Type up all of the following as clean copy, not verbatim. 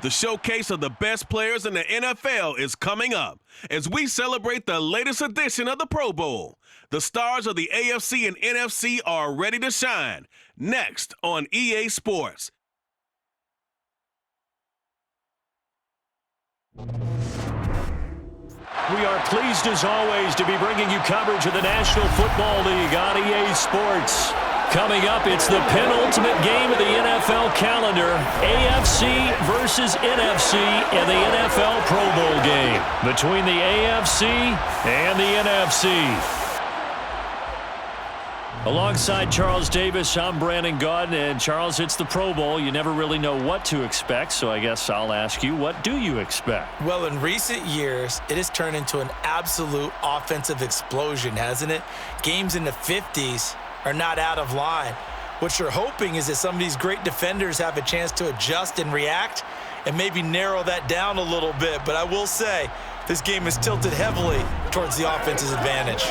The showcase of the best players in the NFL is coming up as we celebrate the latest edition of the Pro Bowl. The stars of the AFC and NFC are ready to shine. Next on EA Sports. We are pleased as always to be bringing you coverage of the National Football League on EA Sports. Coming up, it's the penultimate game of the NFL calendar, AFC versus NFC in the NFL Pro Bowl game between the AFC and the NFC. Alongside Charles Davis, I'm Brandon Gaudin, and Charles, it's the Pro Bowl. You never really know what to expect, so I guess I'll ask you, what do you expect? Well, in recent years, it has turned into an absolute offensive explosion, hasn't it? Games in the 50s are not out of line. What you're hoping is that some of these great defenders have a chance to adjust and react and maybe narrow that down a little bit. But I will say, this game is tilted heavily towards the offense's advantage.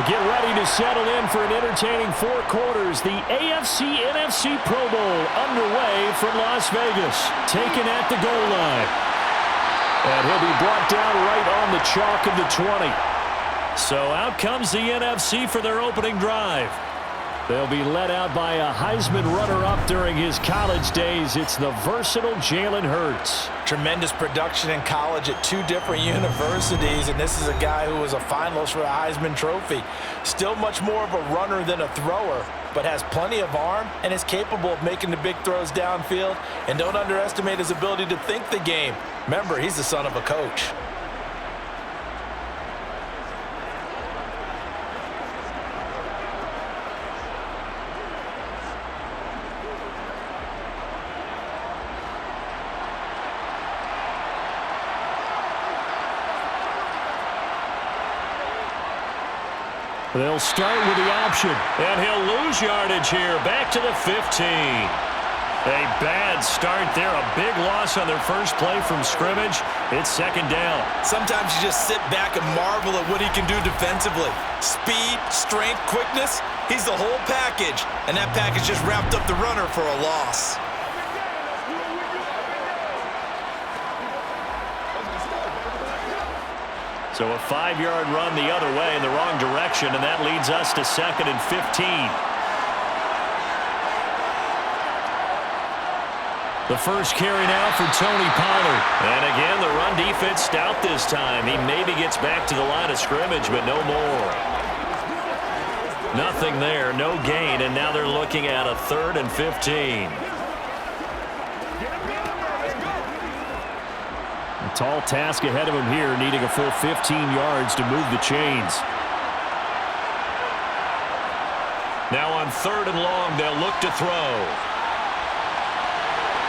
Get ready to settle in for an entertaining 4 quarters. The AFC-NFC Pro Bowl underway from Las Vegas. Taken at the goal line. And he'll be brought down right on the chalk of the 20. So out comes the NFC for their opening drive. They'll be led out by a Heisman runner-up during his college days. It's the versatile Jalen Hurts. Tremendous production in college at 2 different universities, and this is a guy who was a finalist for a Heisman Trophy. Still much more of a runner than a thrower, but has plenty of arm and is capable of making the big throws downfield. And don't underestimate his ability to think the game. Remember, he's the son of a coach. They'll start with the option, and he'll lose yardage here, back to the 15. A bad start there, a big loss on their first play from scrimmage. It's second down. Sometimes you just sit back and marvel at what he can do defensively. Speed, strength, quickness, he's the whole package, and that package just wrapped up the runner for a loss. So a 5-yard run the other way in the wrong direction, and that leads us to 2nd and 15. The first carry now for Tony Pollard. And again, the run defense stout this time. He maybe gets back to the line of scrimmage, but no more. Nothing there, no gain, and now they're looking at a 3rd and 15. Tall task ahead of him here, needing a full 15 yards to move the chains. Now on 3rd and long, they'll look to throw.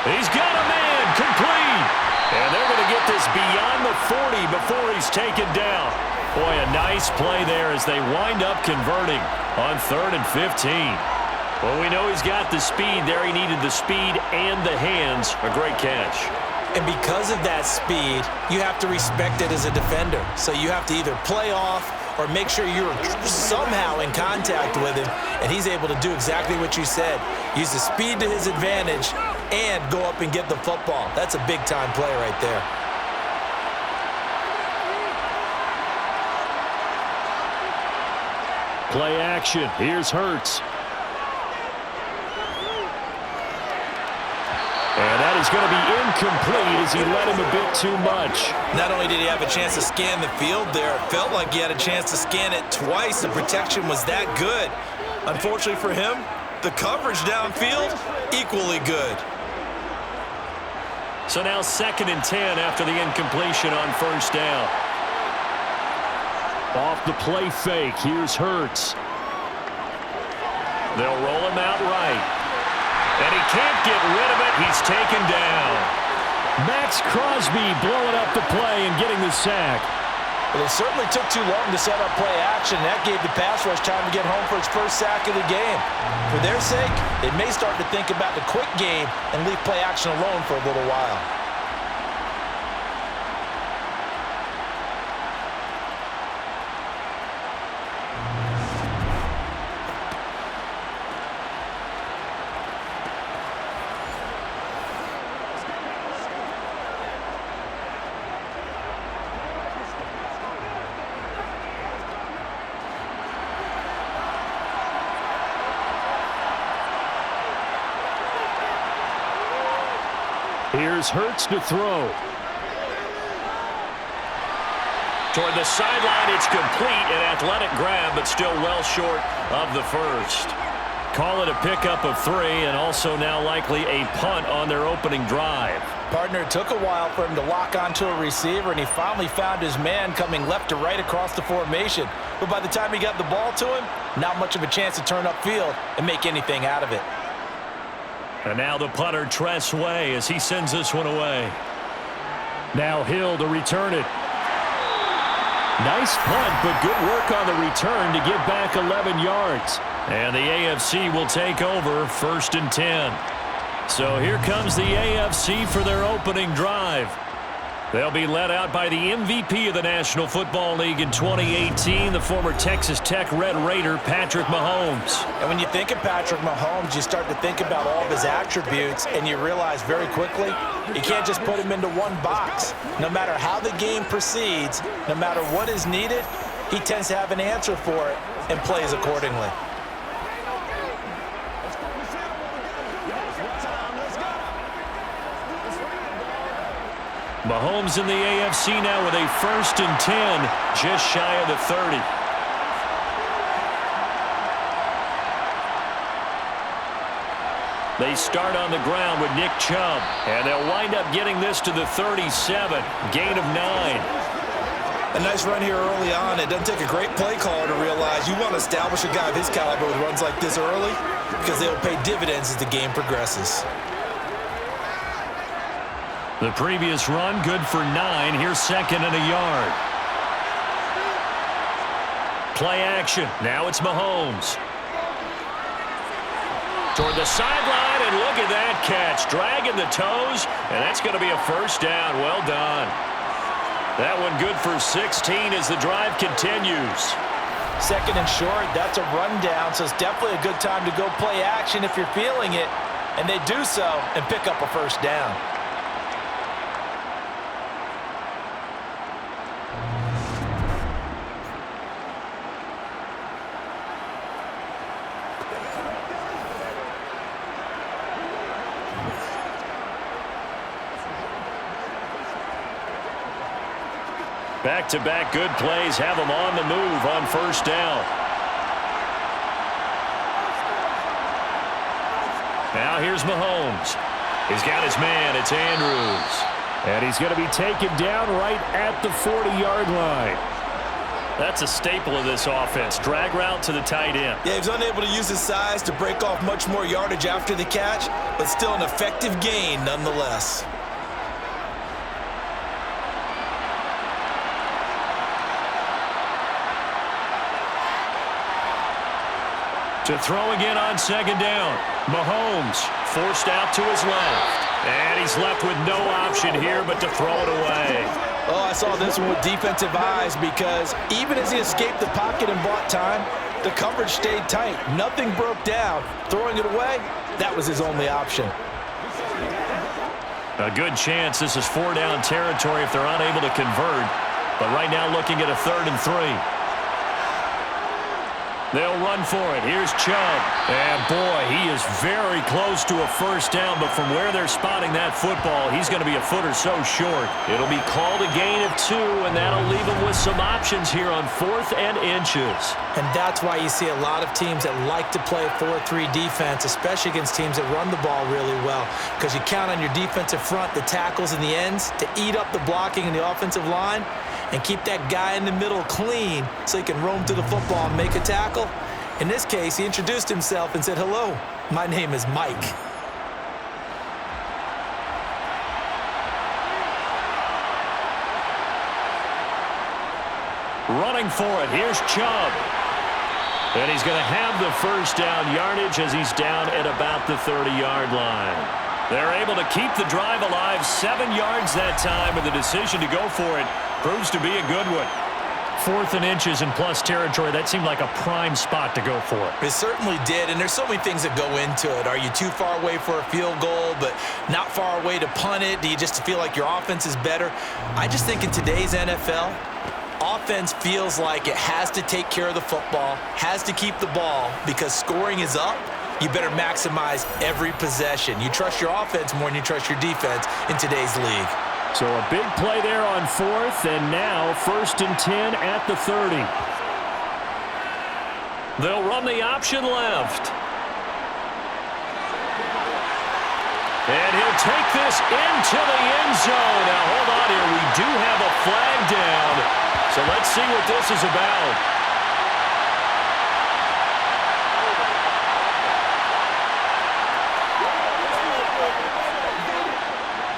He's got a man, complete. And they're going to get this beyond the 40 before he's taken down. Boy, a nice play there as they wind up converting on 3rd and 15. Well, we know he's got the speed there. He needed the speed and the hands. A great catch. And because of that speed, you have to respect it as a defender. So you have to either play off or make sure you're somehow in contact with him, and he's able to do exactly what you said. Use the speed to his advantage and go up and get the football. That's a big-time play right there. Play action. Here's Hurts. And that is is going to be incomplete as he led him a bit too much. Not only did he have a chance to scan the field there, it felt like he had a chance to scan it twice. The protection was that good. Unfortunately for him, the coverage downfield, equally good. So now 2nd and 10 after the incompletion on first down. Off the play fake, here's Hurts. They'll roll him out right. And he can't get rid of it. He's taken down. Max Crosby blowing up the play and getting the sack. But it certainly took too long to set up play action. That gave the pass rush time to get home for its first sack of the game. For their sake, they may start to think about the quick game and leave play action alone for a little while. Here's Hurts to throw. Toward the sideline, it's complete. An athletic grab, but still well short of the first. Call it a pickup of 3, and also now likely a punt on their opening drive. Partner, it took a while for him to lock onto a receiver, and he finally found his man coming left to right across the formation. But by the time he got the ball to him, not much of a chance to turn upfield and make anything out of it. And now the punter, Tress Way, as he sends this one away. Now Hill to return it. Nice punt, but good work on the return to get back 11 yards. And the AFC will take over 1st and 10. So here comes the AFC for their opening drive. They'll be led out by the MVP of the National Football League in 2018, the former Texas Tech Red Raider, Patrick Mahomes. And when you think of Patrick Mahomes, you start to think about all of his attributes, and you realize very quickly, you can't just put him into one box. No matter how the game proceeds, no matter what is needed, he tends to have an answer for it and plays accordingly. Mahomes in the AFC now with a 1st and 10, just shy of the 30. They start on the ground with Nick Chubb, and they'll wind up getting this to the 37, gain of 9. A nice run here early on. It doesn't take a great play caller to realize you want to establish a guy of his caliber with runs like this early because they'll pay dividends as the game progresses. The previous run, good for 9. Here's 2nd and a yard. Play action. Now it's Mahomes. Toward the sideline, and look at that catch. Dragging the toes, and that's going to be a first down. Well done. That one good for 16 as the drive continues. 2nd and short, that's a rundown, so it's definitely a good time to go play action if you're feeling it. And they do so and pick up a first down. Back-to-back good plays have them on the move on first down. Now here's Mahomes. He's got his man. It's Andrews. And he's going to be taken down right at the 40-yard line. That's a staple of this offense. Drag route to the tight end. Yeah, he was unable to use his size to break off much more yardage after the catch, but still an effective gain nonetheless. To throw again on 2nd down. Mahomes forced out to his left. And he's left with no option here but to throw it away. Oh, I saw this one with defensive eyes because even as he escaped the pocket and bought time, the coverage stayed tight. Nothing broke down. Throwing it away, that was his only option. A good chance this is 4-down territory if they're unable to convert. But right now looking at a 3rd and 3. They'll run for it. Here's Chubb. And, boy, he is very close to a first down, but from where they're spotting that football, he's going to be a foot or so short. It'll be called a gain of 2, and that'll leave him with some options here on 4th and inches. And that's why you see a lot of teams that like to play 4-3 defense, especially against teams that run the ball really well, because you count on your defensive front, the tackles and the ends, to eat up the blocking in the offensive line and keep that guy in the middle clean so he can roam to the football and make a tackle. In this case, he introduced himself and said, "Hello, my name is Mike." Running for it, here's Chubb. And he's going to have the first down yardage as he's down at about the 30-yard line. They're able to keep the drive alive, 7 yards that time, and the decision to go for it proves to be a good one. 4th and inches in plus territory, that seemed like a prime spot to go for. It certainly did, and there's so many things that go into it. Are you too far away for a field goal, but not far away to punt it? Do you just feel like your offense is better? I just think in today's NFL, offense feels like it has to take care of the football, has to keep the ball, because scoring is up. You better maximize every possession. You trust your offense more than you trust your defense in today's league. So a big play there on 4th, and now 1st and 10 at the 30. They'll run the option left. And he'll take this into the end zone. Now, hold on here. We do have a flag down. So let's see what this is about.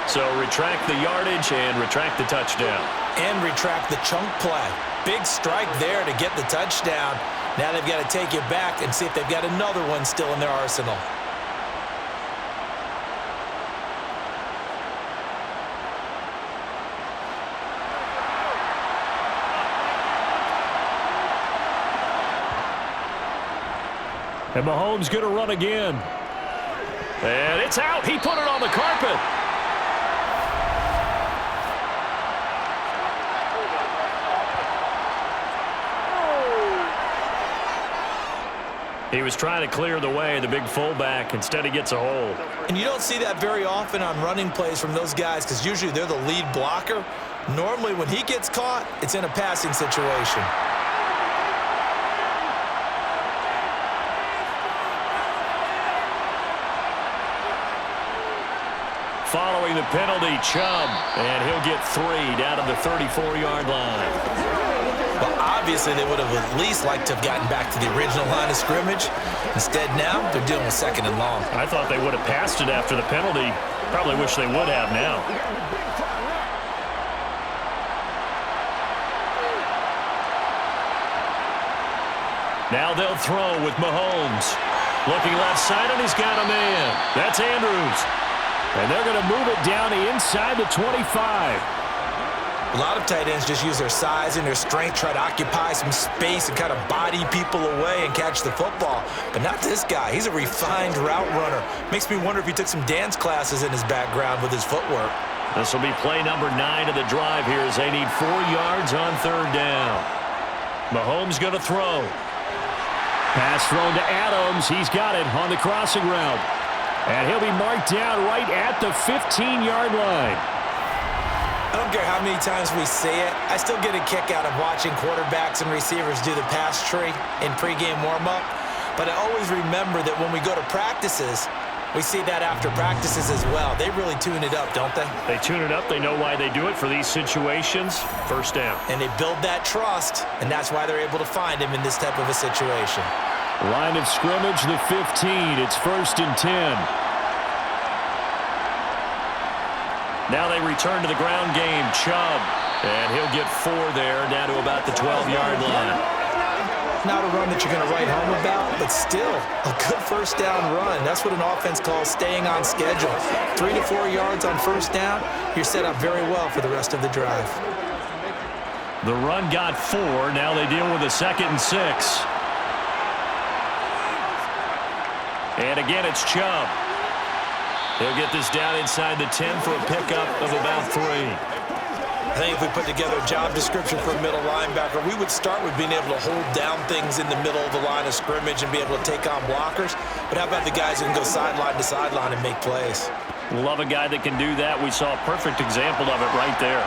So retract the yardage and retract the touchdown. And retract the chunk play. Big strike there to get the touchdown. Now they've got to take it back and see if they've got another one still in their arsenal. And Mahomes going to run again. And it's out. He put it on the carpet. He was trying to clear the way, the big fullback. Instead, he gets a hold. And you don't see that very often on running plays from those guys because usually they're the lead blocker. Normally, when he gets caught, it's in a passing situation. Following the penalty, Chubb, and he'll get 3 down to the 34-yard line. Well, obviously, they would have at least liked to have gotten back to the original line of scrimmage. Instead, now, they're dealing with 2nd and long. I thought they would have passed it after the penalty. Probably wish they would have now. Now they'll throw with Mahomes. Looking left side, and he's got a man. That's Andrews. And they're going to move it down inside the 25. A lot of tight ends just use their size and their strength, try to occupy some space and kind of body people away and catch the football. But not this guy. He's a refined route runner. Makes me wonder if he took some dance classes in his background with his footwork. This will be play number 9 of the drive here as they need 4 yards on 3rd down. Mahomes going to throw. Pass thrown to Adams. He's got it on the crossing route. And he'll be marked down right at the 15-yard line. I don't care how many times we see it. I still get a kick out of watching quarterbacks and receivers do the pass tree in pregame warm-up. But I always remember that when we go to practices, we see that after practices as well. They really tune it up, don't they? They tune it up. They know why they do it for these situations. 1st down. And they build that trust, and that's why they're able to find him in this type of a situation. Line of scrimmage, the 15. It's 1st and 10. Now they return to the ground game. Chubb, and he'll get 4 there, down to about the 12-yard line. Not a run that you're going to write home about, but still a good 1st down run. That's what an offense calls staying on schedule. 3 to 4 yards on 1st down, you're set up very well for the rest of the drive. The run got 4. Now they deal with a 2nd and 6. And again, it's Chubb. He'll get this down inside the 10 for a pickup of about 3. I think if we put together a job description for a middle linebacker, we would start with being able to hold down things in the middle of the line of scrimmage and be able to take on blockers. But how about the guys who can go sideline to sideline and make plays? Love a guy that can do that. We saw a perfect example of it right there.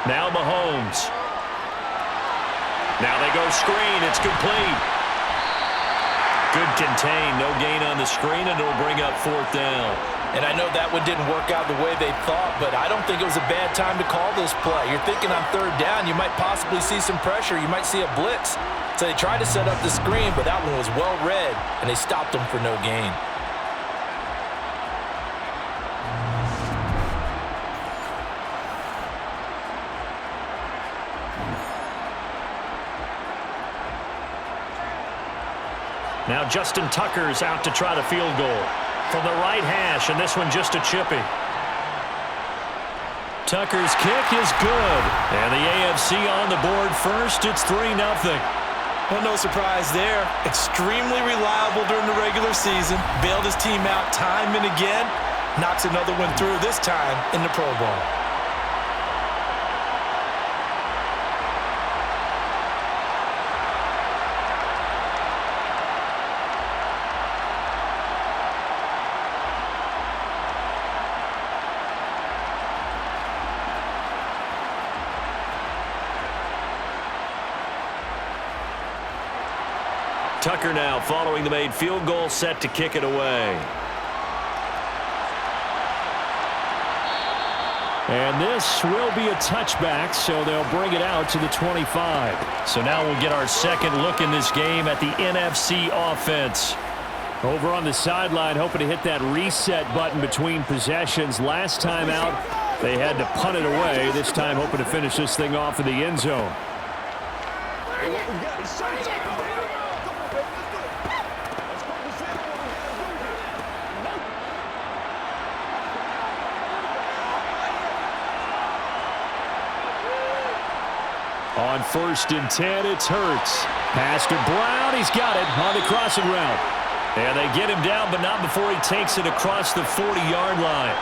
Now Mahomes. Now they go screen. It's complete. Good contain. No gain on the screen, and it'll bring up 4th down. And I know that one didn't work out the way they thought, but I don't think it was a bad time to call this play. You're thinking on 3rd down, you might possibly see some pressure. You might see a blitz. So they tried to set up the screen, but that one was well read, and they stopped them for no gain. Now Justin Tucker's out to try the field goal from the right hash, and this one just a chippy. Tucker's kick is good, and the AFC on the board first. It's 3-0. Well, no surprise there. Extremely reliable during the regular season. Bailed his team out time and again. Knocks another one through, this time in the Pro Bowl. Tucker now following the made field goal, set to kick it away. And this will be a touchback, so they'll bring it out to the 25. So now we'll get our second look in this game at the NFC offense. Over on the sideline, hoping to hit that reset button between possessions. Last time out, they had to punt it away. This time hoping to finish this thing off in the end zone. On 1st and 10, it's Hurts. Pass to Brown. He's got it on the crossing route. And they get him down, but not before he takes it across the 40-yard line.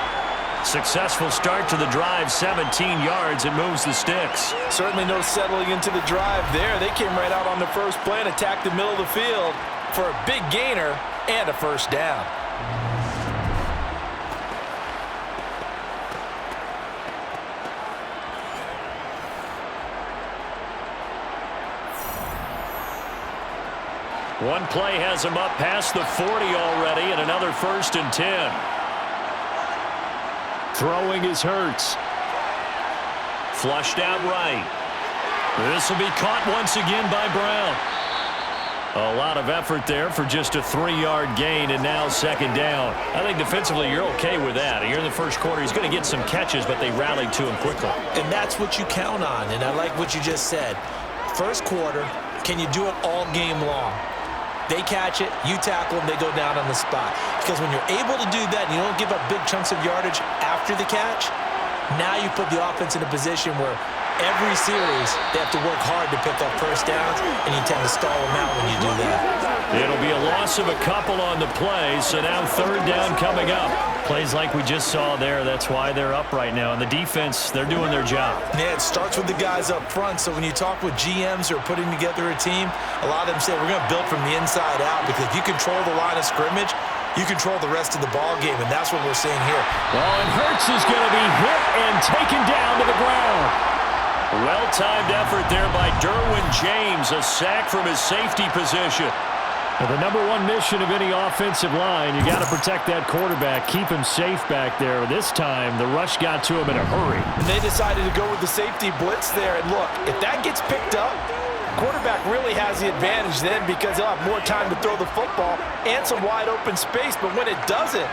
Successful start to the drive, 17 yards, and moves the sticks. Certainly no settling into the drive there. They came right out on the first play and attacked the middle of the field for a big gainer and a 1st down. One play has him up past the 40 already, and another 1st and 10. Throwing is Hurts. Flushed out right. This will be caught once again by Brown. A lot of effort there for just a 3-yard gain, and now 2nd down. I think defensively you're okay with that. Here in the first quarter, he's going to get some catches, but they rallied to him quickly. And that's what you count on, and I like what you just said. First quarter, can you do it all game long? They catch it, you tackle them, they go down on the spot. Because when you're able to do that and you don't give up big chunks of yardage after the catch, now you put the offense in a position where every series they have to work hard to pick up 1st downs, and you tend to stall them out when you do that. It'll be a loss of a couple on the play, so now 3rd down coming up. Plays like we just saw there, that's why they're up right now. And the defense, they're doing their job. Yeah, it starts with the guys up front, so when you talk with GMs who are putting together a team, a lot of them say we're going to build from the inside out, because if you control the line of scrimmage, you control the rest of the ball game, and that's what we're seeing here. Well, and Hurts is going to be hit and taken down to the ground. Well-timed effort there by Derwin James, a sack from his safety position. Well, the number one mission of any offensive line, you got to protect that quarterback, keep him safe back there. This time, the rush got to him in a hurry. And they decided to go with the safety blitz there. And look, if that gets picked up, quarterback really has the advantage then, because he'll have more time to throw the football and some wide open space. But when it doesn't,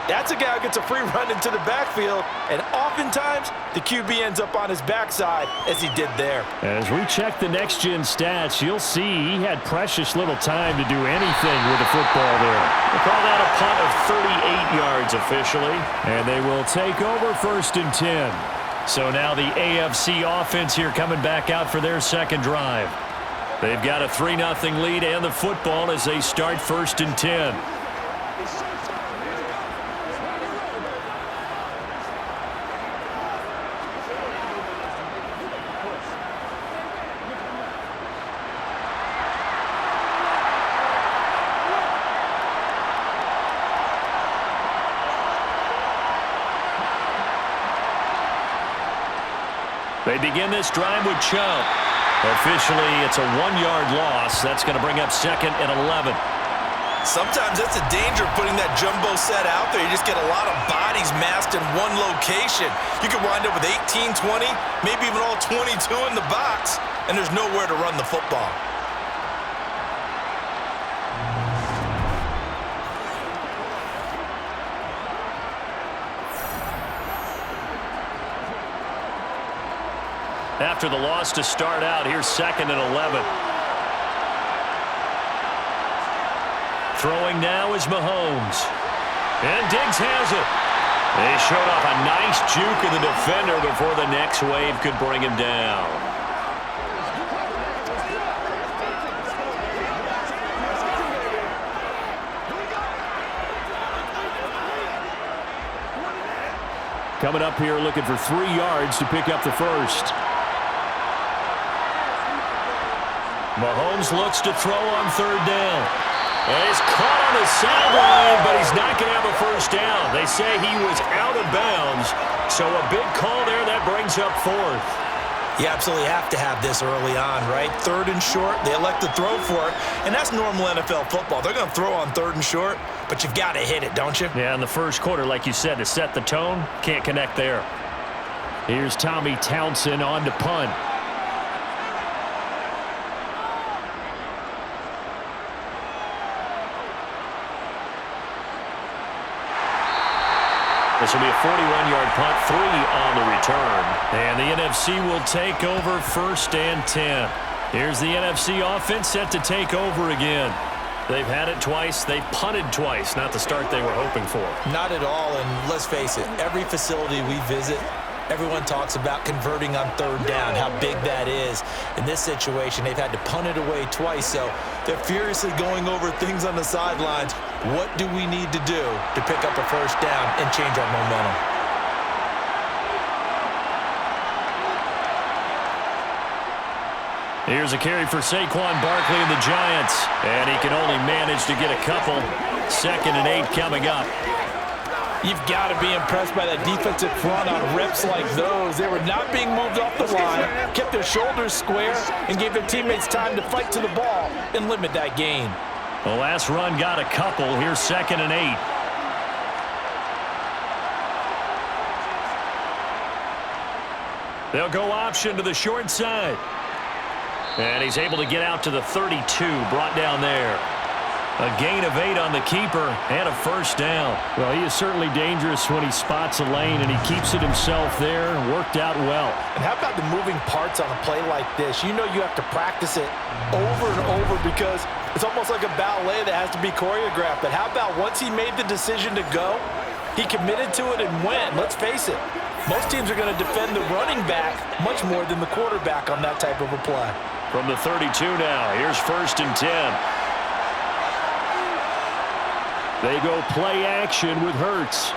that's a guy who gets a free run into the backfield, and oftentimes the QB ends up on his backside, as he did there. As we check the next-gen stats, you'll see he had precious little time to do anything with the football there. We'll call that a punt of 38 yards officially, and they will take over 1st and 10. So now the AFC offense here coming back out for their second drive. They've got a 3-0 lead and the football as they start 1st and 10. They begin this drive with Chubb. Officially, it's a 1-yard loss. That's going to bring up 2nd and 11. Sometimes that's the danger of putting that jumbo set out there. You just get a lot of bodies massed in one location. You could wind up with 18, 20, maybe even all 22 in the box, and there's nowhere to run the football. After the loss to start out, here's 2nd and 11. Throwing now is Mahomes. And Diggs has it. They showed off a nice juke of the defender before the next wave could bring him down. Coming up here looking for 3 yards to pick up the first. Mahomes looks to throw on 3rd down. And he's caught on the sideline, but he's not going to have a first down. They say he was out of bounds, so a big call there that brings up 4th. You absolutely have to have this early on, right? 3rd and short, they elect to throw for it, and that's normal NFL football. They're going to throw on 3rd and short, but you've got to hit it, don't you? Yeah, in the first quarter, like you said, to set the tone, can't connect there. Here's Tommy Townsend on to punt. This will be a 41-yard punt, 3 on the return. And the NFC will take over 1st and 10. Here's the NFC offense set to take over again. They've had it twice. They've punted twice. Not the start they were hoping for. Not at all, and let's face it, every facility we visit, everyone talks about converting on 3rd down, how big that is. In this situation, they've had to punt it away twice, so they're furiously going over things on the sidelines. What do we need to do to pick up a first down and change our momentum? Here's a carry for Saquon Barkley and the Giants, and he can only manage to get a couple. 2nd and 8 coming up. You've got to be impressed by that defensive front on reps like those. They were not being moved off the line, kept their shoulders square, and gave their teammates time to fight to the ball and limit that gain. The last run got a couple. Here's 2nd and 8. They'll go option to the short side. And he's able to get out to the 32, brought down there. A gain of 8 on the keeper and a first down. Well, he is certainly dangerous when he spots a lane, and he keeps it himself there and worked out well. And how about the moving parts on a play like this? You know you have to practice it over and over because it's almost like a ballet that has to be choreographed. But how about once he made the decision to go, he committed to it and went. Let's face it, most teams are going to defend the running back much more than the quarterback on that type of a play. From the 32 now, here's 1st and 10. They go play action with Hurts.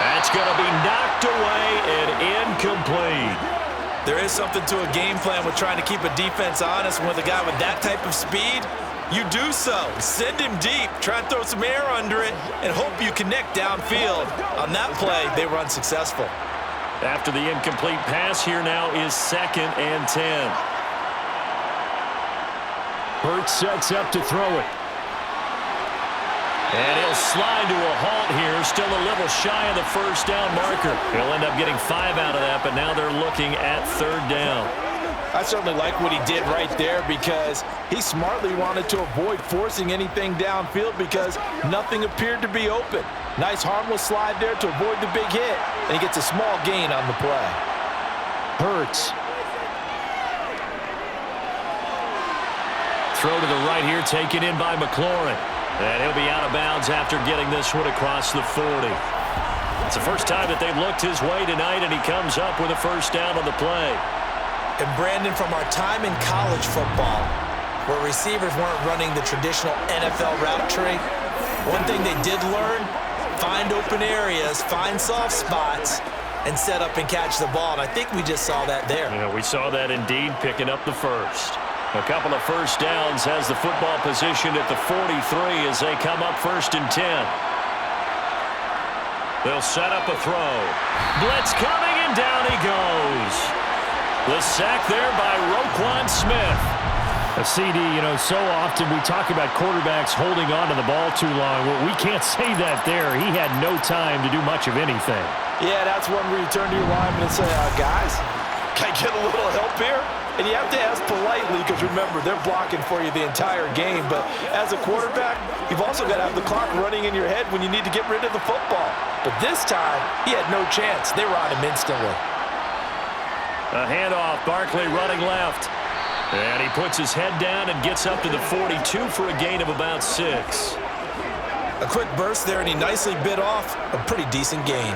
That's going to be knocked away and incomplete. There is something to a game plan with trying to keep a defense honest. With a guy with that type of speed, you do so. Send him deep, try and throw some air under it, and hope you connect downfield. On that play, they were unsuccessful. After the incomplete pass, here now is 2nd and 10. Hurts sets up to throw it. And he'll slide to a halt here, still a little shy of the first down marker. He'll end up getting 5 out of that, but now they're looking at 3rd down. I certainly like what he did right there because he smartly wanted to avoid forcing anything downfield because nothing appeared to be open. Nice harmless slide there to avoid the big hit, and he gets a small gain on the play. Hurts. Throw to the right here, taken in by McLaurin. And he'll be out of bounds after getting this one across the 40. It's the first time that they've looked his way tonight, and he comes up with a first down on the play. And Brandon, from our time in college football, where receivers weren't running the traditional NFL route tree, one thing they did learn, find open areas, find soft spots, and set up and catch the ball. And I think we just saw that there. Yeah, we saw that indeed, picking up the first. A couple of first downs, has the football position at the 43 as they come up 1st and 10. They'll set up a throw. Blitz coming, and down he goes. The sack there by Roquan Smith. A CD, so often we talk about quarterbacks holding on to the ball too long. Well, we can't say that there. He had no time to do much of anything. Yeah, that's one where you turn to your lineman and say, guys, can I get a little help here? And you have to ask politely because, remember, they're blocking for you the entire game. But as a quarterback, you've also got to have the clock running in your head when you need to get rid of the football. But this time, he had no chance. They were on him instantly. A handoff, Barkley running left. And he puts his head down and gets up to the 42 for a gain of about 6. A quick burst there, and he nicely bit off a pretty decent gain.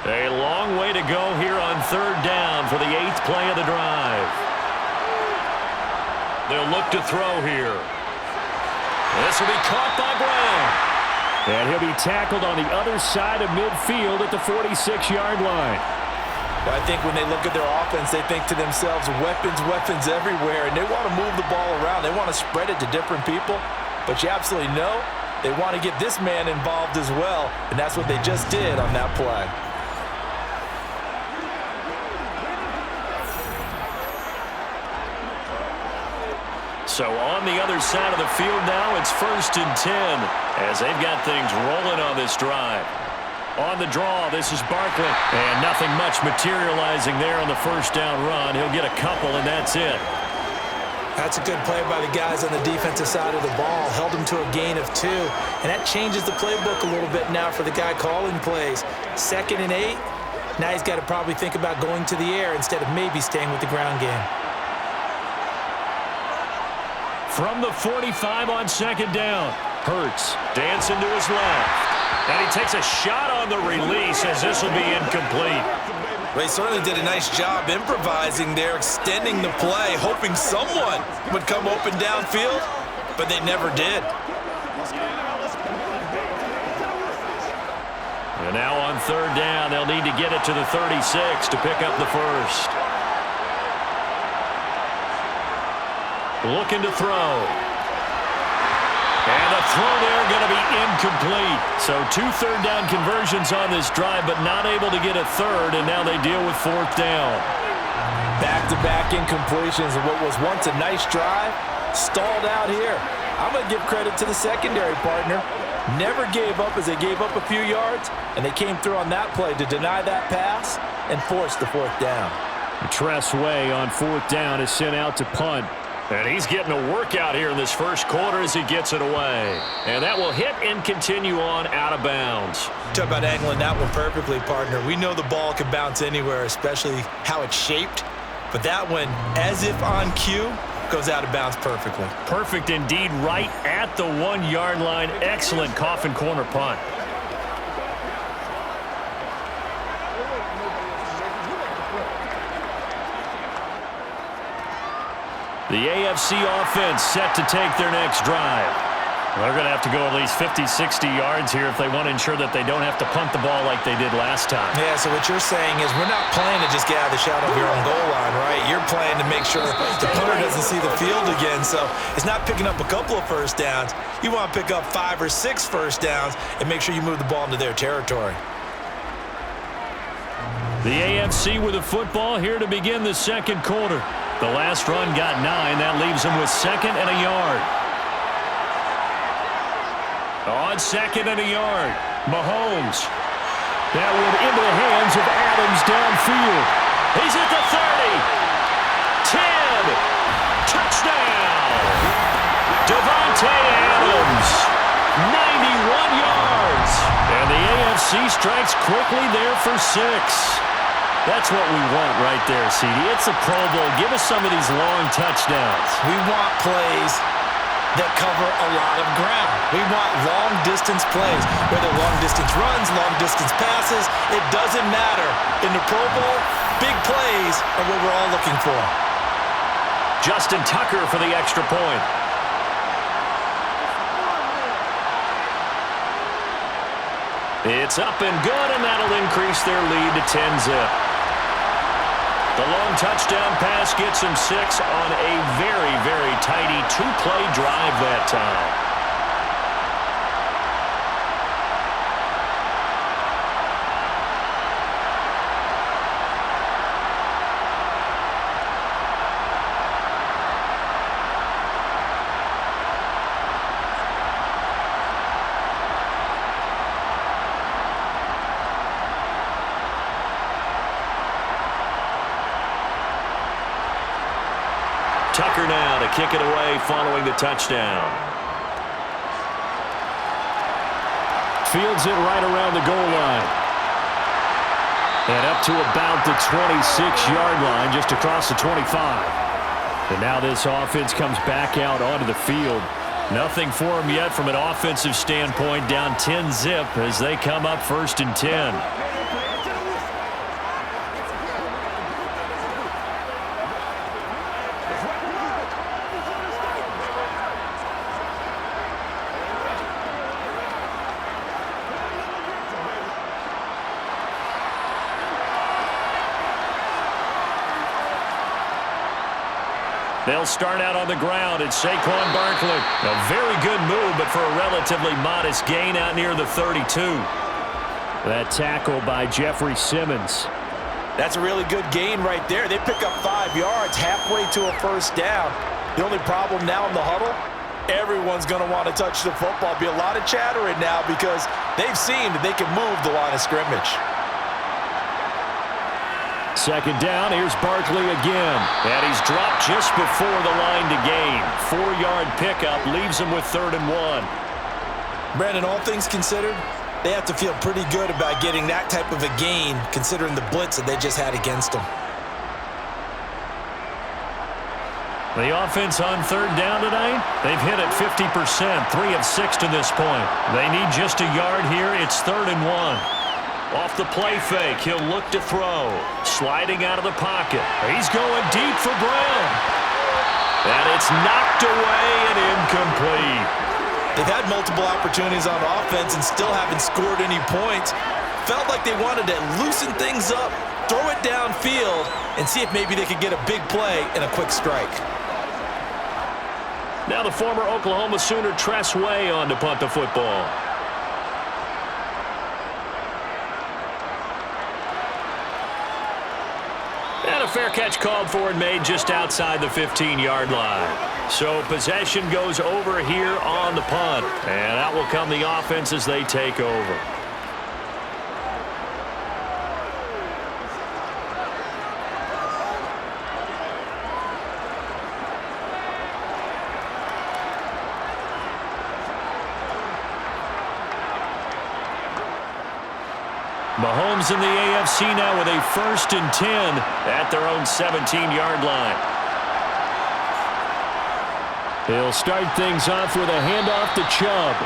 A long way to go here on 3rd down for the 8th play of the drive. They'll look to throw here. This will be caught by Brown. And he'll be tackled on the other side of midfield at the 46-yard line. Well, I think when they look at their offense, they think to themselves, weapons everywhere, and they want to move the ball around. They want to spread it to different people. But you absolutely know they want to get this man involved as well, and that's what they just did on that play. So on the other side of the field now, it's 1st and 10 as they've got things rolling on this drive. On the draw, this is Barkley. And nothing much materializing there on the 1st down run. He'll get a couple, and that's it. That's a good play by the guys on the defensive side of the ball. Held him to a gain of 2. And that changes the playbook a little bit now for the guy calling plays. 2nd and 8. Now he's got to probably think about going to the air instead of maybe staying with the ground game. From the 45 on 2nd down. Hurts dancing to his left. And he takes a shot on the release as this will be incomplete. Well, he certainly did a nice job improvising there, extending the play, hoping someone would come open downfield, but they never did. And now on 3rd down, they'll need to get it to the 36 to pick up the 1st. Looking to throw. And the throw there going to be incomplete. So 2 3rd down conversions on this drive, but not able to get a 3rd, and now they deal with 4th down. Back-to-back incompletions of what was once a nice drive, stalled out here. I'm going to give credit to the secondary partner. Never gave up as they gave up a few yards, and they came through on that play to deny that pass and force the 4th down. Tress Way on 4th down is sent out to punt. And he's getting a workout here in this 1st quarter as he gets it away. And that will hit and continue on out of bounds. Talk about angling that one perfectly, partner. We know the ball can bounce anywhere, especially how it's shaped. But that one, as if on cue, goes out of bounds perfectly. Perfect indeed, right at the 1-yard line. Excellent coffin corner punt. The AFC offense set to take their next drive. They're going to have to go at least 50, 60 yards here if they want to ensure that they don't have to punt the ball like they did last time. Yeah, so what you're saying is we're not playing to just get out of the shadow of your own goal line, right? You're playing to make sure the punter doesn't see the field again. So it's not picking up a couple of 1st downs. You want to pick up 5 or 6 1st downs and make sure you move the ball into their territory. The AFC with a football here to begin the 2nd quarter. The last run got 9. That leaves them with 2nd and a yard. On 2nd and a yard, Mahomes. That one into the hands of Adams downfield. He's at the 30. 10. Touchdown. Devontae Adams. 91 yards. And the AFC strikes quickly there for 6. That's what we want right there, CD. It's a Pro Bowl. Give us some of these long touchdowns. We want plays that cover a lot of ground. We want long-distance plays, whether long-distance runs, long-distance passes. It doesn't matter. In the Pro Bowl, big plays are what we're all looking for. Justin Tucker for the extra point. It's up and good, and that'll increase their lead to 10-zip. The long touchdown pass gets him 6 on a very, very tidy two-play drive that time. Tucker now to kick it away following the touchdown. Fields it right around the goal line. And up to about the 26-yard line, just across the 25. And now this offense comes back out onto the field. Nothing for them yet from an offensive standpoint, down 10-zip as they come up 1st and 10. They'll start out on the ground. It's Saquon Barkley. A very good move, but for a relatively modest gain out near the 32. That tackle by Jeffrey Simmons. That's a really good gain right there. They pick up 5 yards halfway to a first down. The only problem now in the huddle, everyone's going to want to touch the football. Be a lot of chatter right now because they've seen that they can move the line of scrimmage. Second down, here's Barkley again. And he's dropped just before the line to gain. 4-yard pickup leaves him with 3rd and 1. Brandon, all things considered, they have to feel pretty good about getting that type of a gain considering the blitz that they just had against them. The offense on 3rd down tonight, they've hit it 50%, 3 of 6 to this point. They need just a yard here. It's 3rd and 1. Off the play fake, he'll look to throw. Sliding out of the pocket. He's going deep for Brown. And it's knocked away and incomplete. They've had multiple opportunities on offense and still haven't scored any points. Felt like they wanted to loosen things up, throw it downfield, and see if maybe they could get a big play and a quick strike. Now the former Oklahoma Sooner Tress Way on to punt the football. And a fair catch called for and made just outside the 15-yard line. So possession goes over here on the punt. And out will come the offense as they take over. Mahomes in the AFC now with a 1st and 10 at their own 17-yard line. He'll start things off with a handoff to Chubb.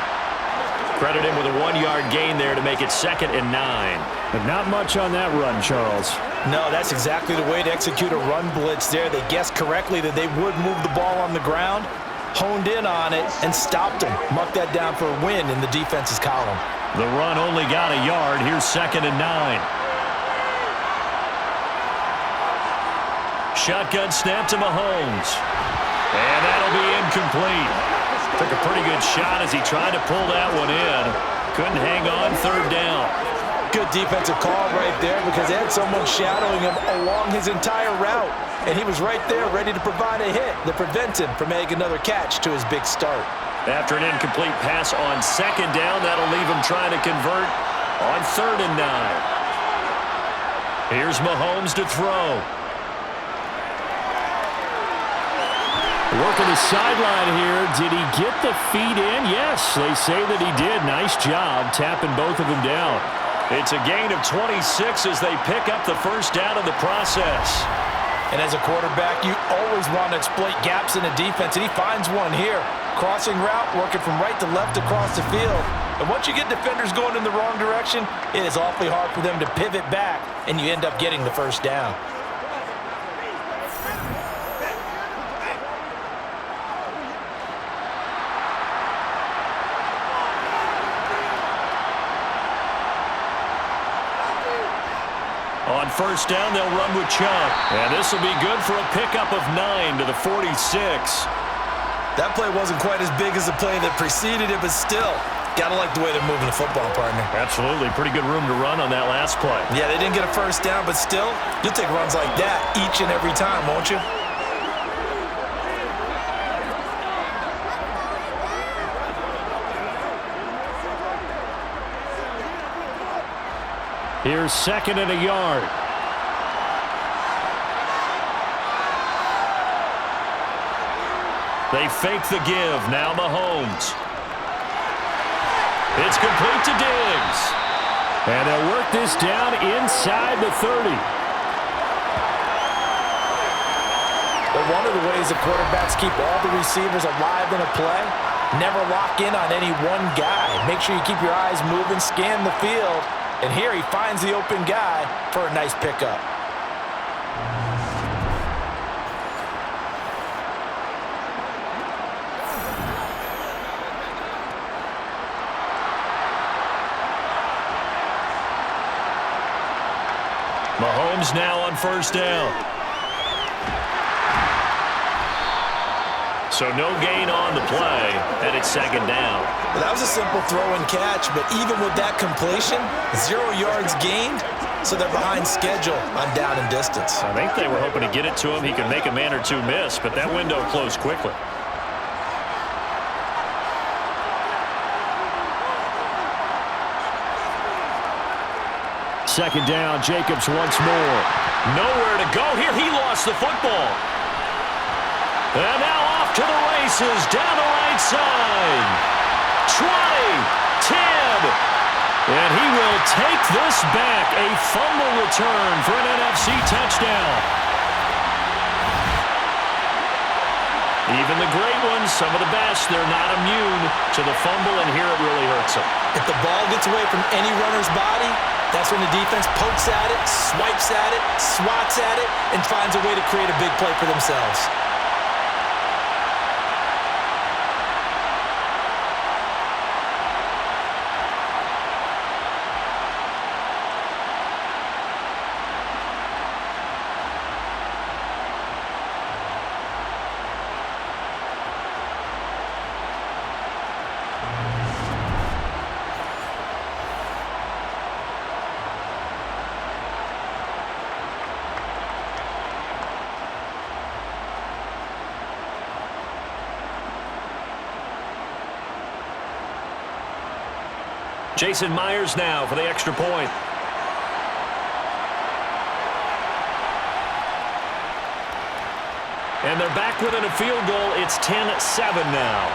Credit him with a 1-yard gain there to make it 2nd and 9. But not much on that run, Charles. No, that's exactly the way to execute a run blitz there. They guessed correctly that they would move the ball on the ground, honed in on it, and stopped them. Marked that down for a win in the defense's column. The run only got a yard. Here's 2nd and 9. Shotgun snap to Mahomes. And that'll be incomplete. Took a pretty good shot as he tried to pull that one in. Couldn't hang on 3rd down. Good defensive call right there because they had someone shadowing him along his entire route. And he was right there ready to provide a hit that prevents him from making another catch to his big start. After an incomplete pass on 2nd down, that'll leave him trying to convert on 3rd and 9. Here's Mahomes to throw. Working the sideline here. Did he get the feet in? Yes, they say that he did. Nice job tapping both of them down. It's a gain of 26 as they pick up the 1st down in the process. And as a quarterback, you always want to exploit gaps in the defense, and he finds one here. Crossing route, working from right to left across the field. And once you get defenders going in the wrong direction, it is awfully hard for them to pivot back, and you end up getting the 1st down. On first down, they'll run with Chubb. And this will be good for a pickup of 9 to the 46. That play wasn't quite as big as the play that preceded it, but still, gotta like the way they're moving the football, partner. Absolutely. Pretty good room to run on that last play. Yeah, they didn't get a first down, but still, you'll take runs like that each and every time, won't you? Here's 2nd and a yard. They fake the give. Now Mahomes. It's complete to Diggs. And they'll work this down inside the 30. Well, one of the ways the quarterbacks keep all the receivers alive in a play, never lock in on any one guy. Make sure you keep your eyes moving, scan the field. And here he finds the open guy for a nice pickup. Mahomes now on first down. So no gain on the play, and it's 2nd down. Well, that was a simple throw and catch, but even with that completion, 0 yards gained, so they're behind schedule on down and distance. I think they were hoping to get it to him. He could make a man or two miss, but that window closed quickly. Second down, Jacobs once more. Nowhere to go here. He lost the football. And now off to the races down the right side. 20, 10. And he will take this back. A fumble return for an NFC touchdown. Even the great ones, some of the best, they're not immune to the fumble, and here it really hurts them. If the ball gets away from any runner's body, that's when the defense pokes at it, swipes at it, swats at it, and finds a way to create a big play for themselves. Jason Myers now for the extra point. And they're back within a field goal. It's 10-7 now.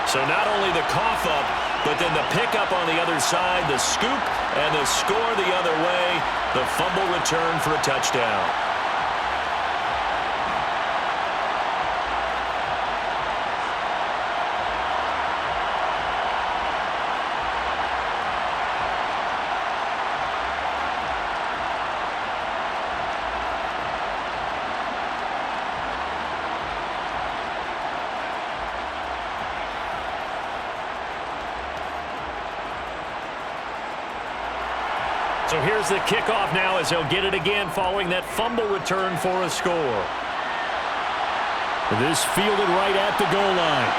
So not only the cough up, but then the pickup on the other side, the scoop, and the score the other way. The fumble return for a touchdown. So here's the kickoff now as he'll get it again following that fumble return for a score. This fielded right at the goal line.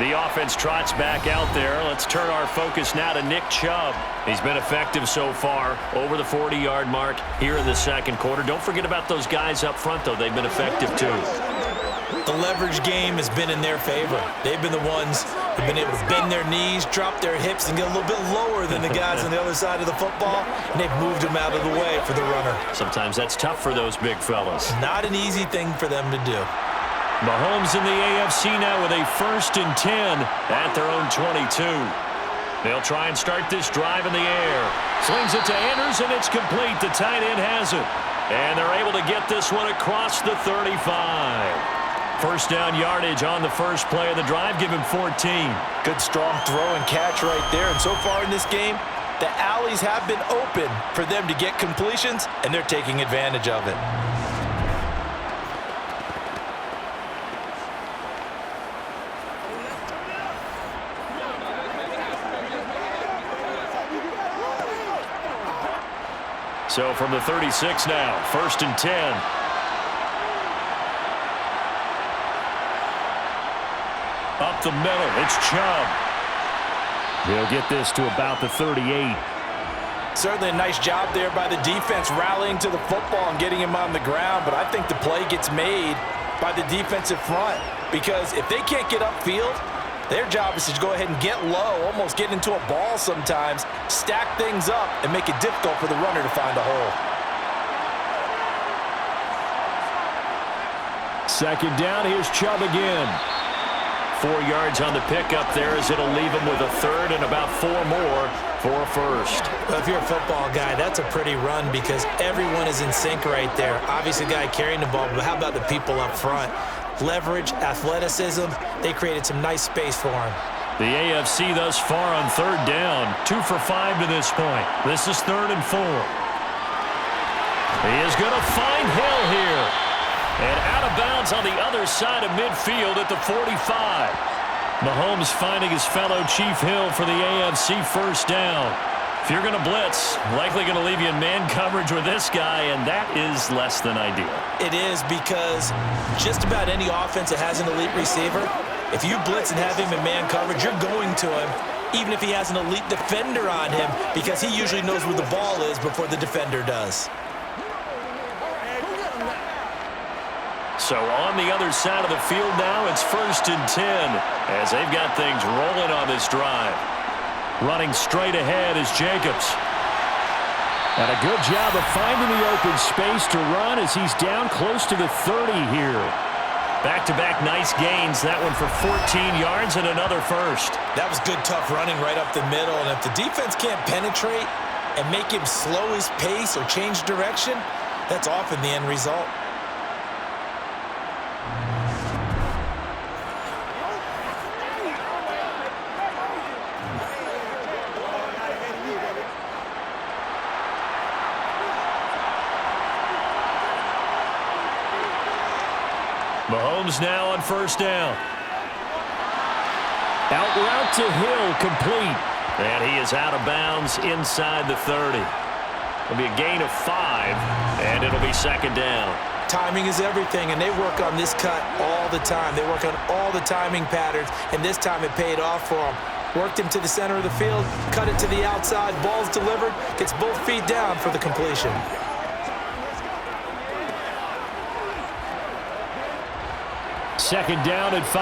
The offense trots back out there. Let's turn our focus now to Nick Chubb. He's been effective so far, over the 40-yard mark here in the second quarter. Don't forget about those guys up front, though. They've been effective, too. The leverage game has been in their favor. They've been the ones who've been able to bend their knees, drop their hips, and get a little bit lower than the guys on the other side of the football, and they've moved them out of the way for the runner. Sometimes that's tough for those big fellas. Not an easy thing for them to do. Mahomes in the AFC now with a 1st and 10 at their own 22. They'll try and start this drive in the air. Slings it to Andrews, and it's complete. The tight end has it. And they're able to get this one across the 35. First down yardage on the first play of the drive. Give him 14. Good strong throw and catch right there. And so far in this game, the alleys have been open for them to get completions, and they're taking advantage of it. So from the 36 now, 1st and 10. Up the middle, it's Chubb. He'll get this to about the 38. Certainly a nice job there by the defense rallying to the football and getting him on the ground, but I think the play gets made by the defensive front because if they can't get upfield, their job is to go ahead and get low, almost get into a ball sometimes, stack things up, and make it difficult for the runner to find a hole. 2nd down, here's Chubb again. 4 yards on the pickup there as it'll leave him with a 3rd and about 4 more for a 1st. Well, if you're a football guy, that's a pretty run because everyone is in sync right there. Obviously, the guy carrying the ball, but how about the people up front? Leverage, athleticism, they created some nice space for him. The AFC thus far on 3rd down, 2 for 5 to this point. This is 3rd and 4. He is going to find Hill here. And out of bounds on the other side of midfield at the 45. Mahomes finding his fellow Chief Hill for the AFC 1st down. If you're going to blitz, likely going to leave you in man coverage with this guy, and that is less than ideal. It is because just about any offense that has an elite receiver, if you blitz and have him in man coverage, you're going to him, even if he has an elite defender on him, because he usually knows where the ball is before the defender does. So on the other side of the field now, it's 1st and 10 as they've got things rolling on this drive. Running straight ahead is Jacobs. And a good job of finding the open space to run as he's down close to the 30 here. Back-to-back nice gains. That one for 14 yards and another 1st. That was good, tough running right up the middle. And if the defense can't penetrate and make him slow his pace or change direction, that's often the end result. Mahomes now on 1st down. Out route to Hill, complete. And he is out of bounds inside the 30. It'll be a gain of 5, and it'll be 2nd down. Timing is everything, and they work on this cut all the time. They work on all the timing patterns, and this time it paid off for them. Worked him to the center of the field, cut it to the outside, ball's delivered, gets both feet down for the completion. Second down at 5.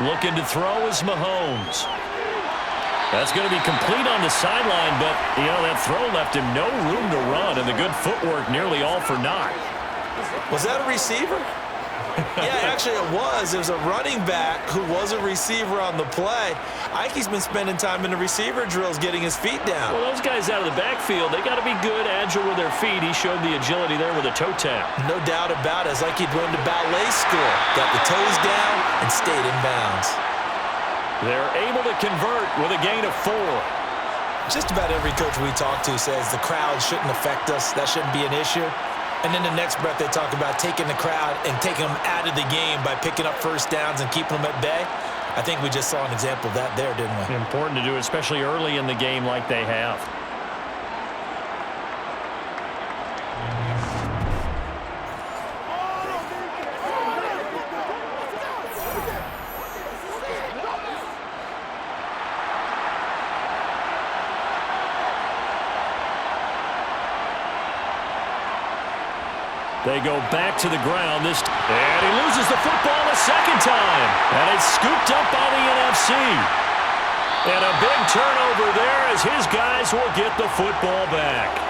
Looking to throw is Mahomes. That's going to be complete on the sideline, but, that throw left him no room to run, and the good footwork nearly all for naught. Was that a receiver? Yeah, actually it was. It was a running back who was a receiver on the play. Ike's been spending time in the receiver drills getting his feet down. Well, those guys out of the backfield, they got to be good, agile with their feet. He showed the agility there with a toe tap. No doubt about it. It's like he'd went to ballet school. Got the toes down and stayed in bounds. They're able to convert with a gain of 4. Just about every coach we talk to says the crowd shouldn't affect us. That shouldn't be an issue. And then the next breath they talk about taking the crowd and taking them out of the game by picking up 1st downs and keeping them at bay. I think we just saw an example of that there, didn't we? Important to do, especially early in the game like they have. They go back to the ground and he loses the football a second time. And it's scooped up by the NFC. And a big turnover there as his guys will get the football back.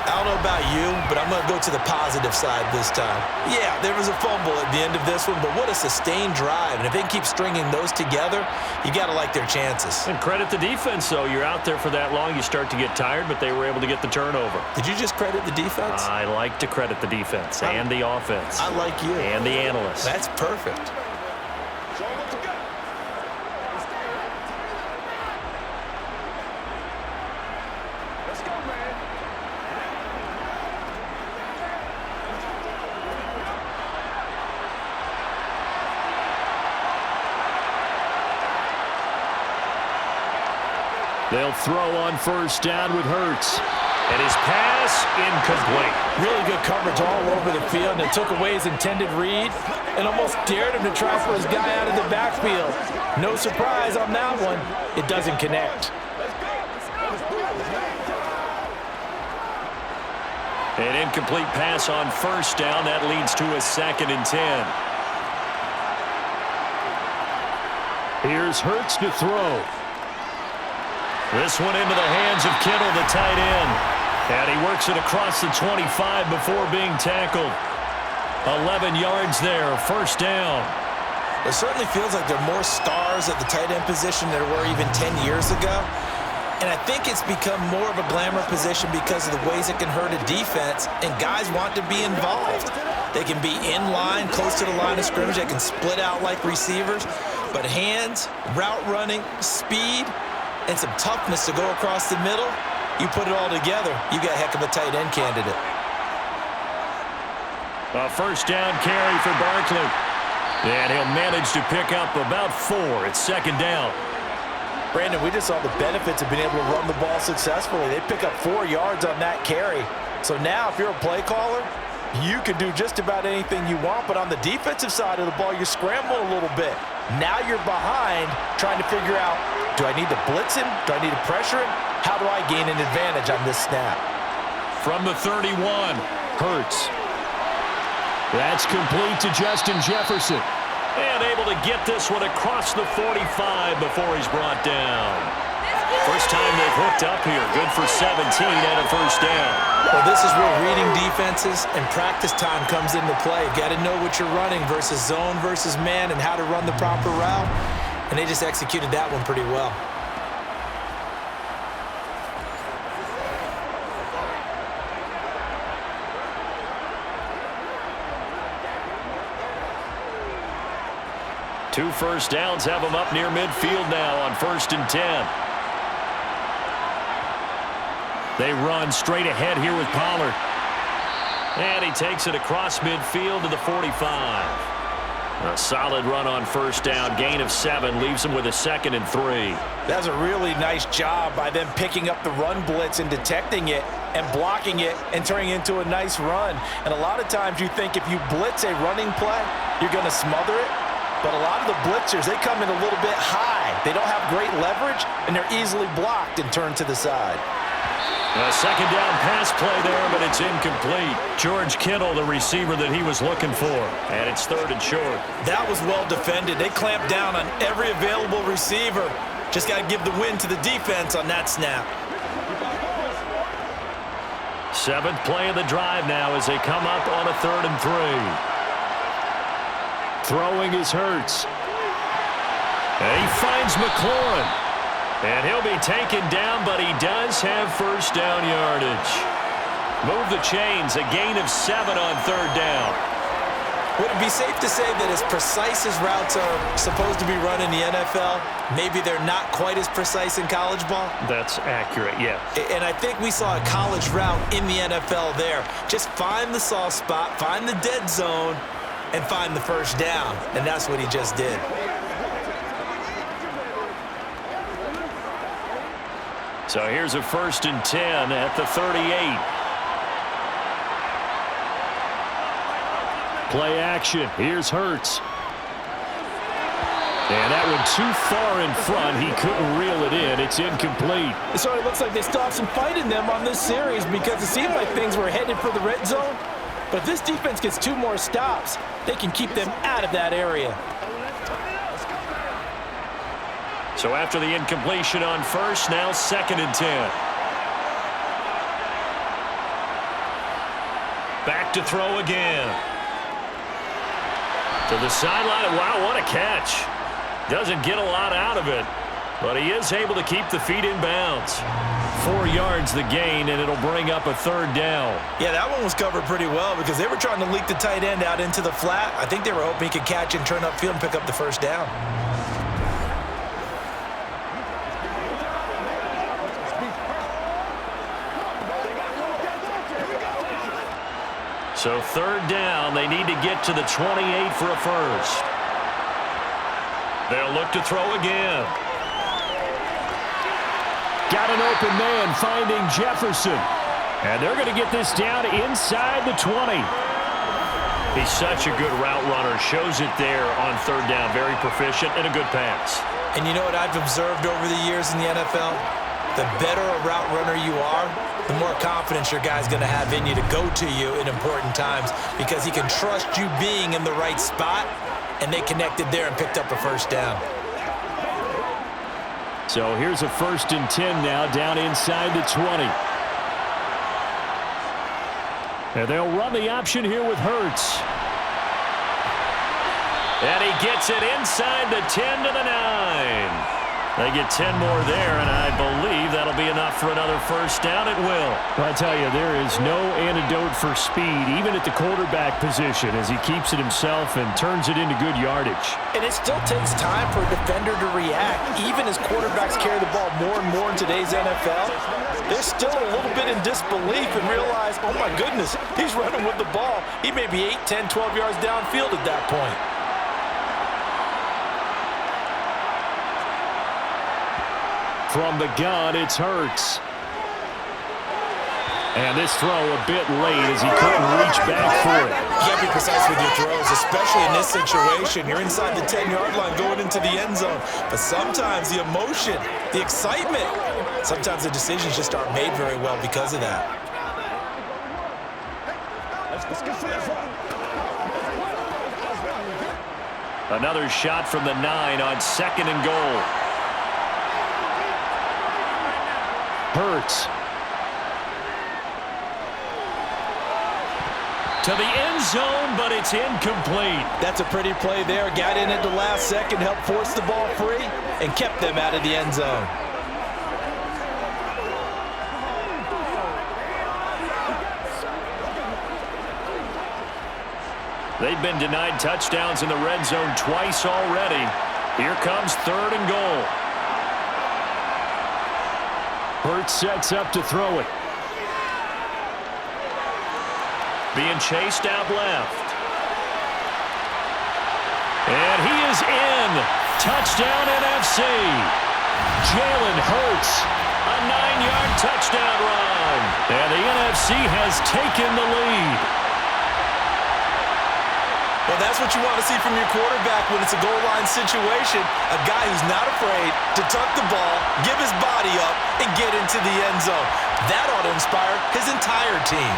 I don't know about you, but I'm going to go to the positive side this time. Yeah, there was a fumble at the end of this one, but what a sustained drive. And if they keep stringing those together, you got to like their chances. And credit the defense, though. You're out there for that long, you start to get tired, but they were able to get the turnover. Did you just credit the defense? I like to credit the defense and the offense. I like you. And the analysts. That's perfect. They'll throw on first down with Hurts. And his pass incomplete. Really good coverage all over the field, and it took away his intended read and almost dared him to try for his guy out of the backfield. No surprise on that one. It doesn't connect. An incomplete pass on first down. That leads to a 2nd and 10. Here's Hurts to throw. This one into the hands of Kittle, the tight end. And he works it across the 25 before being tackled. 11 yards there, first down. It certainly feels like there are more stars at the tight end position than there were even 10 years ago. And I think it's become more of a glamour position because of the ways it can hurt a defense, and guys want to be involved. They can be in line, close to the line of scrimmage. They can split out like receivers. But hands, route running, speed, and some toughness to go across the middle, you put it all together, you got a heck of a tight end candidate. A first down carry for Barkley. And he'll manage to pick up about 4. It's 2nd down. Brandon, we just saw the benefits of being able to run the ball successfully. They pick up 4 yards on that carry. So now if you're a play caller, you can do just about anything you want. But on the defensive side of the ball, you're scrambling a little bit. Now you're behind trying to figure out, do I need to blitz him? Do I need to pressure him? How do I gain an advantage on this snap? From the 31, Hurts. That's complete to Justin Jefferson. and able to get this one across the 45 before he's brought down. First time they've hooked up here. Good for 17 and a first down. Well, this is where reading defenses and practice time comes into play. Got to know what you're running versus zone versus man and how to run the proper route. And they just executed that one pretty well. Two first downs have them up near midfield now on 1st and 10. They run straight ahead here with Pollard. And he takes it across midfield to the 45. A solid run on first down. Gain of 7 leaves him with a 2nd and 3. That's a really nice job by them picking up the run blitz and detecting it and blocking it and turning it into a nice run. And a lot of times you think if you blitz a running play, you're going to smother it. But a lot of the blitzers, they come in a little bit high. They don't have great leverage, and they're easily blocked and turned to the side. A second down pass play there, but it's incomplete. George Kittle, the receiver that he was looking for. And it's 3rd and short. That was well defended. They clamped down on every available receiver. Just got to give the win to the defense on that snap. 7th play of the drive now as they come up on a 3rd and 3. Throwing is Hurts. And he finds McLaurin. And he'll be taken down, but he does have first down yardage. Move the chains, a gain of 7 on 3rd down. Would it be safe to say that as precise as routes are supposed to be run in the NFL, maybe they're not quite as precise in college ball? That's accurate, yeah. And I think we saw a college route in the NFL there. Just find the soft spot, find the dead zone, and find the first down. And that's what he just did. So here's a 1st and 10 at the 38. Play action. Here's Hurts. And that one too far in front. He couldn't reel it in. It's incomplete. So it looks like they still have some fight in them on this series because it seemed like things were headed for the red zone. But if this defense gets 2 more stops, they can keep them out of that area. So after the incompletion on first, now 2nd and 10. Back to throw again. To the sideline. Wow, what a catch. Doesn't get a lot out of it, but he is able to keep the feet in bounds. 4 yards the gain, and it'll bring up a 3rd down. Yeah, that one was covered pretty well because they were trying to leak the tight end out into the flat. I think they were hoping he could catch and turn upfield and pick up the first down. So 3rd down, they need to get to the 28 for a first. They'll look to throw again. Got an open man finding Jefferson. And they're going to get this down inside the 20. He's such a good route runner. Shows it there on third down. Very proficient and a good pass. And you know what I've observed over the years in the NFL? The better a route runner you are, the more confidence your guy's going to have in you to go to you in important times because he can trust you being in the right spot, and they connected there and picked up a first down. So here's a 1st and 10 now down inside the 20. And they'll run the option here with Hurts. And he gets it inside the 10 to the 9. They get 10 more there, and I believe that'll be enough for another first down. It will. I tell you, there is no antidote for speed, even at the quarterback position, as he keeps it himself and turns it into good yardage. And it still takes time for a defender to react. Even as quarterbacks carry the ball more and more in today's NFL, they're still a little bit in disbelief and realize, oh my goodness, he's running with the ball. He may be 8, 10, 12 yards downfield at that point. From the gun, it's Hurts. And this throw a bit late as he couldn't reach back for it. You can't be precise with your throws, especially in this situation. You're inside the 10-yard line going into the end zone. But sometimes the emotion, the excitement, sometimes the decisions just aren't made very well because of that. Another shot from the 9 on 2nd and goal. Hurts. To the end zone, but it's incomplete. That's a pretty play there. Got in at the last second, helped force the ball free, and kept them out of the end zone. They've been denied touchdowns in the red zone twice already. Here comes 3rd and goal. Hurts sets up to throw it. Being chased out left. And he is in. Touchdown NFC. Jalen Hurts. A 9-yard touchdown run. And the NFC has taken the lead. Well, that's what you want to see from your quarterback when it's a goal line situation. A guy who's not afraid to tuck the ball, give his body up, and get into the end zone. That ought to inspire his entire team.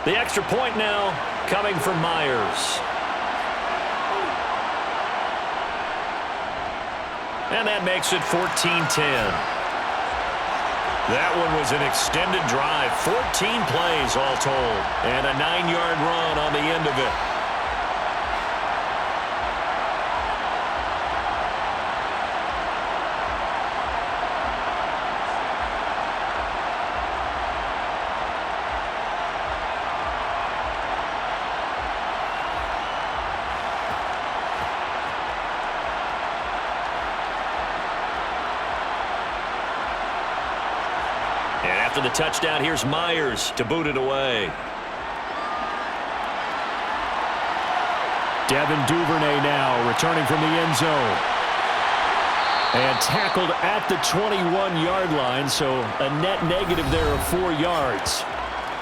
The extra point now coming from Myers. And that makes it 14-10. That one was an extended drive. 14 plays all told. And a 9-yard run on the end of it. After the touchdown, here's Myers to boot it away. Devin Duvernay now returning from the end zone. And tackled at the 21-yard line, so a net negative there of 4 yards.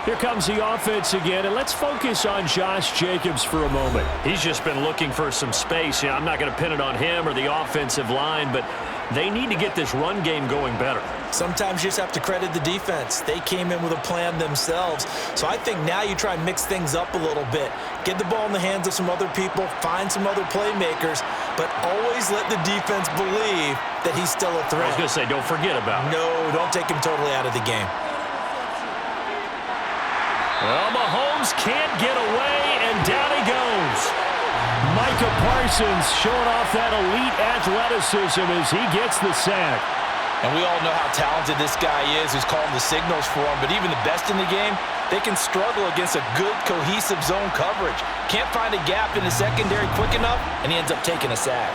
Here comes the offense again, and let's focus on Josh Jacobs for a moment. He's just been looking for some space. Yeah, I'm not going to pin it on him or the offensive line, but they need to get this run game going better. Sometimes you just have to credit the defense. They came in with a plan themselves. So I think now you try and mix things up a little bit. Get the ball in the hands of some other people, find some other playmakers, but always let the defense believe that he's still a threat. I was going to say, don't forget about it. No, don't take him totally out of the game. Well, Mahomes can't get away, and down he goes. Micah Parsons showing off that elite athleticism as he gets the sack. And we all know how talented this guy is who's calling the signals for him, but even the best in the game, they can struggle against a good, cohesive zone coverage. Can't find a gap in the secondary quick enough, and he ends up taking a sack.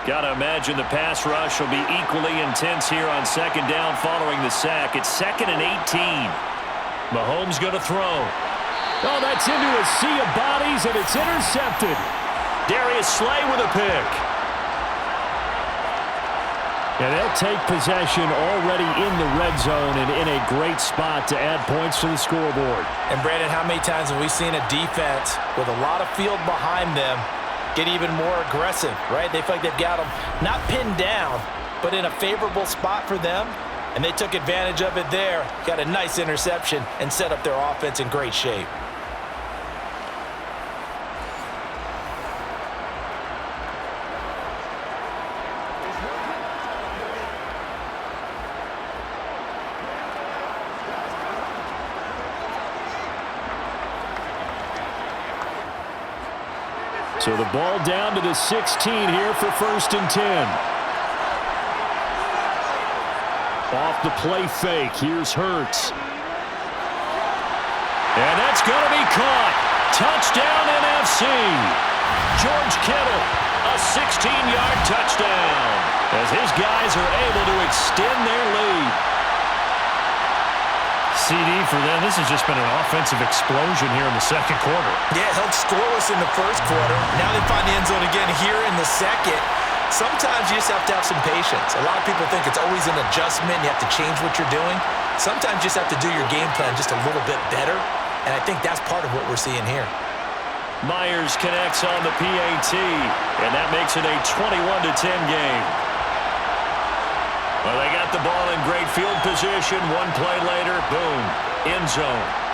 Got to imagine the pass rush will be equally intense here on second down following the sack. It's 2nd and 18. Mahomes going to throw. Oh, that's into a sea of bodies, and it's intercepted. Darius Slay with a pick. And they'll take possession already in the red zone and in a great spot to add points to the scoreboard. And, Brandon, how many times have we seen a defense with a lot of field behind them get even more aggressive, right? They feel like they've got them not pinned down, but in a favorable spot for them, and they took advantage of it there, got a nice interception, and set up their offense in great shape. So the ball down to the 16 here for 1st and 10. Off the play fake. Here's Hurts. And that's going to be caught. Touchdown NFC. George Kittle, a 16-yard touchdown as his guys are able to extend their lead. CD for them. This has just been an offensive explosion here in the second quarter. Yeah, held scoreless in the first quarter. Now they find the end zone again here in the second. Sometimes you just have to have some patience. A lot of people think it's always an adjustment. You have to change what you're doing. Sometimes you just have to do your game plan just a little bit better, and I think that's part of what we're seeing here. Myers connects on the PAT, and that makes it a 21-10 game. Well, they got the ball in great field position. One play later, boom, end zone.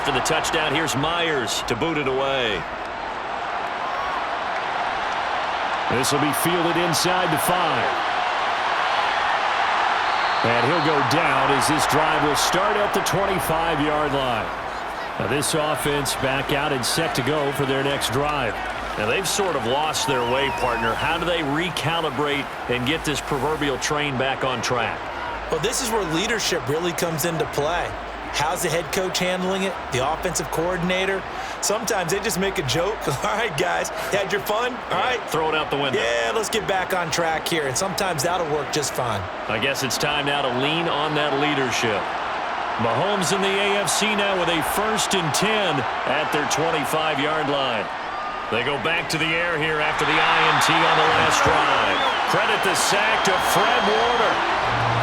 After the touchdown, here's Myers to boot it away. This will be fielded inside the 5. And he'll go down as this drive will start at the 25-yard line. Now this offense back out and set to go for their next drive. Now they've sort of lost their way, partner. How do they recalibrate and get this proverbial train back on track? Well, this is where leadership really comes into play. How's the head coach handling it? The offensive coordinator? Sometimes they just make a joke. All right, guys, had your fun? All right. Throw it out the window. Yeah, let's get back on track here. And sometimes that'll work just fine. I guess it's time now to lean on that leadership. Mahomes in the AFC now with a 1st and 10 at their 25-yard line. They go back to the air here after the INT on the last drive. Credit the sack to Fred Warner.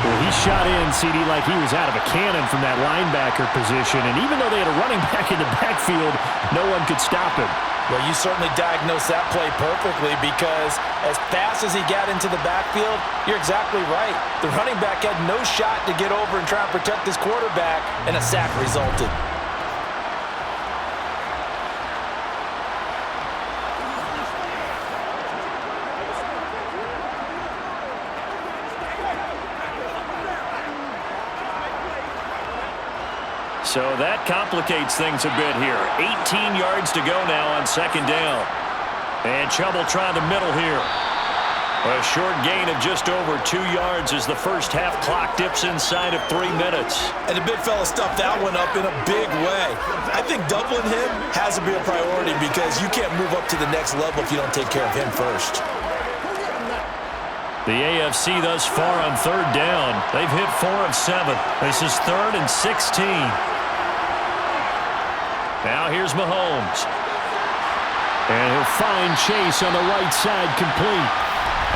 Well, he shot in, CD, like he was out of a cannon from that linebacker position. And even though they had a running back in the backfield, no one could stop him. Well, you certainly diagnosed that play perfectly because as fast as he got into the backfield, you're exactly right. The running back had no shot to get over and try and protect his quarterback, and a sack resulted. So that complicates things a bit here. 18 yards to go now on second down. And trouble trying the middle here. A short gain of just over 2 yards as the first half clock dips inside of 3 minutes. And the big fella stuffed that one up in a big way. I think doubling him has to be a priority because you can't move up to the next level if you don't take care of him first. The AFC thus far on third down. They've hit 4 of 7. This is 3rd and 16. Now here's Mahomes. And he'll find Chase on the right side complete.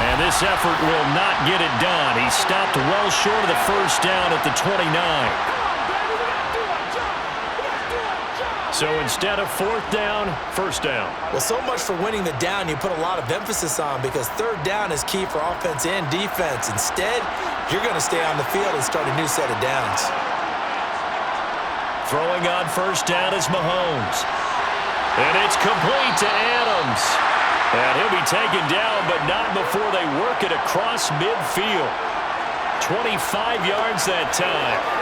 And this effort will not get it done. He stopped well short of the first down at the 29. So instead of 4th down, 1st down. Well, so much for winning the down you put a lot of emphasis on because 3rd down is key for offense and defense. Instead, you're going to stay on the field and start a new set of downs. Throwing on first down is Mahomes. And it's complete to Adams. And he'll be taken down, but not before they work it across midfield. 25 yards that time.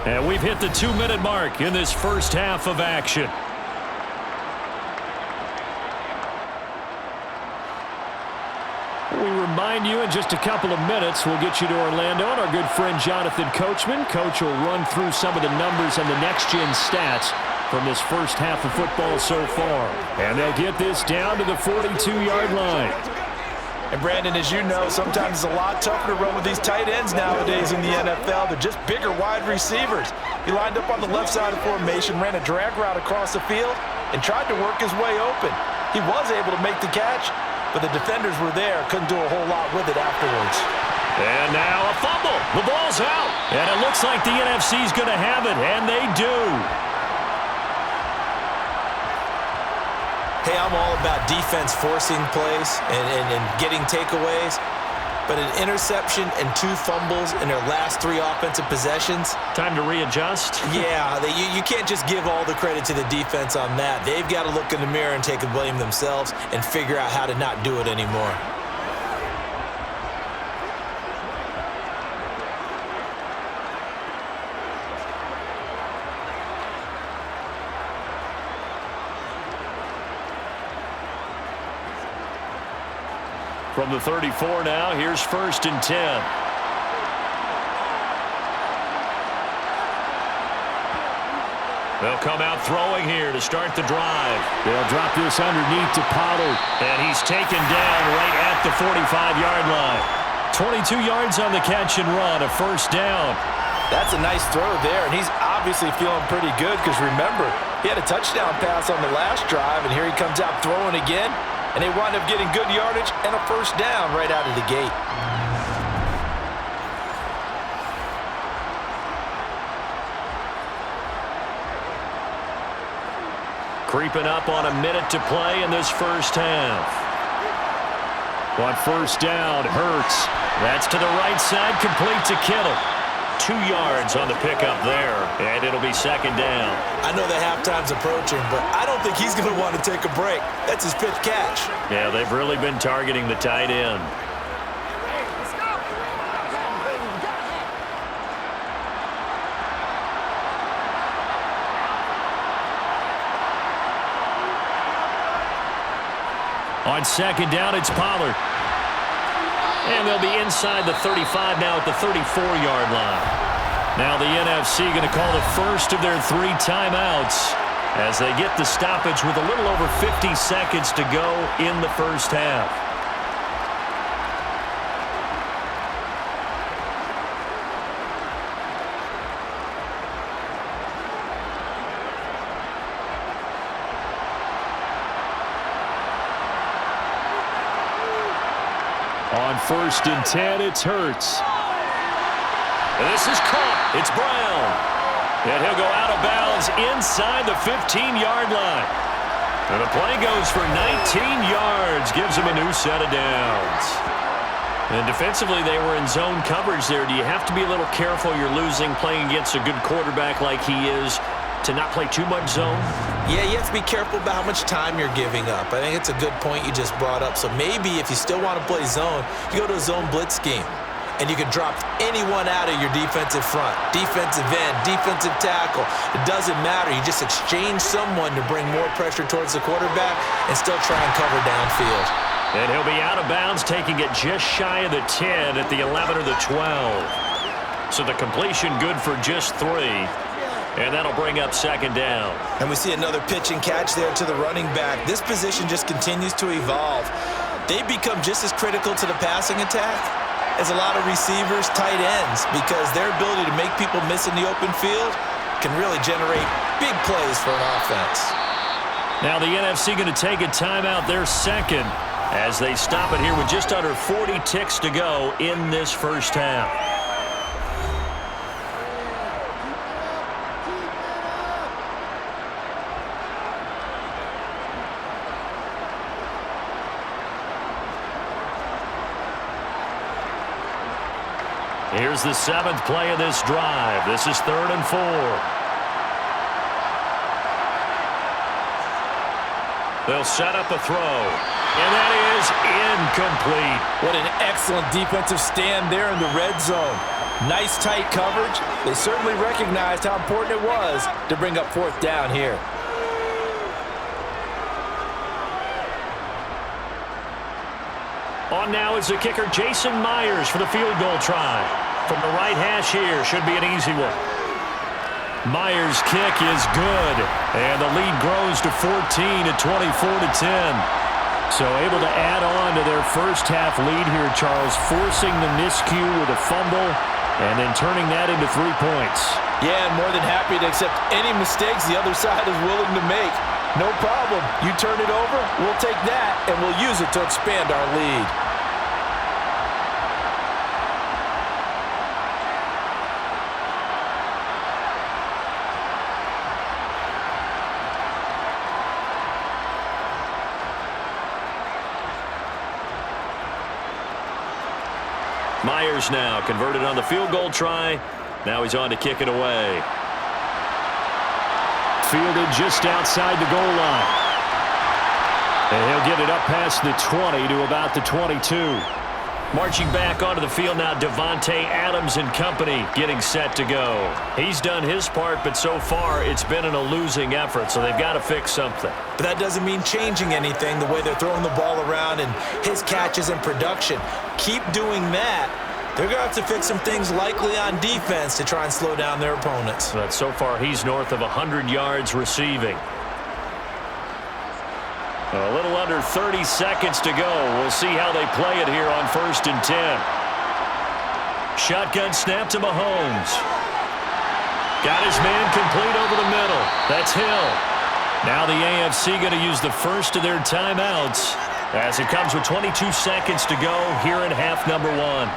And we've hit the 2-minute mark in this first half of action. We remind you in just a couple of minutes we'll get you to Orlando and our good friend Jonathan Coachman. Coach will run through some of the numbers and the next-gen stats from this first half of football so far. And they'll get this down to the 42-yard line. And Brandon, as you know, sometimes it's a lot tougher to run with these tight ends nowadays in the NFL. They're just bigger wide receivers. He lined up on the left side of formation, ran a drag route across the field, and tried to work his way open. He was able to make the catch, but the defenders were there, couldn't do a whole lot with it afterwards. And now a fumble. The ball's out. And it looks like the NFC's going to have it, and they do. Hey, I'm all about defense forcing plays and getting takeaways. But an interception and 2 fumbles in their last 3 offensive possessions. Time to readjust. Yeah, you can't just give all the credit to the defense on that. They've got to look in the mirror and take the blame themselves and figure out how to not do it anymore. From the 34 now, here's 1st and 10. They'll come out throwing here to start the drive. They'll drop this underneath to Pollard. And he's taken down right at the 45-yard line. 22 yards on the catch and run, a 1st down. That's a nice throw there, and he's obviously feeling pretty good because, remember, he had a touchdown pass on the last drive, and here he comes out throwing again. And they wind up getting good yardage and a 1st down right out of the gate. Creeping up on a minute to play in this first half. On 1st down, Hurts. That's to the right side, complete to Kittle. 2 yards on the pickup there, and it'll be 2nd down. I know the halftime's approaching, but I don't think he's going to want to take a break. That's his 5th catch. Yeah, they've really been targeting the tight end. On 2nd down, it's Pollard. And they'll be inside the 35 now at the 34-yard line. Now the NFC going to call the first of their 3 timeouts as they get the stoppage with a little over 50 seconds to go in the first half. On 1st and 10, it's Hurts. And this is caught. It's Brown. And he'll go out of bounds inside the 15-yard line. And the play goes for 19 yards. Gives him a new set of downs. And defensively, they were in zone coverage there. Do you have to be a little careful? You're losing playing against a good quarterback like he is to not play too much zone? Yeah, you have to be careful about how much time you're giving up. I think it's a good point you just brought up. So maybe if you still want to play zone, you go to a zone blitz scheme. And you can drop anyone out of your defensive front, defensive end, defensive tackle. It doesn't matter. You just exchange someone to bring more pressure towards the quarterback and still try and cover downfield. And he'll be out of bounds, taking it just shy of the 10 at the 11 or the 12. So the completion good for just 3. And that'll bring up 2nd down. And we see another pitch and catch there to the running back. This position just continues to evolve. They become just as critical to the passing attack as a lot of receivers, tight ends, because their ability to make people miss in the open field can really generate big plays for an offense. Now the NFC going to take a timeout, their second, as they stop it here with just under 40 ticks to go in this first half. Here's the 7th play of this drive. This is 3rd and 4. They'll set up a throw, and that is incomplete. What an excellent defensive stand there in the red zone. Nice tight coverage. They certainly recognized how important it was to bring up 4th down here. On now is the kicker, Jason Myers, for the field goal try. From the right hash here, should be an easy one. Myers' kick is good, and the lead grows to 14 at 24-10. So able to add on to their first half lead here, Charles, forcing the miscue with a fumble and then turning that into 3 points. Yeah, and more than happy to accept any mistakes the other side is willing to make. No problem. You turn it over, we'll take that, and we'll use it to expand our lead. Myers now converted on the field goal try. Now he's on to kick it away. Fielded just outside the goal line. And he'll get it up past the 20 to about the 22. Marching back onto the field now, Devontae Adams and company getting set to go. He's done his part, but so far it's been in a losing effort, so they've got to fix something. But that doesn't mean changing anything, the way they're throwing the ball around and his catches and production. Keep doing that. They're going to have to fix some things likely on defense to try and slow down their opponents. But so far he's north of 100 yards receiving. A little under 30 seconds to go. We'll see how they play it here on 1st and 10. Shotgun snap to Mahomes. Got his man complete over the middle. That's Hill. Now the AFC going to use the first of their timeouts as it comes with 22 seconds to go here in half number 1.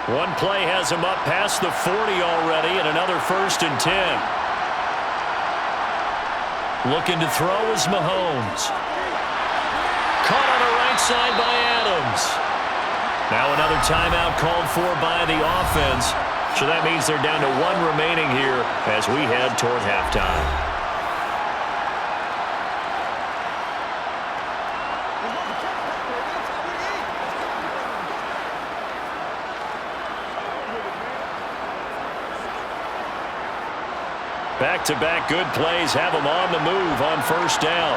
One play has him up past the 40 already, and another 1st and 10. Looking to throw is Mahomes. Caught on the right side by Adams. Now another timeout called for by the offense. So that means they're down to 1 remaining here as we head toward halftime. Back-to-back good plays have them on the move on 1st down.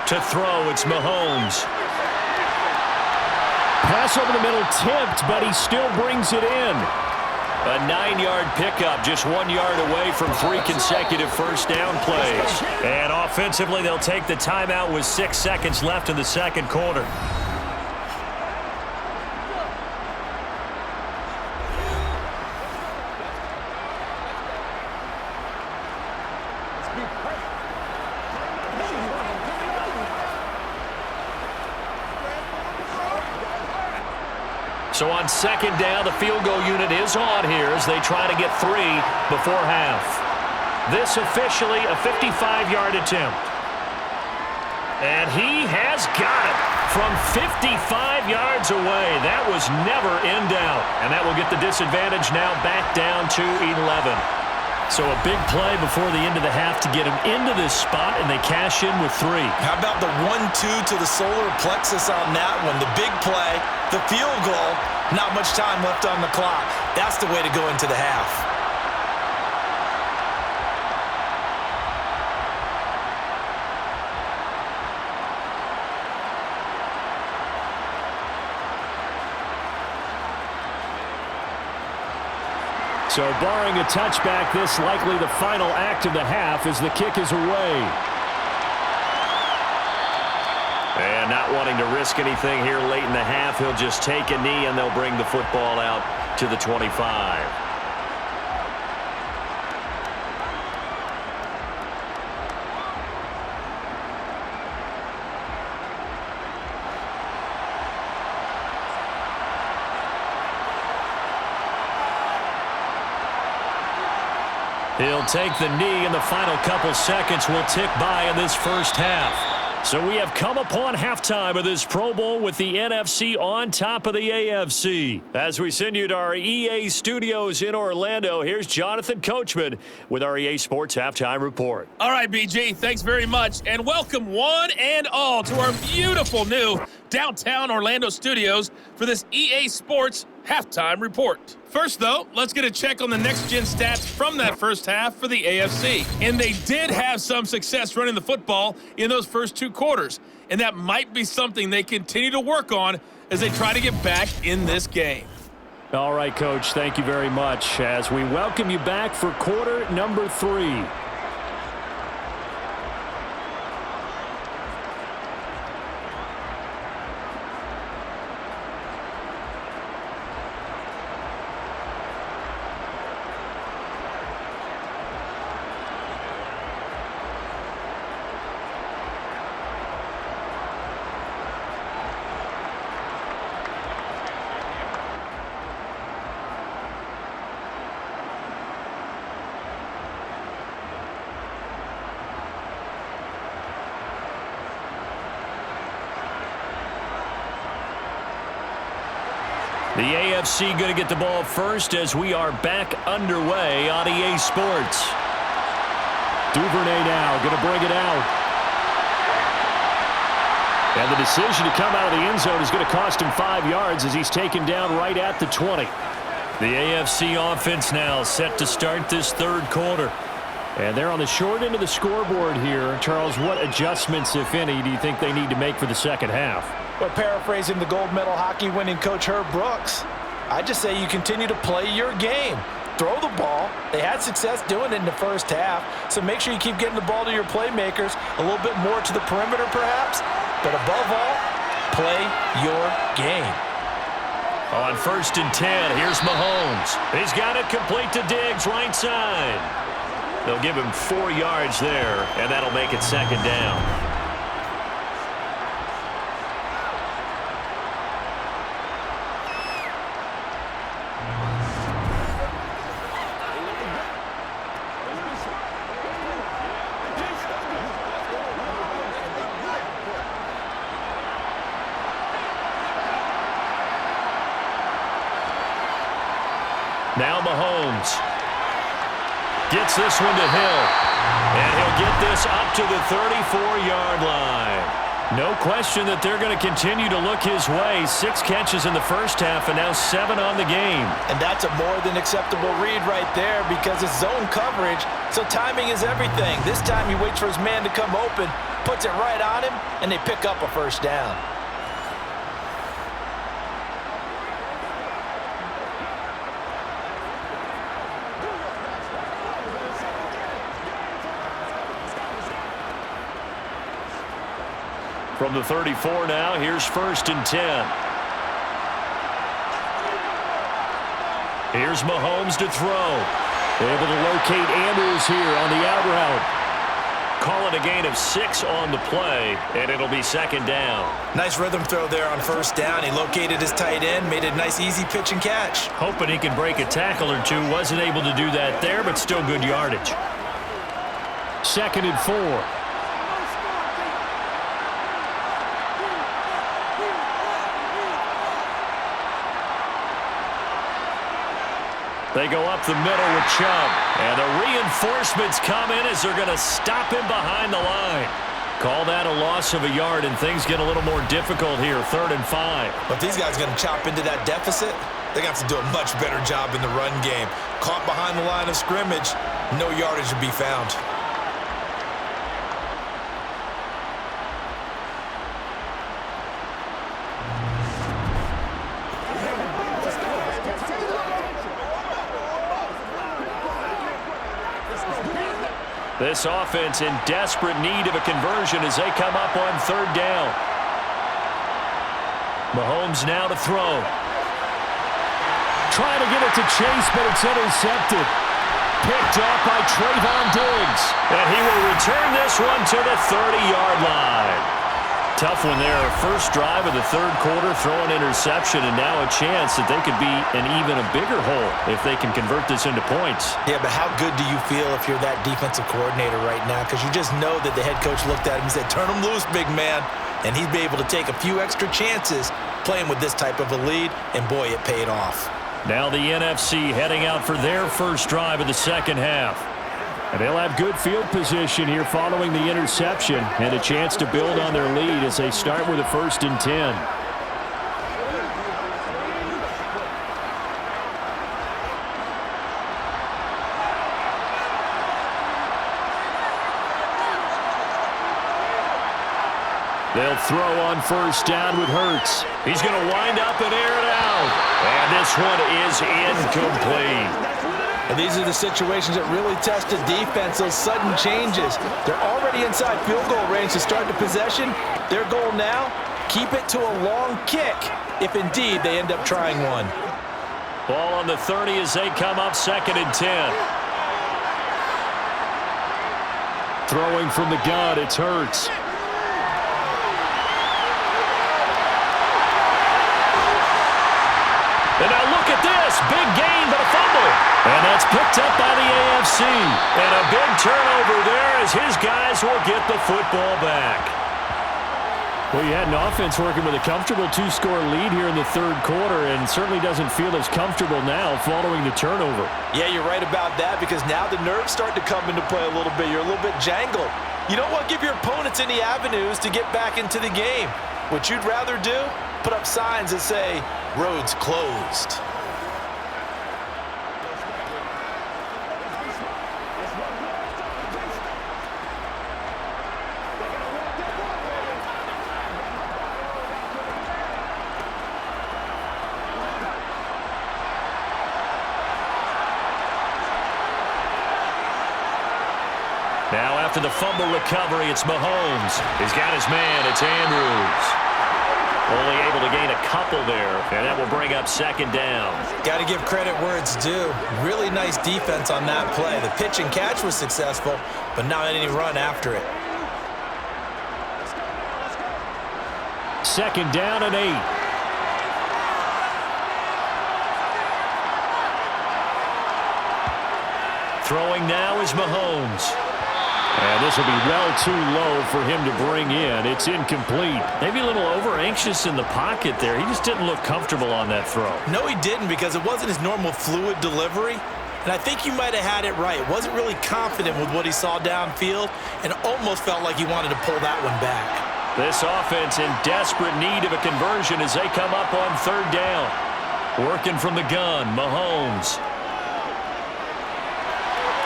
To throw, it's Mahomes. Pass over the middle tipped, but he still brings it in. A 9-yard pickup, just 1 yard away from 3 consecutive 1st down plays. And offensively, they'll take the timeout with 6 seconds left in the second quarter. So on 2nd down, the field goal unit is on here as they try to get 3 before half. This officially a 55-yard attempt. And he has got it from 55 yards away. That was never in doubt. And that will get the disadvantage now back down to 11. So a big play before the end of the half to get him into this spot, and they cash in with 3. How about the 1-2 to the solar plexus on that one? The big play, the field goal, not much time left on the clock. That's the way to go into the half. So barring a touchback, this likely the final act of the half as the kick is away. And not wanting to risk anything here late in the half, he'll just take a knee and they'll bring the football out to the 25. He'll take the knee, and the final couple seconds will tick by in this first half. So we have come upon halftime of this Pro Bowl with the NFC on top of the AFC. As we send you to our EA studios in Orlando, here's Jonathan Coachman with our EA Sports Halftime Report. All right, BG, thanks very much, and welcome one and all to our beautiful new downtown Orlando studios for this EA Sports Halftime Report. First, though, let's get a check on the next-gen stats from that first half for the AFC. And they did have some success running the football in those first two quarters, and that might be something they continue to work on as they try to get back in this game. All right, Coach, thank you very much as we welcome you back for quarter number 3. The AFC going to get the ball first as we are back underway on EA Sports. Duvernay now going to bring it out. And the decision to come out of the end zone is going to cost him 5 yards as he's taken down right at the 20. The AFC offense now set to start this third quarter. And they're on the short end of the scoreboard here. Charles, what adjustments, if any, do you think they need to make for the second half? Well, paraphrasing the gold medal hockey winning coach Herb Brooks, I just say you continue to play your game. Throw the ball. They had success doing it in the first half, so make sure you keep getting the ball to your playmakers, a little bit more to the perimeter perhaps, but above all, play your game. On 1st and 10, here's Mahomes. He's got it complete to Diggs, right side. They'll give him 4 yards there, and that'll make it second down. Now Mahomes gets this one to Hill, and he'll get this up to the 34-yard line. No question that they're going to continue to look his way. 6 catches in the first half and now 7 on the game. And that's a more than acceptable read right there because it's zone coverage, so timing is everything. This time he waits for his man to come open, puts it right on him, and they pick up a first down. From the 34 now, here's 1st and 10. Here's Mahomes to throw. Able to locate Andrews here on the out route. Call it a gain of 6 on the play, and it'll be second down. Nice rhythm throw there on first down. He located his tight end, made a nice easy pitch and catch. Hoping he can break a tackle or two. Wasn't able to do that there, but still good yardage. 2nd and 4. They go up the middle with Chubb. And the reinforcements come in as they're going to stop him behind the line. Call that a loss of a yard, and things get a little more difficult here. 3rd and 5. But these guys are going to chop into that deficit. They're going to have to do a much better job in the run game. Caught behind the line of scrimmage, no yardage to be found. This offense in desperate need of a conversion as they come up on 3rd down. Mahomes now to throw. Trying to get it to Chase, but it's intercepted. Picked off by Trayvon Diggs. And he will return this one to the 30-yard line. Tough one there. First drive of the third quarter, throw an interception, and now a chance that they could be an even a bigger hole if they can convert this into points. Yeah, but how good do you feel if you're that defensive coordinator right now? Because you just know that the head coach looked at him and said, turn him loose, big man. And he'd be able to take a few extra chances playing with this type of a lead, and boy, it paid off. Now the NFC heading out for their first drive of the second half. And they'll have good field position here following the interception and a chance to build on their lead as they start with a 1st and 10. They'll throw on first down with Hurts. He's going to wind up and air it out. And this one is incomplete. And these are the situations that really test a defense, those sudden changes. They're already inside field goal range to start the possession. Their goal now, keep it to a long kick, if indeed they end up trying one. Ball on the 30 as they come up 2nd and 10. Throwing from the gun, it's Hurts. And now look at this. Big gain, but a fumble. And that's picked up by the AFC. And a big turnover there as his guys will get the football back. Well, you had an offense working with a comfortable 2-score lead here in the third quarter and certainly doesn't feel as comfortable now following the turnover. Yeah, you're right about that because now the nerves start to come into play a little bit. You're a little bit jangled. You don't want to give your opponents any avenues to get back into the game. What you'd rather do, put up signs that say, roads closed. Now after the fumble recovery, it's Mahomes. He's got his man. It's Andrews. Only able to gain a couple there, and that will bring up 2nd down. Got to give credit where it's due. Really nice defense on that play. The pitch and catch was successful, but not any run after it. 2nd down and 8. Throwing now is Mahomes. And this will be well too low for him to bring in. It's incomplete. Maybe a little over-anxious in the pocket there. He just didn't look comfortable on that throw. No, he didn't because it wasn't his normal fluid delivery. And I think you might have had it right. Wasn't really confident with what he saw downfield and almost felt like he wanted to pull that one back. This offense in desperate need of a conversion as they come up on 3rd down. Working from the gun, Mahomes.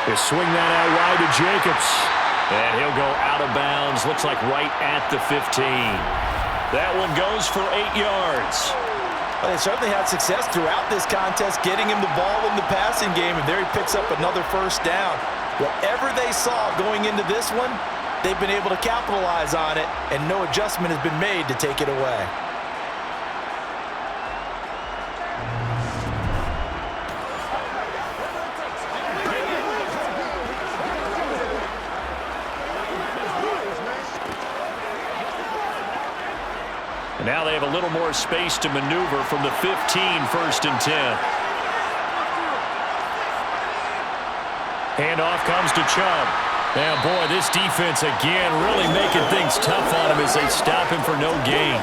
They swing that out wide to Jacobs. And he'll go out of bounds. Looks like right at the 15. That one goes for 8 yards. Well, they certainly had success throughout this contest, getting him the ball in the passing game, and there he picks up another 1st down. Whatever they saw going into this one, they've been able to capitalize on it, and no adjustment has been made to take it away. Now they have a little more space to maneuver from the 15, 1st and 10. Handoff comes to Chubb. Now, boy, this defense again really making things tough on him as they stop him for no gain.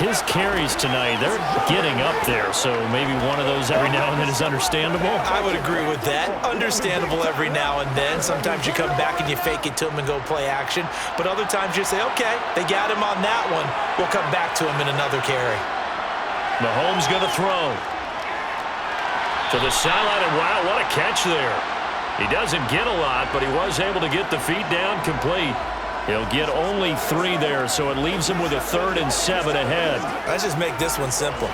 His carries tonight, they're getting up there, so maybe one of those every now and then is understandable. I would agree with that. Understandable every now and then. Sometimes you come back and you fake it to him and go play action. But other times you say, okay, they got him on that one. We'll come back to him in another carry. Mahomes going to throw. To the sideline, and wow, what a catch there. He doesn't get a lot, but he was able to get the feet down complete. He'll get only 3 there, so it leaves him with a 3rd and 7 ahead. Let's just make this one simple.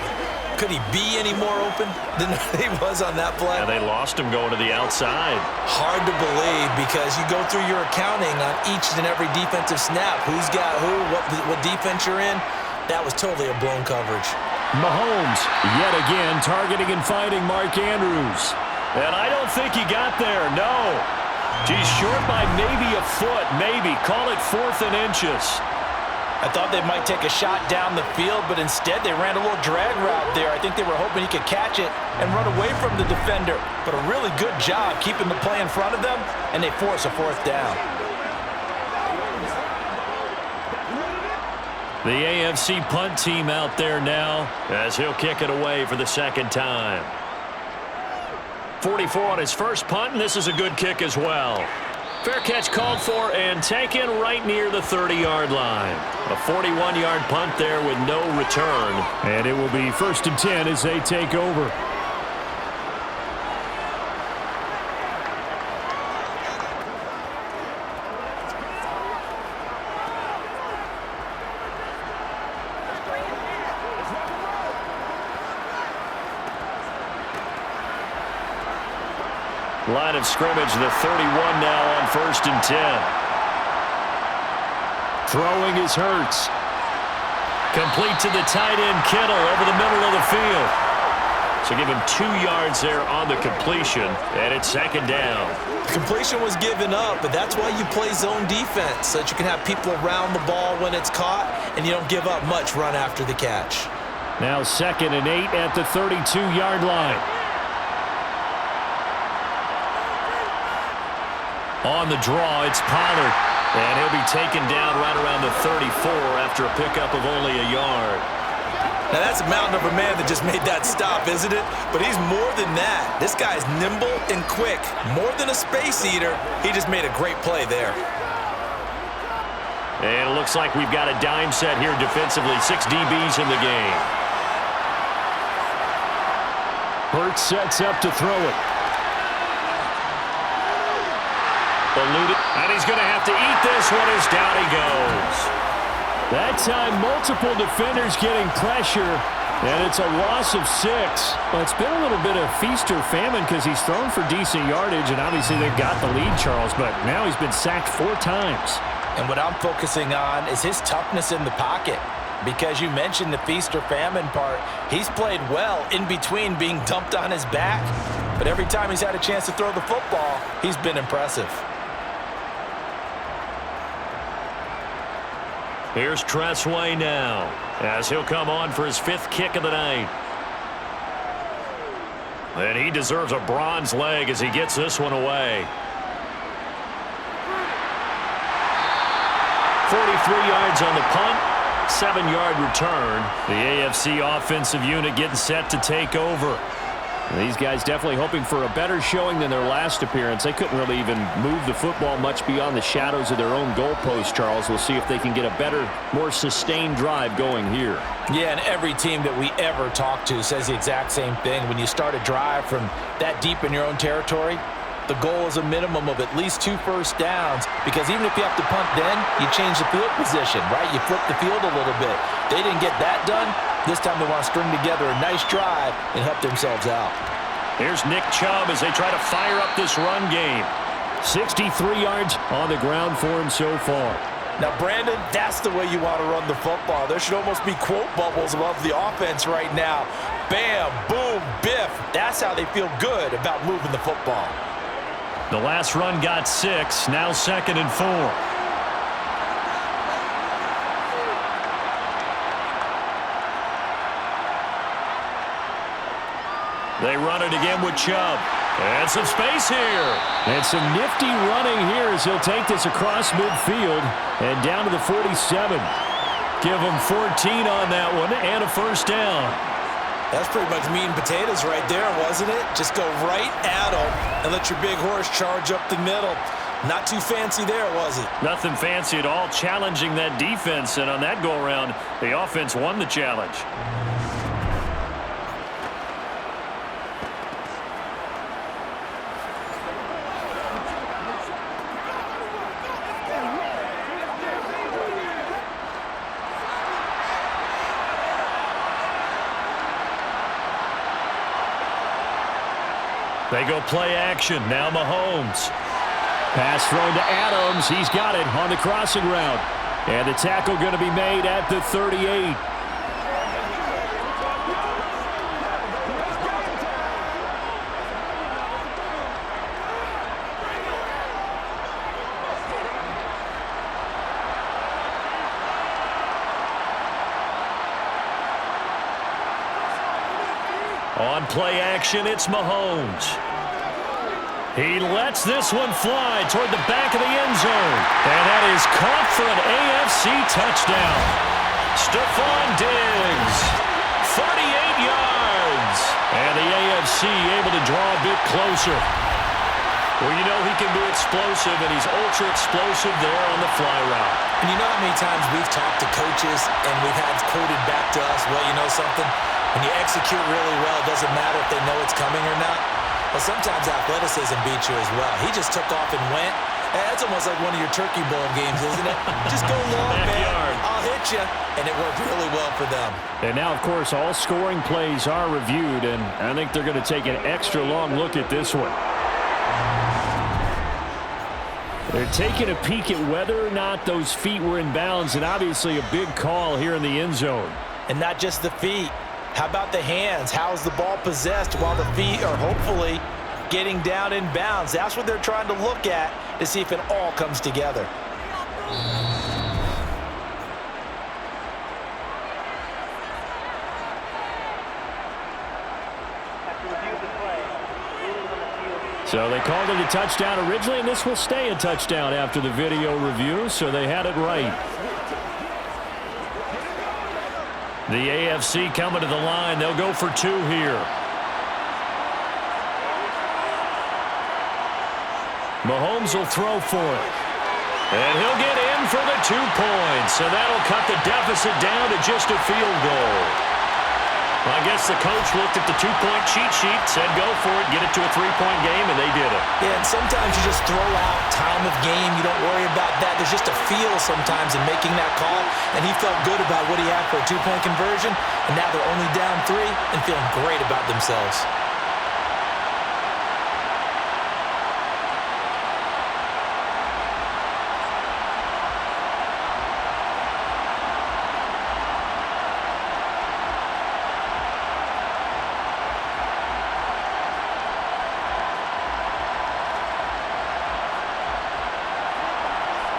Could he be any more open than he was on that play? And they lost him going to the outside. Hard to believe because you go through your accounting on each and every defensive snap. Who's got who, what defense you're in. That was totally a blown coverage. Mahomes, yet again, targeting and finding Mark Andrews. And I don't think he got there, no. He's short by maybe a foot, maybe. Call it 4th and inches. I thought they might take a shot down the field, but instead they ran a little drag route there. I think they were hoping he could catch it and run away from the defender. But a really good job keeping the play in front of them, and they force a 4th down. The AFC punt team out there now as he'll kick it away for the 2nd time. 44 on his first punt, and this is a good kick as well. Fair catch called for and taken right near the 30-yard line. A 41-yard punt there with no return. And it will be 1st and 10 as they take over. Line of scrimmage, the 31 now on 1st and 10. Throwing is Hurts. Complete to the tight end, Kittle, over the middle of the field. So give him 2 yards there on the completion, and it's 2nd down. The completion was given up, but that's why you play zone defense, so that you can have people around the ball when it's caught, and you don't give up much run after the catch. Now 2nd and 8 at the 32-yard line. On the draw, it's Pollard. And he'll be taken down right around the 34 after a pickup of only a yard. Now that's a mountain of a man that just made that stop, isn't it? But he's more than that. This guy's nimble and quick. More than a space eater, he just made a great play there. And it looks like we've got a dime set here defensively. 6 DBs in the game. Hurts sets up to throw it. Eluded, and he's going to have to eat this one as down he goes. That time, multiple defenders getting pressure, and it's a loss of 6. Well, it's been a little bit of feast or famine because he's thrown for decent yardage, and obviously they've got the lead, Charles, but now he's been sacked 4 times. And what I'm focusing on is his toughness in the pocket. Because you mentioned the feast or famine part, he's played well in between being dumped on his back. But every time he's had a chance to throw the football, he's been impressive. Here's Tressway now as he'll come on for his 5th kick of the night. And he deserves a bronze leg as he gets this one away. 43 yards on the punt, 7-yard return. The AFC offensive unit getting set to take over. These guys definitely hoping for a better showing than their last appearance. They couldn't really even move the football much beyond the shadows of their own goalpost, Charles. We'll see if they can get a better, more sustained drive going here. Yeah, and every team that we ever talk to says the exact same thing. When you start a drive from that deep in your own territory, the goal is a minimum of at least 2 first downs, because even if you have to punt then, you change the field position, right? You flip the field a little bit. They didn't get that done. This time they want to string together a nice drive and help themselves out. Here's Nick Chubb as they try to fire up this run game. 63 yards on the ground for him so far. Now, Brandon, that's the way you want to run the football. There should almost be quote bubbles above the offense right now. Bam, boom, biff. That's how they feel good about moving the football. The last run got 6, now 2nd and 4. They run it again with Chubb. And some space here. And some nifty running here as he'll take this across midfield and down to the 47. Give him 14 on that one and a first down. That's pretty much meat and potatoes right there, wasn't it? Just go right at them and let your big horse charge up the middle. Not too fancy there, was it? Nothing fancy at all, challenging that defense. And on that go-around, the offense won the challenge. They go play action. Now Mahomes. Pass thrown to Adams. He's got it on the crossing route. And the tackle going to be made at the 38. On play action, it's Mahomes. He lets this one fly toward the back of the end zone. And that is caught for an AFC touchdown. Stephon Diggs, 38 yards. And the AFC able to draw a bit closer. Well, you know he can be explosive, and he's ultra explosive there on the fly route. And you know how many times we've talked to coaches and we've had quoted back to us, well, you know something? When you execute really well, it doesn't matter if they know it's coming or not. Well, sometimes athleticism beats you as well. He just took off and went. That's almost like one of your Turkey Bowl games, isn't it? Just go long, man. I'll hit you. And it worked really well for them. And now, of course, all scoring plays are reviewed, and I think they're going to take an extra long look at this one. They're taking a peek at whether or not those feet were in bounds, and obviously a big call here in the end zone. And not just the feet. How about the hands? How's the ball possessed while the feet are hopefully getting down in bounds? That's what they're trying to look at to see if it all comes together. So they called it a touchdown originally, and this will stay a touchdown after the video review, so they had it right. The AFC coming to the line. They'll go for two here. Mahomes will throw for it. And he'll get in for the 2 points. So that'll cut the deficit down to just a field goal. Well, I guess the coach looked at the 2-point cheat sheet, said go for it, get it to a 3-point game, and they did it. Yeah, and sometimes you just throw out time of game. You don't worry about that. There's just a feel sometimes in making that call, and he felt good about what he had for a 2-point conversion, and now they're only down 3 and feeling great about themselves.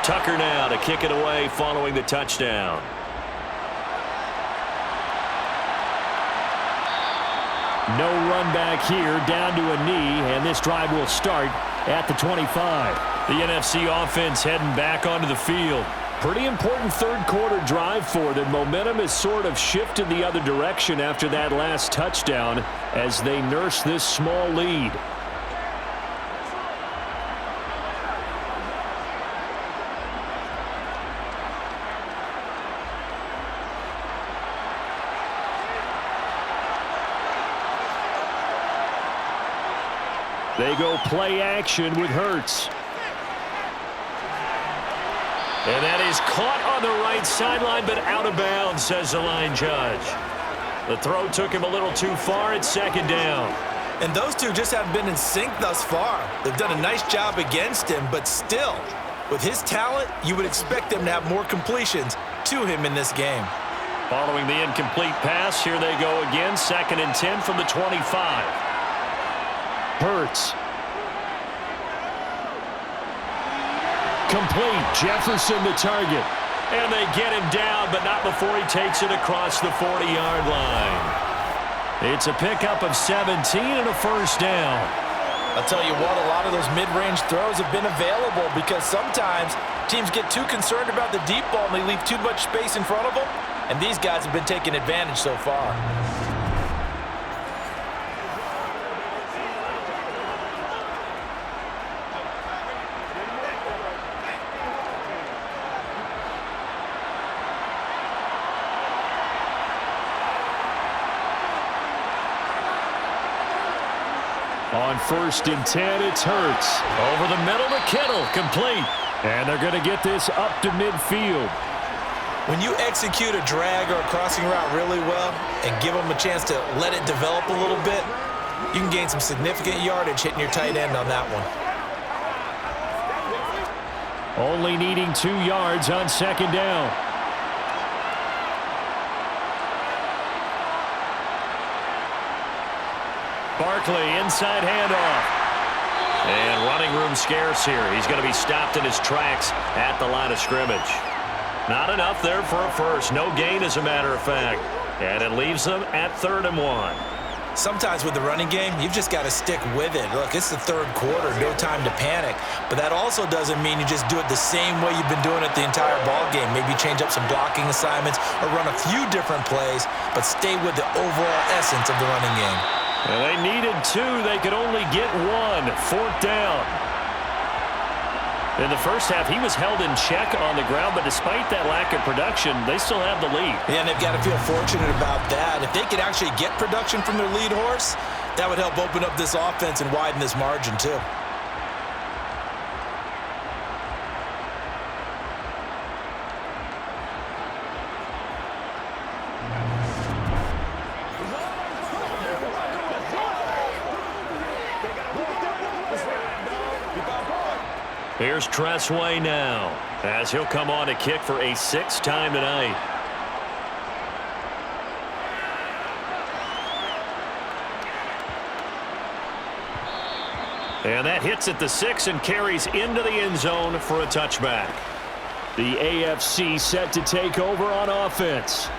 Tucker now to kick it away following the touchdown. No run back here, down to a knee, and this drive will start at the 25. The NFC offense heading back onto the field. Pretty important third quarter drive for them. Momentum has sort of shifted the other direction after that last touchdown as they nurse this small lead. They go play action with Hurts. And that is caught on the right sideline, but out of bounds, says the line judge. The throw took him a little too far at second down. And those two just haven't been in sync thus far. They've done a nice job against him, but still, with his talent, you would expect them to have more completions to him in this game. Following the incomplete pass, here they go again, 2nd and 10 from the 25. Hurts. Complete. Jefferson the target. And they get him down, but not before he takes it across the 40-yard line. It's a pickup of 17 and a first down. I'll tell you what, a lot of those mid-range throws have been available because sometimes teams get too concerned about the deep ball and they leave too much space in front of them, and these guys have been taking advantage so far. On 1st and 10, it's Hurts. Over the middle to Kittle, complete. And they're going to get this up to midfield. When you execute a drag or a crossing route really well and give them a chance to let it develop a little bit, you can gain some significant yardage hitting your tight end on that one. Only needing 2 yards on 2nd down. Barkley, inside handoff. And running room scarce here. He's going to be stopped in his tracks at the line of scrimmage. Not enough there for a first. No gain, as a matter of fact. And it leaves them at 3rd and 1. Sometimes with the running game, you've just got to stick with it. Look, it's the third quarter, no time to panic. But that also doesn't mean you just do it the same way you've been doing it the entire ball game. Maybe change up some blocking assignments or run a few different plays, but stay with the overall essence of the running game. And they needed 2. They could only get 1. 4th down. In the first half, he was held in check on the ground, but despite that lack of production, they still have the lead. Yeah, and they've got to feel fortunate about that. If they could actually get production from their lead horse, that would help open up this offense and widen this margin too. Here's Tressway now, as he'll come on to kick for a 6th time tonight. And that hits at the 6 and carries into the end zone for a touchback. The AFC set to take over on offense.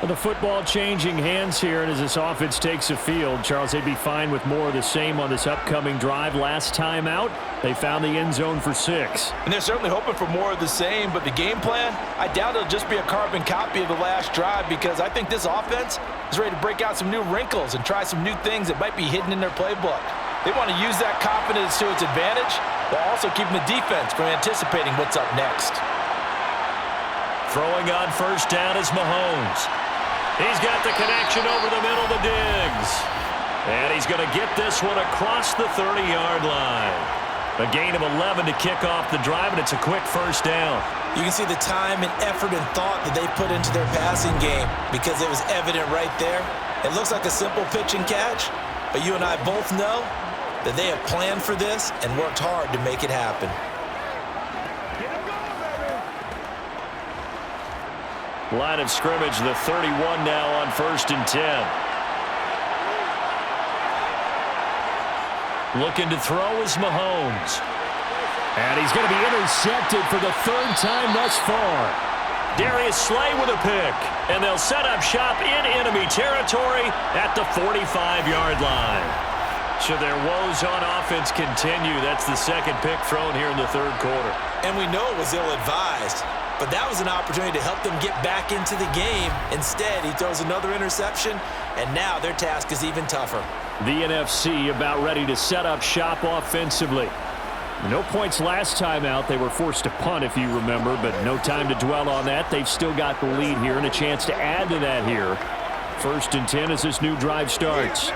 Well, the football changing hands here, and as this offense takes the field, Charles, they'd be fine with more of the same on this upcoming drive. Last time out, they found the end zone for 6. And they're certainly hoping for more of the same, but the game plan, I doubt it'll just be a carbon copy of the last drive, because I think this offense is ready to break out some new wrinkles and try some new things that might be hidden in their playbook. They want to use that confidence to its advantage while also keeping the defense from anticipating what's up next. Throwing on first down is Mahomes. He's got the connection over the middle to Diggs. And he's going to get this one across the 30-yard line. A gain of 11 to kick off the drive, and it's a quick first down. You can see the time and effort and thought that they put into their passing game because it was evident right there. It looks like a simple pitch and catch, but you and I both know that they have planned for this and worked hard to make it happen. Line of scrimmage, the 31 now on 1st and 10. Looking to throw is Mahomes. And he's going to be intercepted for the 3rd time thus far. Darius Slay with a pick. And they'll set up shop in enemy territory at the 45-yard line. Should their woes on offense continue, that's the 2nd pick thrown here in the 3rd quarter. And we know it was ill-advised, but that was an opportunity to help them get back into the game. Instead, he throws another interception, and now their task is even tougher. The NFC about ready to set up shop offensively. No points last time out. They were forced to punt, if you remember, but no time to dwell on that. They've still got the lead here and a chance to add to that here. 1st and 10 as this new drive starts.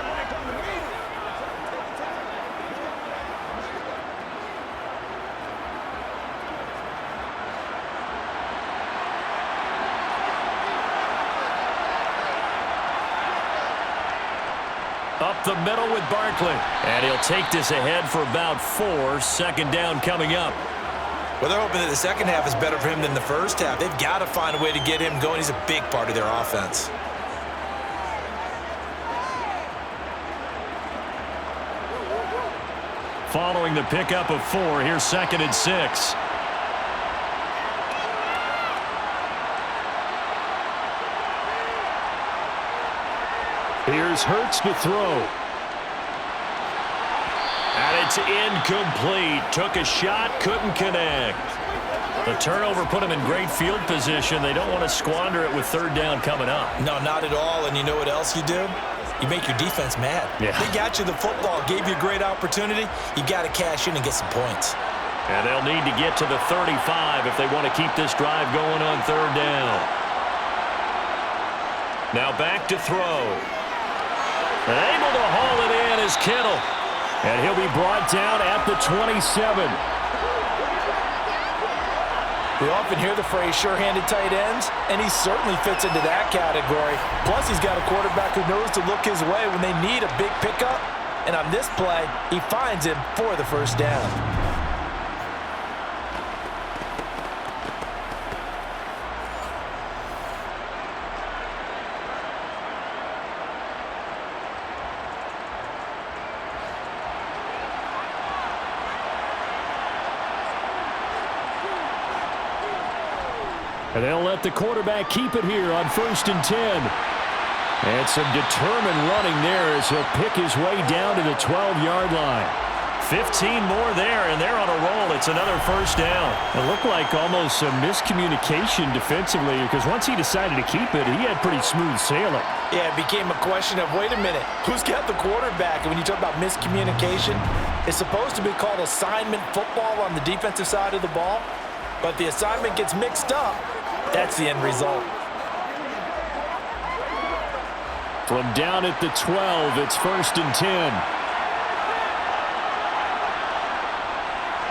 Up the middle with Barkley. And he'll take this ahead for about 4. 2nd down coming up. Well, they're hoping that the second half is better for him than the first half. They've got to find a way to get him going. He's a big part of their offense. Following the pickup of 4, here's 2nd and 6. Here's Hurts to throw. And it's incomplete. Took a shot, couldn't connect. The turnover put him in great field position. They don't want to squander it with 3rd down coming up. No, not at all. And you know what else you do? You make your defense mad. Yeah. They got you the football, gave you a great opportunity. You got to cash in and get some points. And they'll need to get to the 35 if they want to keep this drive going on 3rd down. Now back to throw. And able to haul it in is Kittle. And he'll be brought down at the 27. We often hear the phrase sure-handed tight ends, and he certainly fits into that category. Plus, he's got a quarterback who knows to look his way when they need a big pickup. And on this play, he finds him for the 1st down. And they'll let the quarterback keep it here on 1st and 10. And some determined running there as he'll pick his way down to the 12-yard line. 15 more there, and they're on a roll. It's another first down. It looked like almost some miscommunication defensively because once he decided to keep it, he had pretty smooth sailing. Yeah, it became a question of, wait a minute, who's got the quarterback? And when you talk about miscommunication, it's supposed to be called assignment football on the defensive side of the ball, but the assignment gets mixed up. That's the end result. From down at the 12, it's 1st and 10.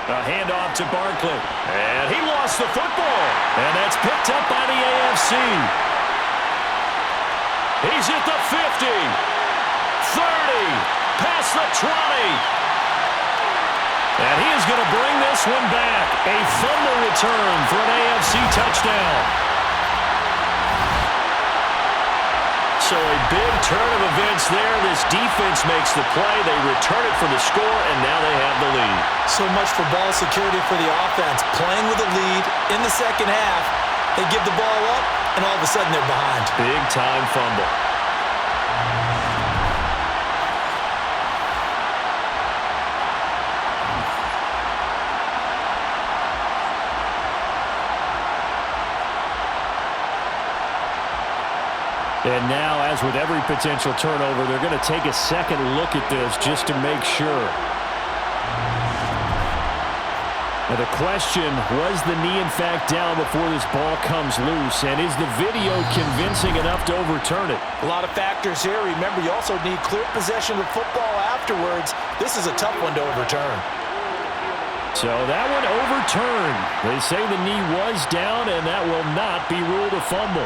A handoff to Barkley. And he lost the football. And that's picked up by the AFC. He's at the 50. 30. Past the 20. And he is going to bring this one back. A fumble return for an AFC touchdown. So a big turn of events there. This defense makes the play. They return it for the score, and now they have the lead. So much for ball security for the offense. Playing with a lead in the second half, they give the ball up, and all of a sudden they're behind. Big-time fumble. And now, as with every potential turnover, they're going to take a second look at this just to make sure. Now the question, was the knee in fact down before this ball comes loose? And is the video convincing enough to overturn it? A lot of factors here. Remember, you also need clear possession of football afterwards. This is a tough one to overturn. So that one overturned. They say the knee was down, and that will not be ruled a fumble.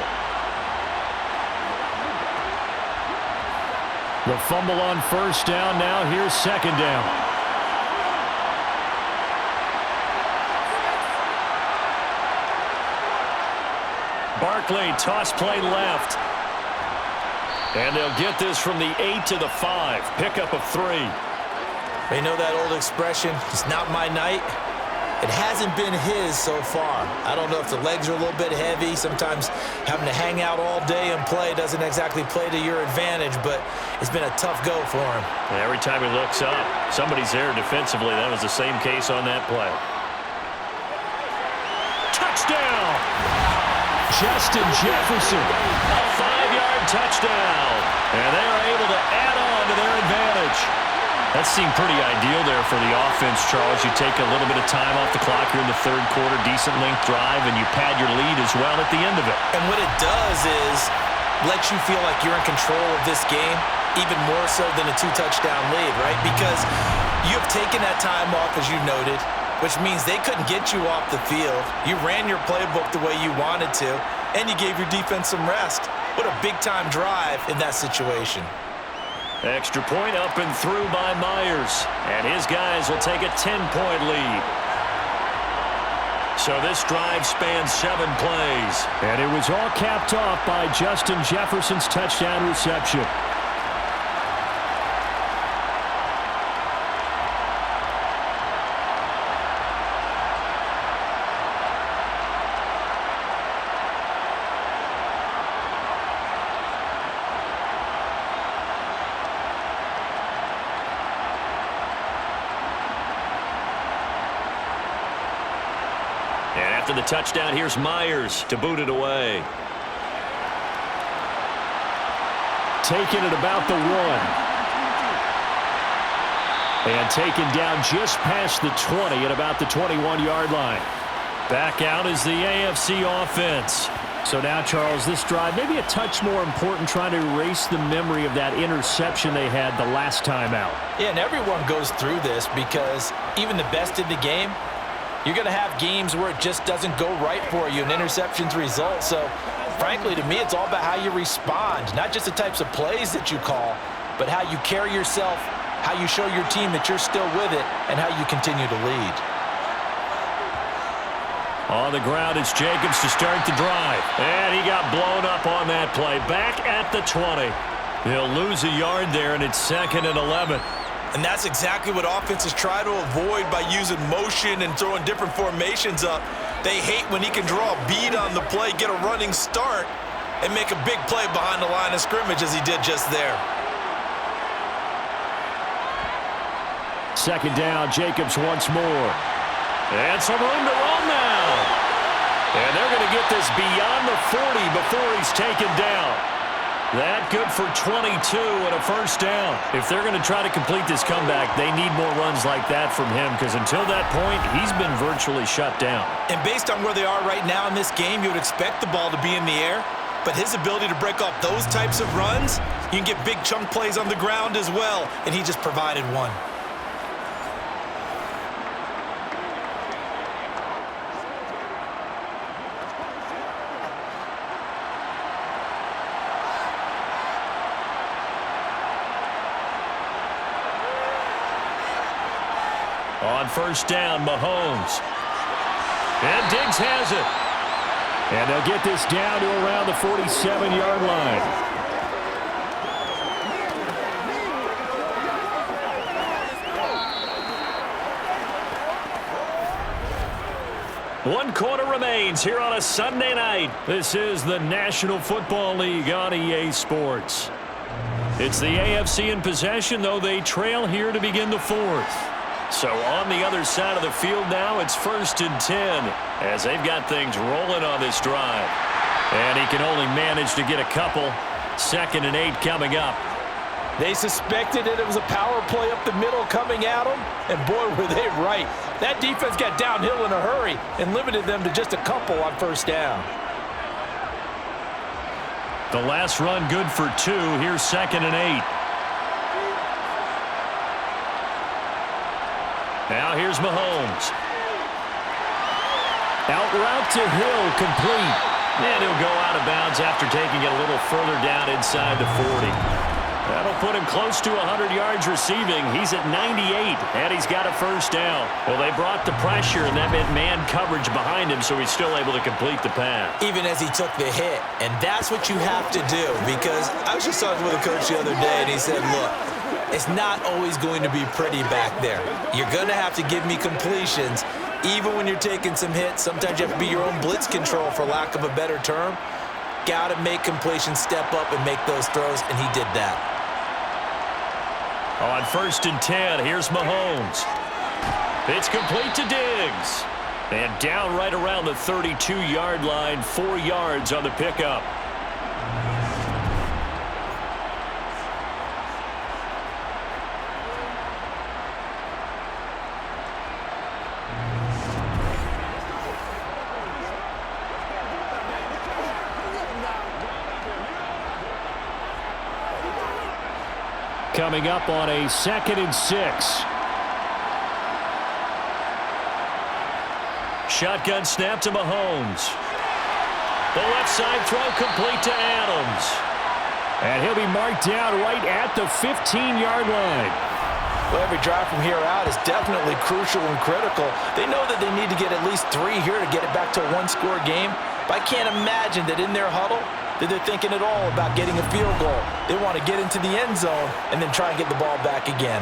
The fumble on 1st down. Now here's 2nd down. Barkley, toss play left. And they'll get this from the 8 to the 5. Pickup of 3. They know that old expression, it's not my night. It hasn't been his so far. I don't know if the legs are a little bit heavy. Sometimes having to hang out all day and play doesn't exactly play to your advantage, but it's been a tough go for him. And every time he looks up, somebody's there defensively. That was the same case on that play. Touchdown! Justin Jefferson. A 5-yard touchdown. And they are able to add on to their advantage. That seemed pretty ideal there for the offense, Charles. You take a little bit of time off the clock here in the 3rd quarter, decent length drive, and you pad your lead as well at the end of it. And what it does is let you feel like you're in control of this game, even more so than a 2-touchdown lead, right? Because you have taken that time off, as you noted, which means they couldn't get you off the field. You ran your playbook the way you wanted to, and you gave your defense some rest. What a big-time drive in that situation. Extra point up and through by Myers. And his guys will take a 10-point lead. So this drive spans 7 plays. And it was all capped off by Justin Jefferson's touchdown reception. And after the touchdown, here's Myers to boot it away. Taken at about the 1. And taken down just past the 20 at about the 21-yard line. Back out is the AFC offense. So now, Charles, this drive maybe a touch more important, trying to erase the memory of that interception they had the last time out. Yeah, and everyone goes through this because even the best in the game, you're going to have games where it just doesn't go right for you and interceptions result. So, frankly, to me, it's all about how you respond, not just the types of plays that you call, but how you carry yourself, how you show your team that you're still with it, and how you continue to lead. On the ground, it's Jacobs to start the drive. And he got blown up on that play. Back at the 20. He'll lose a yard there, and it's 2nd and 11. And that's exactly what offenses try to avoid by using motion and throwing different formations up. They hate when he can draw a bead on the play, get a running start, and make a big play behind the line of scrimmage as he did just there. Second down, Jacobs once more. And some room to run now. And they're going to get this beyond the 40 before he's taken down. That good for 22 and a first down. If they're going to try to complete this comeback, they need more runs like that from him, because until that point, he's been virtually shut down. And based on where they are right now in this game, you would expect the ball to be in the air. But his ability to break off those types of runs, you can get big chunk plays on the ground as well, and he just provided one. On first down, Mahomes. And Diggs has it. And they'll get this down to around the 47-yard line. One quarter remains here on a Sunday night. This is the National Football League on EA Sports. It's the AFC in possession, though they trail here to begin the fourth. So on the other side of the field now, it's 1st and 10 as they've got things rolling on this drive. And he can only manage to get a couple. 2nd and 8 coming up. They suspected that it was a power play up the middle coming at them, and boy, were they right. That defense got downhill in a hurry and limited them to just a couple on first down. The last run good for 2. Here's 2nd and 8. Now here's Mahomes. Out route to Hill, complete. And he'll go out of bounds after taking it a little further down inside the 40. That'll put him close to 100 yards receiving. He's at 98, and he's got a first down. Well, they brought the pressure, and that meant man coverage behind him, so he's still able to complete the pass. Even as he took the hit, and that's what you have to do, because I was just talking with a coach the other day, and he said, look, it's not always going to be pretty back there. You're going to have to give me completions. Even when you're taking some hits, sometimes you have to be your own blitz control, for lack of a better term. Got to make completions, step up, and make those throws, and he did that. On 1st and 10, here's Mahomes. It's complete to Diggs. And down right around the 32-yard line, 4 yards on the pickup. Coming up on a 2nd and 6. Shotgun snap to Mahomes. The left side throw complete to Adams. And he'll be marked down right at the 15-yard line. Well, every drive from here out is definitely crucial and critical. They know that they need to get at least 3 here to get it back to a one-score game. But I can't imagine that in their huddle that they're thinking at all about getting a field goal. They want to get into the end zone and then try and get the ball back again.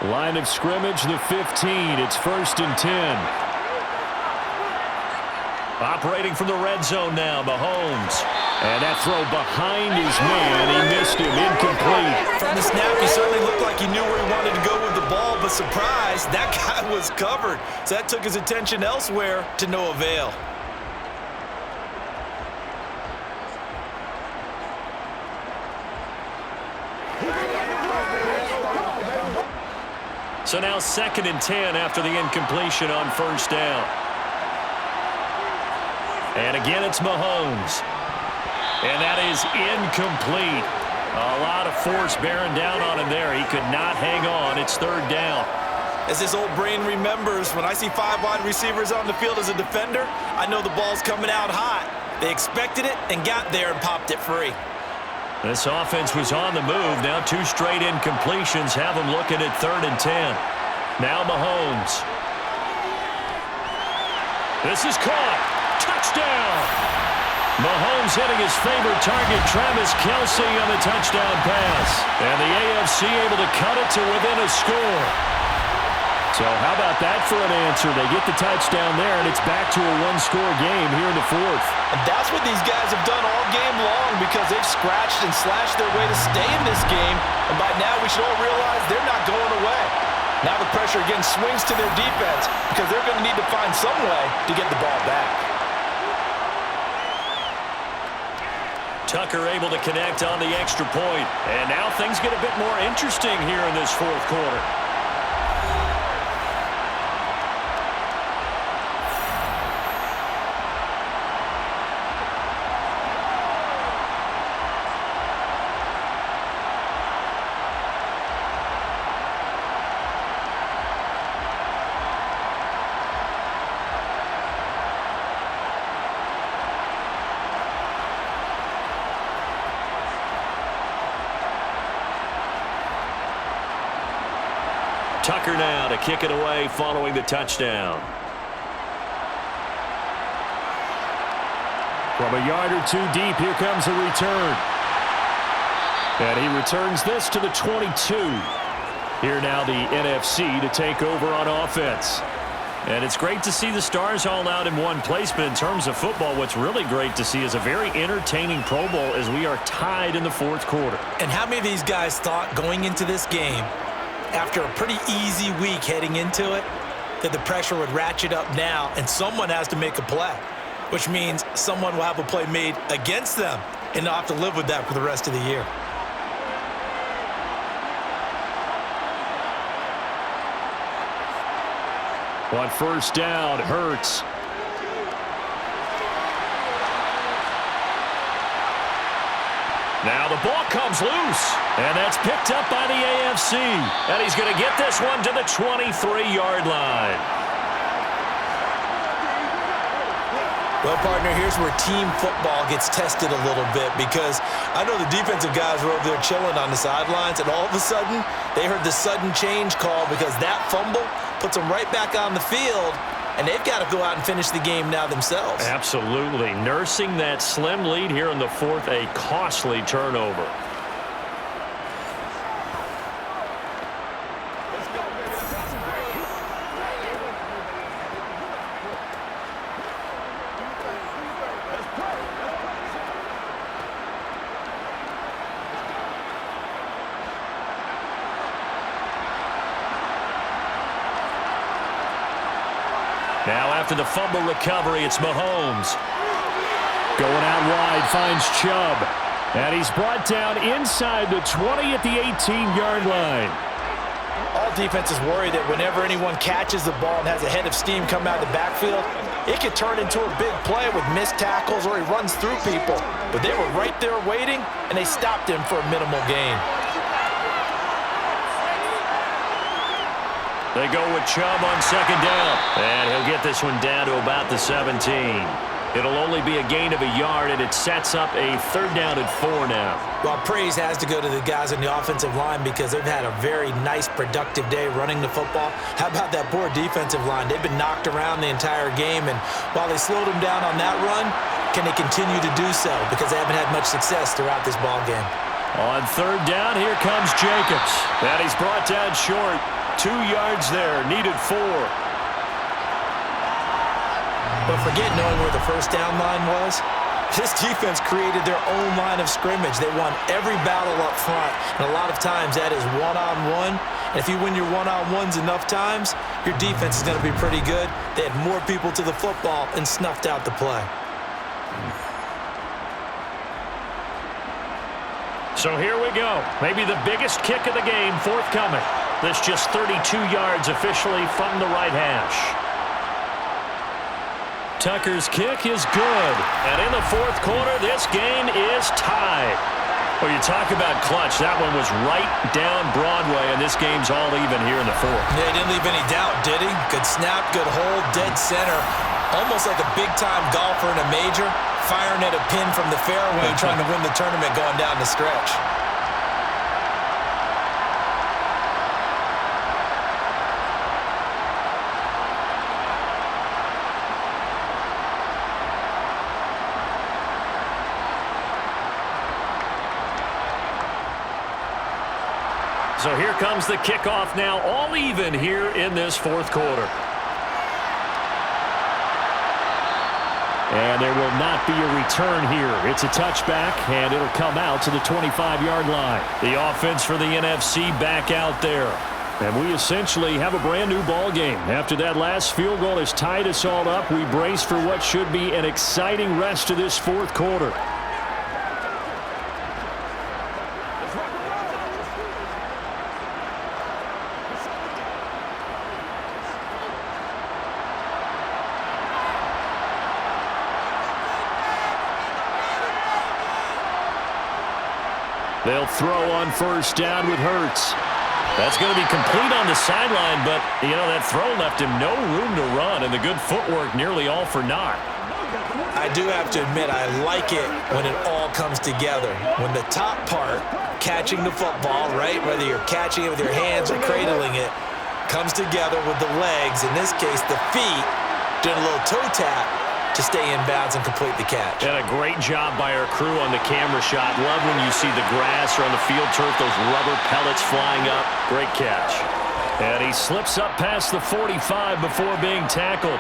Line of scrimmage, the 15. It's 1st and 10. Operating from the red zone now, Mahomes. And that throw behind his man. He missed him, incomplete. From the snap, he certainly looked like he knew where he wanted to go with the ball, but surprise, that guy was covered. So that took his attention elsewhere to no avail. So now 2nd and 10 after the incompletion on first down. And again, it's Mahomes. And that is incomplete. A lot of force bearing down on him there. He could not hang on. It's 3rd down. As his old brain remembers, when I see 5 wide receivers on the field as a defender, I know the ball's coming out hot. They expected it and got there and popped it free. This offense was on the move. Now 2 straight incompletions have them looking at 3rd and 10. Now Mahomes. This is caught. Touchdown! Mahomes hitting his favorite target, Travis Kelce, on the touchdown pass. And the AFC able to cut it to within a score. So how about that for an answer? They get the touchdown there, and it's back to a one-score game here in the fourth. And that's what these guys have done all game long because they've scratched and slashed their way to stay in this game. And by now, we should all realize they're not going away. Now the pressure again swings to their defense because they're going to need to find some way to get the ball back. Tucker able to connect on the extra point. And now things get a bit more interesting here in this fourth quarter. Tucker now to kick it away following the touchdown. From a yard or two deep, here comes a return. And he returns this to the 22. Here now the NFC to take over on offense. And it's great to see the stars all out in one place, but in terms of football, what's really great to see is a very entertaining Pro Bowl as we are tied in the fourth quarter. And how many of these guys thought going into this game, after a pretty easy week heading into it, that the pressure would ratchet up now and someone has to make a play, which means someone will have a play made against them and they'll have to live with that for the rest of the year. On first down, Hurts. Now the ball comes loose, and that's picked up by the AFC. And he's going to get this one to the 23-yard line. Well, partner, here's where team football gets tested a little bit because I know the defensive guys were over there chilling on the sidelines, and all of a sudden, they heard the sudden change call because that fumble puts them right back on the field, and they've got to go out and finish the game now themselves. Absolutely. Nursing that slim lead here in the fourth, a costly turnover. Now after the fumble recovery, it's Mahomes. Going out wide, finds Chubb. And he's brought down inside the 20 at the 18-yard line. All defenses worry that whenever anyone catches the ball and has a head of steam come out of the backfield, it could turn into a big play with missed tackles or he runs through people. But they were right there waiting, and they stopped him for a minimal gain. They go with Chubb on second down. And he'll get this one down to about the 17. It'll only be a gain of a yard, and it sets up a third down and 4 now. Well, praise has to go to the guys on the offensive line because they've had a very nice, productive day running the football. How about that poor defensive line? They've been knocked around the entire game, and while they slowed them down on that run, can they continue to do so? Because they haven't had much success throughout this ball game. On third down, here comes Jacobs. And he's brought down short. 2 yards there, needed 4. But forget knowing where the first down line was. This defense created their own line of scrimmage. They won every battle up front, and a lot of times that is one-on-one. And if you win your one-on-ones enough times, your defense is going to be pretty good. They had more people to the football and snuffed out the play. So here we go. Maybe the biggest kick of the game forthcoming. This just 32 yards officially from the right hash. Tucker's kick is good. And in the fourth quarter, this game is tied. Well, you talk about clutch. That one was right down Broadway, and this game's all even here in the fourth. Yeah, he didn't leave any doubt, did he? Good snap, good hold, dead center. Almost like a big-time golfer in a major, firing at a pin from the fairway, trying to win the tournament going down the stretch. So here comes the kickoff now, all even here in this fourth quarter. And there will not be a return here. It's a touchback, and it'll come out to the 25-yard line. The offense for the NFC back out there. And we essentially have a brand-new ball game. After that last field goal has tied us all up, we brace for what should be an exciting rest of this fourth quarter. They'll throw on first down with Hurts. That's going to be complete on the sideline, but, that throw left him no room to run, and the good footwork nearly all for naught. I do have to admit, I like it when it all comes together. When the top part, catching the football, right, whether you're catching it with your hands or cradling it, comes together with the legs, in this case the feet, doing a little toe tap to stay in bounds and complete the catch. And a great job by our crew on the camera shot. Love when you see the grass or on the field turf, those rubber pellets flying up. Great catch. And he slips up past the 45 before being tackled.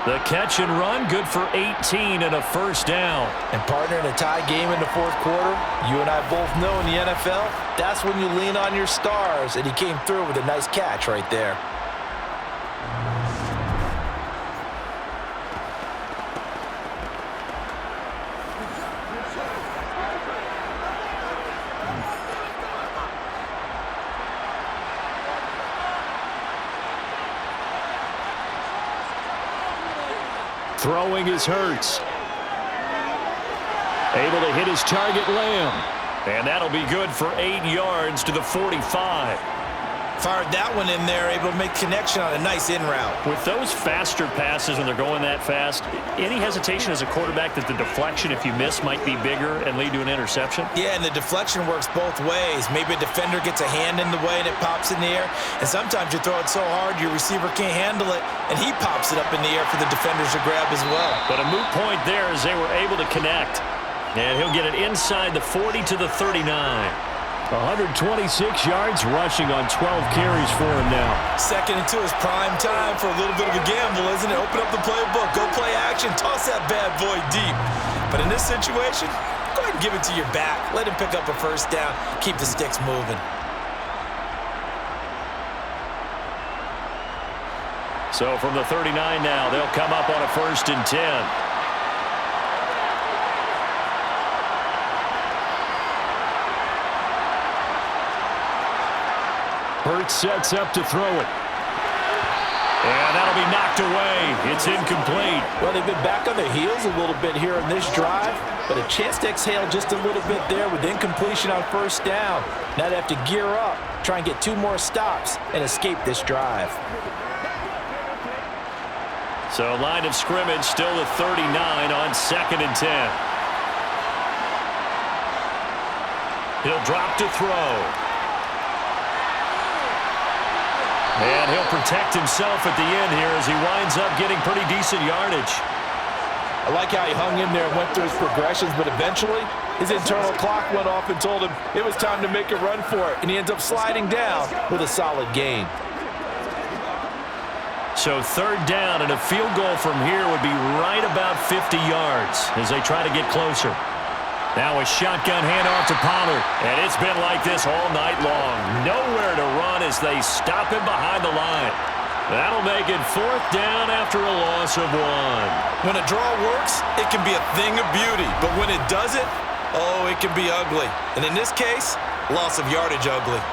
The catch and run, good for 18 and a first down. And partner, in a tie game in the fourth quarter, you and I both know in the NFL, that's when you lean on your stars, and he came through with a nice catch right there. Throwing is Hurts. Able to hit his target, Lamb. And that'll be good for 8 yards to the 45. Fired that one in there, able to make connection on a nice in route. With those faster passes when they're going that fast, any hesitation as a quarterback that the deflection, if you miss, might be bigger and lead to an interception? Yeah, and the deflection works both ways. Maybe a defender gets a hand in the way and it pops in the air. And sometimes you throw it so hard your receiver can't handle it, and he pops it up in the air for the defenders to grab as well. But a moot point there as they were able to connect. And he'll get it inside the 40 to the 39. 126 yards rushing on 12 carries for him now. Second and 2 is prime time for a little bit of a gamble, isn't it? Open up the playbook, go play action, toss that bad boy deep. But in this situation, go ahead and give it to your back. Let him pick up a first down, keep the sticks moving. So from the 39 now, they'll come up on a 1st and 10. Hurts sets up to throw it. And that'll be knocked away. It's incomplete. Well, they've been back on their heels a little bit here in this drive, but a chance to exhale just a little bit there with incompletion on first down. Now they have to gear up, try and get 2 more stops, and escape this drive. So line of scrimmage still the 39 on 2nd and 10. He'll drop to throw. And he'll protect himself at the end here as he winds up getting pretty decent yardage. I like how he hung in there and went through his progressions, but eventually his internal clock went off and told him it was time to make a run for it, and he ends up sliding down with a solid gain. So 3rd down, and a field goal from here would be right about 50 yards as they try to get closer. Now a shotgun handoff to Pollard, and it's been like this all night long. Nowhere to run as they stop him behind the line. That'll make it 4th down after a loss of 1. When a draw works, it can be a thing of beauty, but when it doesn't, oh, it can be ugly. And in this case, loss of yardage ugly.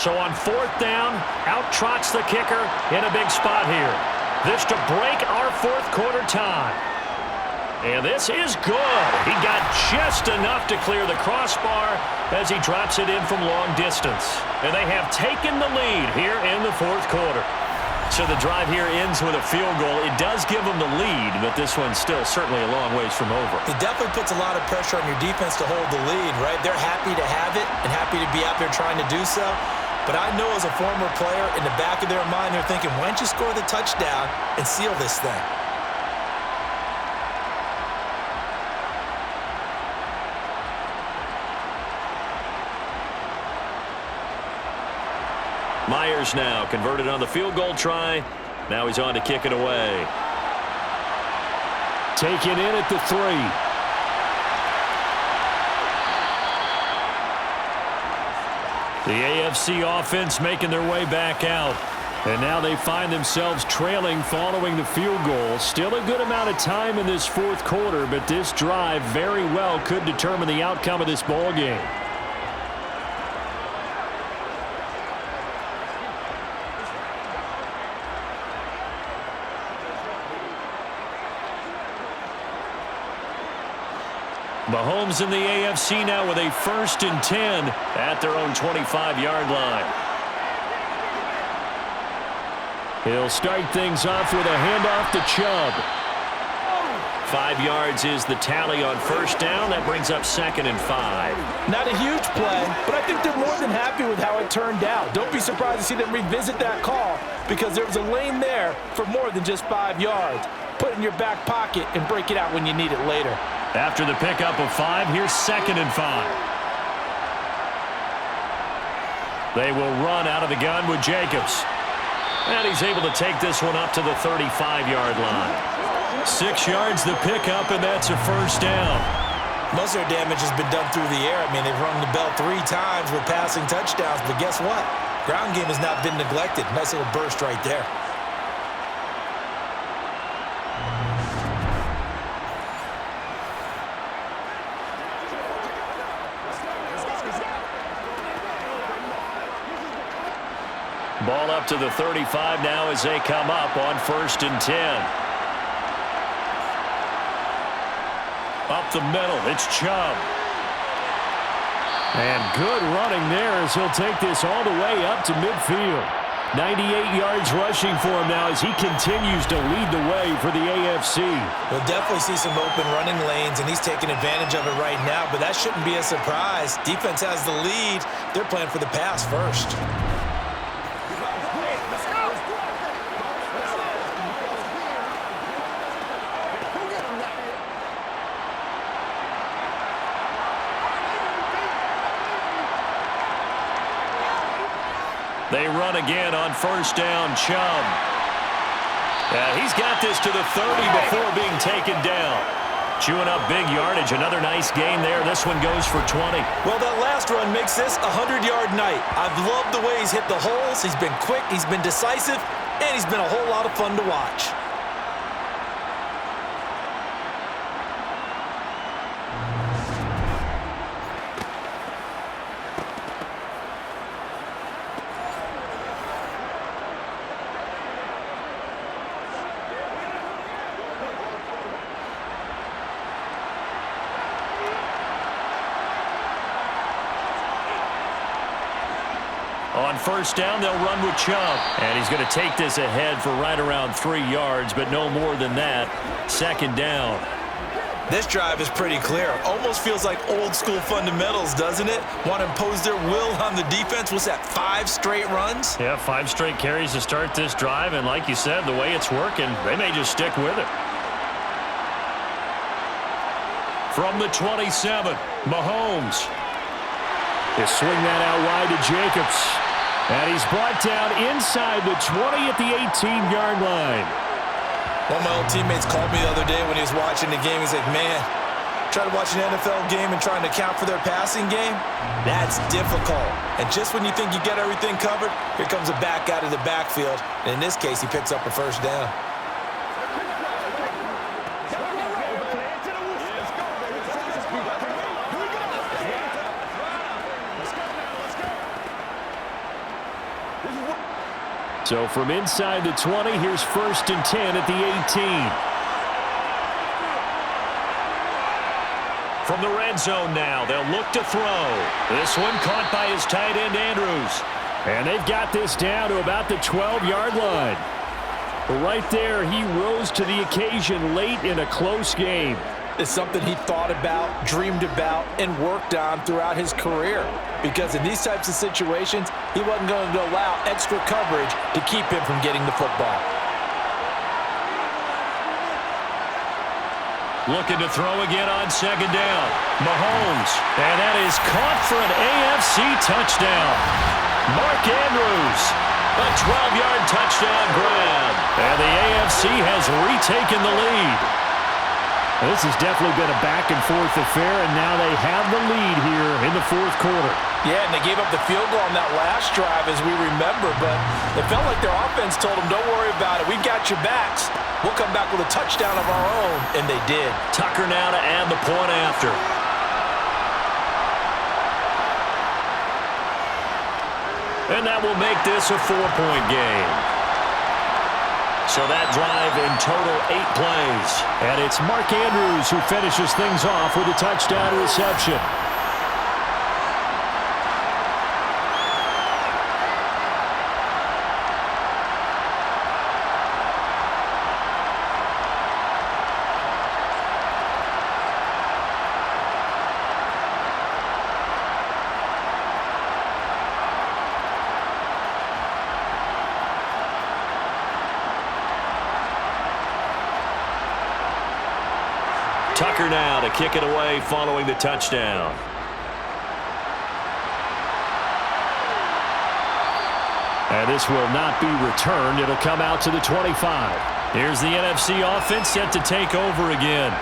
So on 4th down, out trots the kicker in a big spot here. This to break our 4th quarter tie. And this is good. He got just enough to clear the crossbar as he drops it in from long distance. And they have taken the lead here in the 4th quarter. So the drive here ends with a field goal. It does give them the lead, but this one's still certainly a long ways from over. It definitely puts a lot of pressure on your defense to hold the lead, right? They're happy to have it and happy to be out there trying to do so. But I know as a former player, in the back of their mind, they're thinking, why don't you score the touchdown and seal this thing? Myers now converted on the field goal try. Now he's on to kick it away. Taken in at the 3. The AFC offense making their way back out. And now they find themselves trailing following the field goal. Still a good amount of time in this fourth quarter, but this drive very well could determine the outcome of this ball game. Mahomes in the AFC now with a 1st and 10 at their own 25-yard line. He'll start things off with a handoff to Chubb. 5 yards is the tally on 1st down. That brings up 2nd and 5. Not a huge play, but I think they're more than happy with how it turned out. Don't be surprised to see them revisit that call because there was a lane there for more than just 5 yards. Put it in your back pocket and break it out when you need it later. After the pickup of 5, here's 2nd and 5. They will run out of the gun with Jacobs. And he's able to take this one up to the 35-yard line. 6 yards the pickup, and that's a 1st down. Most of their damage has been done through the air. I mean, they've rung the bell 3 times with passing touchdowns, but guess what? Ground game has not been neglected. Nice little burst right there. Ball up to the 35 now as they come up on 1st and 10. Up the middle, it's Chubb. And good running there as he'll take this all the way up to midfield. 98 yards rushing for him now as he continues to lead the way for the AFC. We'll definitely see some open running lanes, and he's taking advantage of it right now, but that shouldn't be a surprise. Defense has the lead. They're playing for the pass first. They run again on 1st down, Chubb. He's got this to the 30 before being taken down. Chewing up big yardage. Another nice gain there. This one goes for 20. Well, that last run makes this a 100-yard night. I've loved the way he's hit the holes. He's been quick, he's been decisive, and he's been a whole lot of fun to watch. On 1st down, they'll run with Chubb. And he's going to take this ahead for right around 3 yards, but no more than that. 2nd down. This drive is pretty clear. Almost feels like old school fundamentals, doesn't it? Want to impose their will on the defense. What's that, 5 straight runs? Yeah, 5 straight carries to start this drive. And like you said, the way it's working, they may just stick with it. From the 27, Mahomes. He'll swing that out wide to Jacobs. And he's brought down inside the 20 at the 18-yard line. One of my old teammates called me the other day when he was watching the game. He's like, man, try to watch an NFL game and trying to account for their passing game? That's difficult. And just when you think you get everything covered, here comes a back out of the backfield. And in this case, he picks up a 1st down. So from inside the 20, here's 1st and 10 at the 18. From the red zone now, they'll look to throw. This one caught by his tight end, Andrews. And they've got this down to about the 12-yard line. But right there, he rose to the occasion late in a close game. It's something he thought about, dreamed about, and worked on throughout his career. Because in these types of situations, he wasn't going to allow extra coverage to keep him from getting the football. Looking to throw again on 2nd down. Mahomes. And that is caught for an AFC touchdown. Mark Andrews, a 12-yard touchdown grab. And the AFC has retaken the lead. This has definitely been a back-and-forth affair, and now they have the lead here in the fourth quarter. Yeah, and they gave up the field goal on that last drive, as we remember, but it felt like their offense told them, don't worry about it. We've got your backs. We'll come back with a touchdown of our own, and they did. Tucker now to add the point after. And that will make this a 4-point game. So that drive in total 8 plays. And it's Mark Andrews who finishes things off with a touchdown reception. Tucker now to kick it away following the touchdown. And this will not be returned. It'll come out to the 25. Here's the NFC offense set to take over again.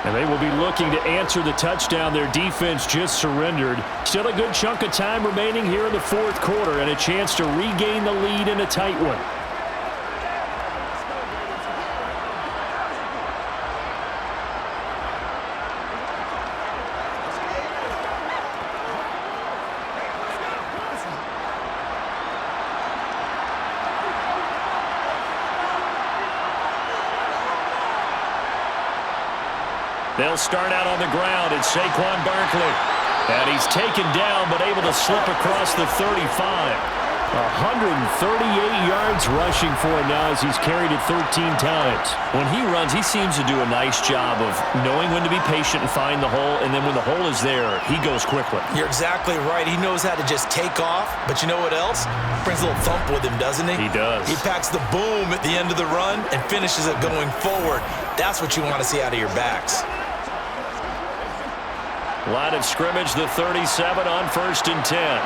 And they will be looking to answer the touchdown their defense just surrendered. Still a good chunk of time remaining here in the fourth quarter and a chance to regain the lead in a tight one. They'll start out on the ground. It's Saquon Barkley. And he's taken down but able to slip across the 35. 138 yards rushing for him now as he's carried it 13 times. When he runs, he seems to do a nice job of knowing when to be patient and find the hole, and then when the hole is there, he goes quickly. You're exactly right. He knows how to just take off, but you know what else? Brings a little thump with him, doesn't he? He does. He packs the boom at the end of the run and finishes it going forward. That's what you want to see out of your backs. Line of scrimmage, the 37 on 1st and 10.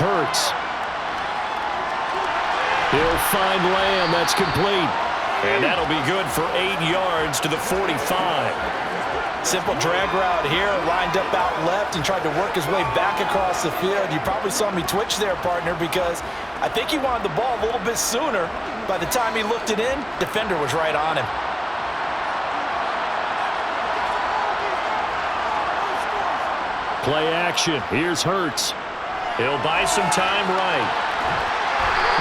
Hurts. He'll find Lamb. That's complete. And that'll be good for 8 yards to the 45. Simple drag route here, lined up out left and tried to work his way back across the field. You probably saw me twitch there, partner, because I think he wanted the ball a little bit sooner. By the time he looked it in, defender was right on him. Play action. Here's Hurts. He'll buy some time right.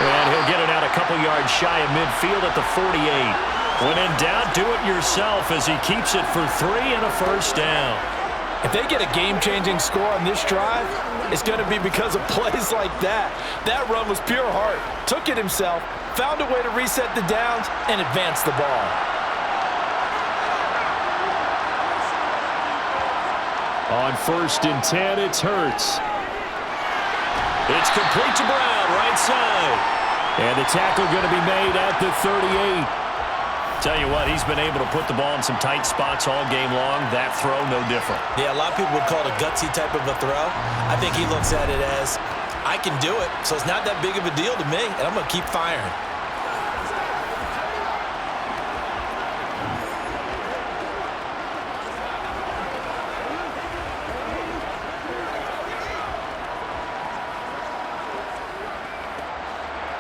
And he'll get it out a couple yards shy of midfield at the 48. When in doubt, do it yourself as he keeps it for 3 and a first down. If they get a game-changing score on this drive, it's going to be because of plays like that. That run was pure heart. Took it himself, found a way to reset the downs, and advance the ball. On 1st and 10, it's Hurts. It's complete to Brown, right side. And the tackle going to be made at the 38. Tell you what, he's been able to put the ball in some tight spots all game long. That throw, no different. Yeah, a lot of people would call it a gutsy type of a throw. I think he looks at it as, I can do it, so it's not that big of a deal to me, and I'm going to keep firing.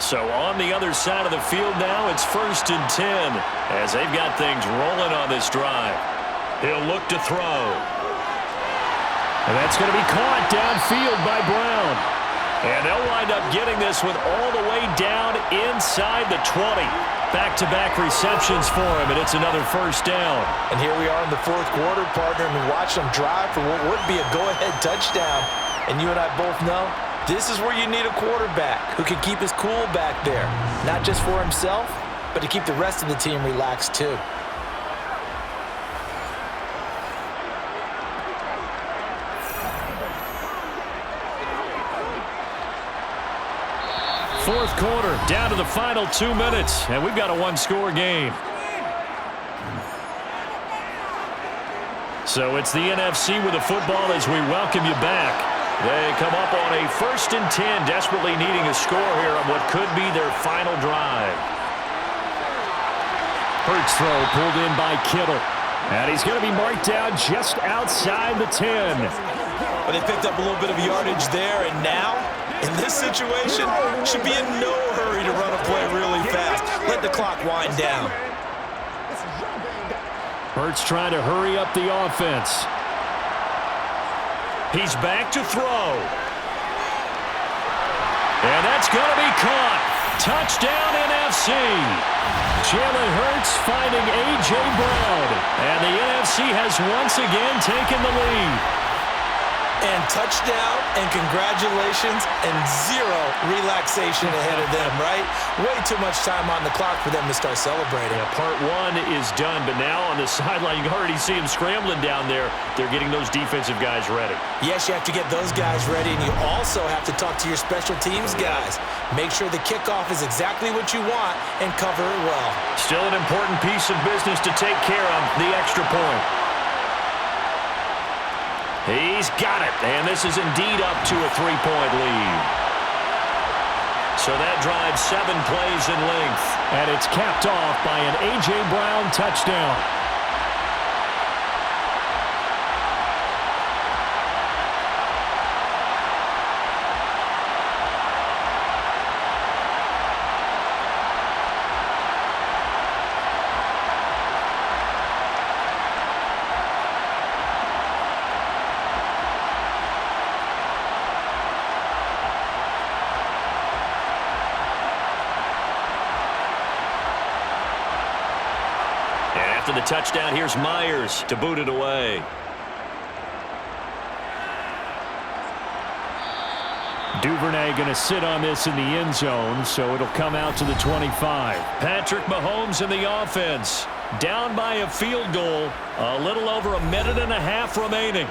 So on the other side of the field now, it's 1st and 10 as they've got things rolling on this drive. He'll look to throw. And that's going to be caught downfield by Brown. And they'll wind up getting this one all the way down inside the 20. Back-to-back receptions for him, and it's another first down. And here we are in the fourth quarter, partner, and we watch them drive for what would be a go-ahead touchdown. And you and I both know, this is where you need a quarterback who can keep his cool back there. Not just for himself, but to keep the rest of the team relaxed too. Fourth quarter, down to the final 2 minutes, and we've got a one-score game. So it's the NFC with the football as we welcome you back. They come up on a 1st and 10, desperately needing a score here on what could be their final drive. Hurts throw pulled in by Kittle. And he's going to be marked down just outside the 10. But they picked up a little bit of yardage there, and now, in this situation, should be in no hurry to run a play really fast. Let the clock wind down. Hurts trying to hurry up the offense. He's back to throw. And that's going to be caught. Touchdown NFC. Jalen Hurts finding A.J. Brown. And the NFC has once again taken the lead. And touchdown and congratulations and zero relaxation ahead of them, right? Way too much time on the clock for them to start celebrating. Yeah, part one is done, but now on the sideline, you can already see them scrambling down there. They're getting those defensive guys ready. Yes, you have to get those guys ready, and you also have to talk to your special teams guys. Make sure the kickoff is exactly what you want and cover it well. Still an important piece of business to take care of, the extra point. He's got it, and this is indeed up to a 3-point lead. So that drives 7 plays in length. And it's capped off by an A.J. Brown touchdown. After the touchdown, here's Myers to boot it away. Duvernay going to sit on this in the end zone, so it'll come out to the 25. Patrick Mahomes in the offense. Down by a field goal. A little over a minute and a half remaining.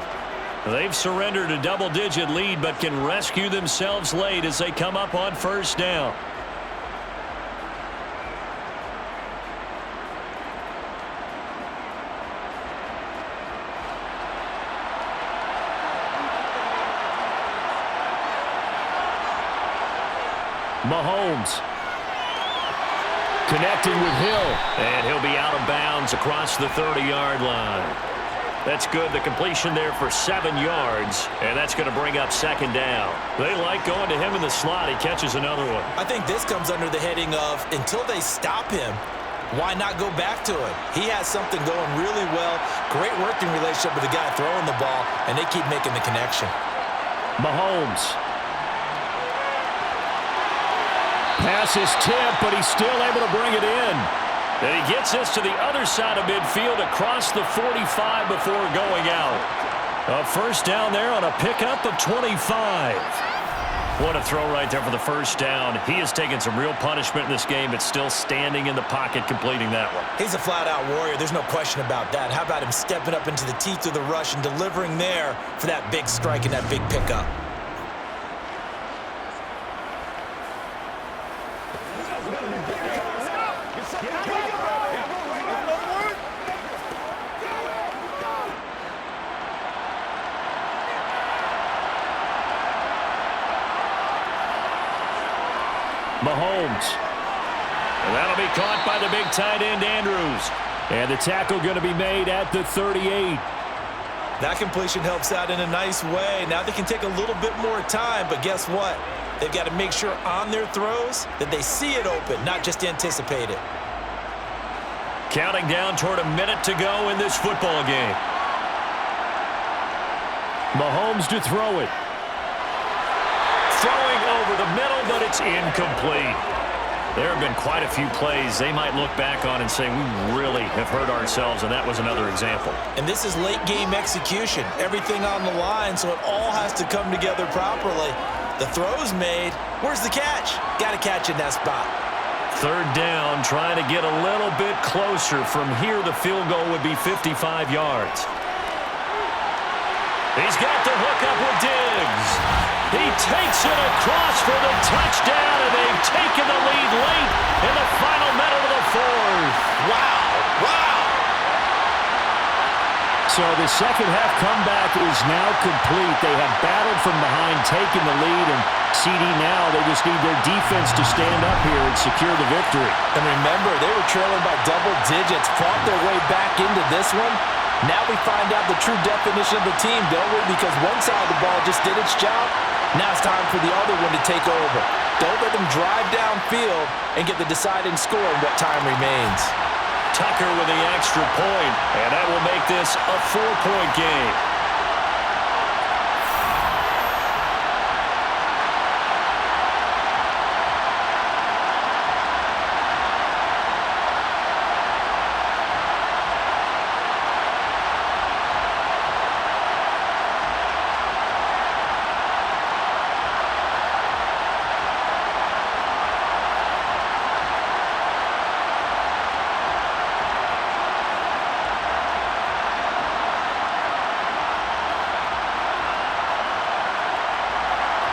They've surrendered a double-digit lead, but can rescue themselves late as they come up on 1st down. Mahomes connecting with Hill, and he'll be out of bounds across the 30-yard line. That's good. The completion there for 7 yards, and that's going to bring up 2nd down. They like going to him in the slot. He catches another one. I think this comes under the heading of until they stop him, why not go back to him? He has something going really well. Great working relationship with the guy throwing the ball, and they keep making the connection. Mahomes. Pass is tipped, but he's still able to bring it in. And he gets this to the other side of midfield across the 45 before going out. A 1st down there on a pickup of 25. What a throw right there for the 1st down. He has taken some real punishment in this game, but still standing in the pocket completing that one. He's a flat-out warrior. There's no question about that. How about him stepping up into the teeth of the rush and delivering there for that big strike and that big pickup? Mahomes. And that'll be caught by the big tight end, Andrews. And the tackle going to be made at the 38. That completion helps out in a nice way. Now they can take a little bit more time, but guess what? They've got to make sure on their throws that they see it open, not just anticipate it. Counting down toward a minute to go in this football game. Mahomes to throw it. Throwing over the middle, but it's incomplete. There have been quite a few plays they might look back on and say, we really have hurt ourselves, and that was another example. And this is late-game execution. Everything on the line, so it all has to come together properly. The throw's made. Where's the catch? Got to catch in that spot. 3rd down, trying to get a little bit closer. From here, the field goal would be 55 yards. He's got the hook up with Diggs. He takes it across for the touchdown, and they've taken the lead late in the final minute of the 4th. Wow. Wow. So the second half comeback is now complete. They have battled from behind, taken the lead, and CD now, they just need their defense to stand up here and secure the victory. And remember, they were trailing by double digits, fought their way back into this one. Now we find out the true definition of the team, don't we? Because one side of the ball just did its job. Now it's time for the other one to take over. Don't let them drive downfield and get the deciding score in what time remains. Tucker with the extra point, and that will make this a 4-point game.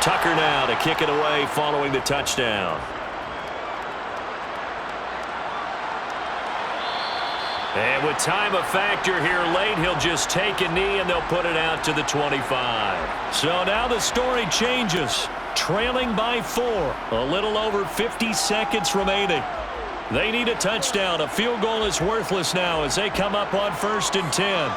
Tucker now to kick it away following the touchdown. And with time a factor here late, he'll just take a knee and they'll put it out to the 25. So now the story changes. Trailing by 4. A little over 50 seconds remaining. They need a touchdown. A field goal is worthless now as they come up on 1st and 10.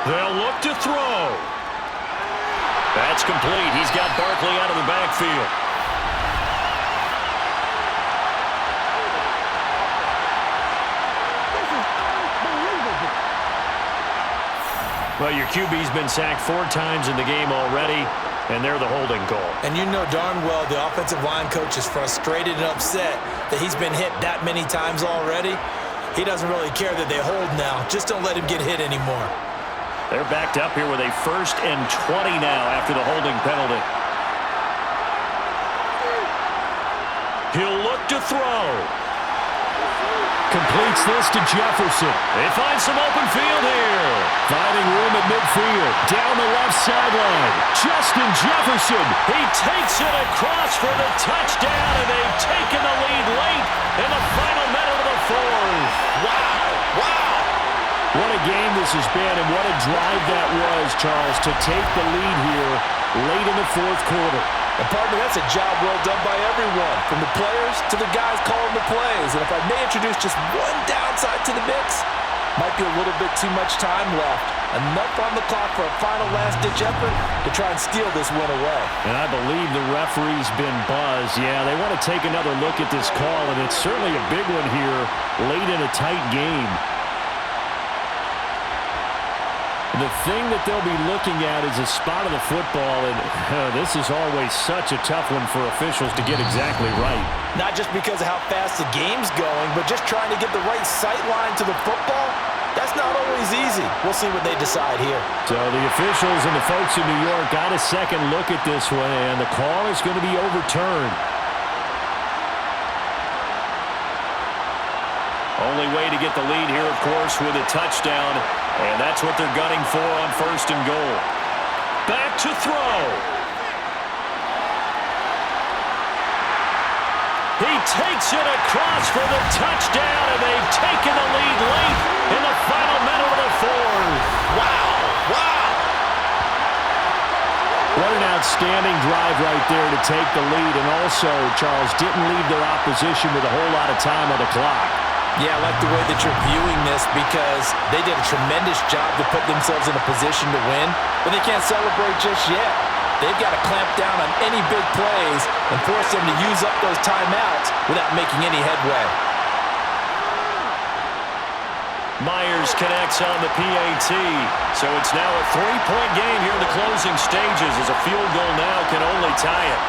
They'll look to throw. That's complete. He's got Barkley out of the backfield. Well, your QB's been sacked 4 times in the game already, and they're the holding call. And you know darn well the offensive line coach is frustrated and upset that he's been hit that many times already. He doesn't really care that they hold now. Just don't let him get hit anymore. They're backed up here with a 1st and 20 now after the holding penalty. He'll look to throw. Completes this to Jefferson. They find some open field here. Finding room at midfield. Down the left sideline. Justin Jefferson. He takes it across for the touchdown, and they've taken the lead late in the final minute of the 4th. Wow. Wow. What a game this has been, and what a drive that was, Charles, to take the lead here late in the 4th quarter. And partner, that's a job well done by everyone, from the players to the guys calling the plays. And if I may introduce just one downside to the mix, might be a little bit too much time left. Enough on the clock for a final last-ditch effort to try and steal this win away. And I believe the referee's been buzzed. Yeah, they want to take another look at this call, and it's certainly a big one here late in a tight game. The thing that they'll be looking at is a spot of the football, and this is always such a tough one for officials to get exactly right. Not just because of how fast the game's going, but just trying to get the right sight line to the football. That's not always easy. We'll see what they decide here. So the officials and the folks in New York got a second look at this one, and the call is going to be overturned. Only way to get the lead here, of course, with a touchdown, and that's what they're gunning for on 1st and goal. Back to throw. He takes it across for the touchdown, and they've taken the lead late in the final minute of the 4th. Wow. Wow. What an outstanding drive right there to take the lead, and also, Charles, didn't leave their opposition with a whole lot of time on the clock. Yeah, I like the way that you're viewing this because they did a tremendous job to put themselves in a position to win, but they can't celebrate just yet. They've got to clamp down on any big plays and force them to use up those timeouts without making any headway. Myers connects on the PAT, so it's now a 3-point game here in the closing stages as a field goal now can only tie it.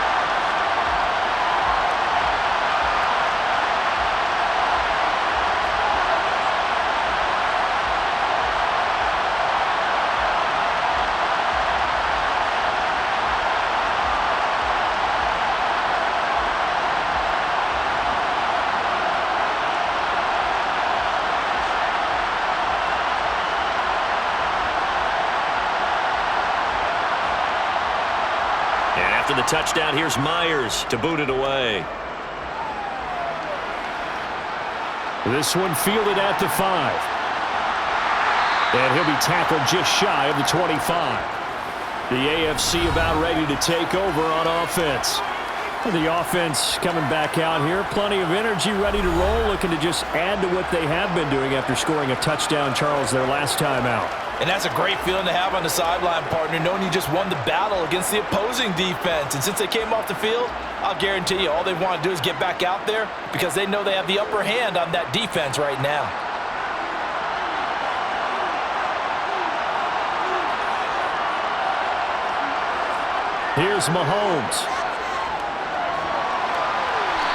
the touchdown. Here's Myers to boot it away. This one fielded at the 5. And he'll be tackled just shy of the 25. The AFC about ready to take over on offense. The offense coming back out here. Plenty of energy, ready to roll, looking to just add to what they have been doing after scoring a touchdown, Charles, their last time out. And that's a great feeling to have on the sideline, partner, knowing you just won the battle against the opposing defense. And since they came off the field, I'll guarantee you all they want to do is get back out there because they know they have the upper hand on that defense right now. Here's Mahomes.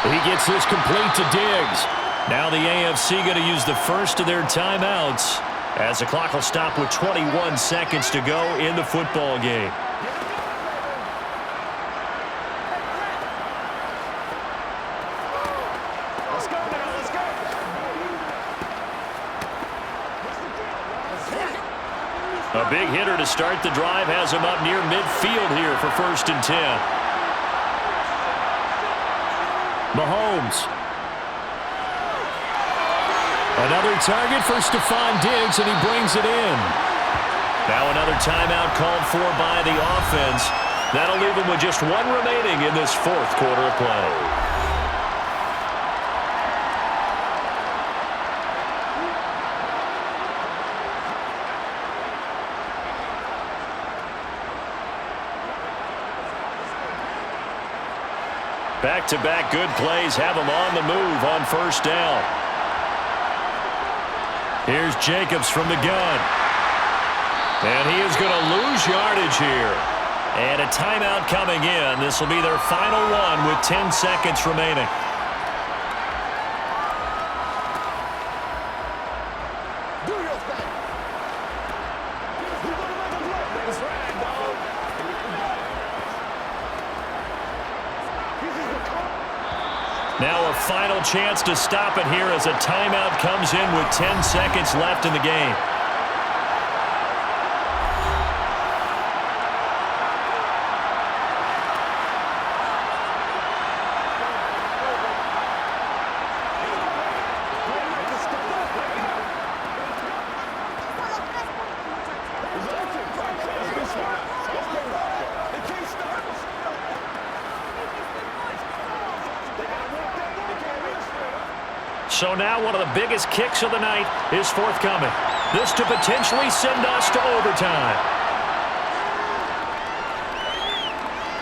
He gets this complete to Diggs. Now the AFC going to use the first of their timeouts as the clock will stop with 21 seconds to go in the football game. Let's go now, let's go. A big hitter to start the drive has him up near midfield here for 1st and 10. Mahomes. Another target for Stephon Diggs, and he brings it in. Now another timeout called for by the offense. That'll leave them with just one remaining in this 4th quarter of play. Back-to-back good plays have them on the move on 1st down. Here's Jacobs from the gun. And he is going to lose yardage here. And a timeout coming in. This will be their final one with 10 seconds remaining. Now a final chance to stop it here as a timeout comes in with 10 seconds left in the game. So now one of the biggest kicks of the night is forthcoming. This to potentially send us to overtime.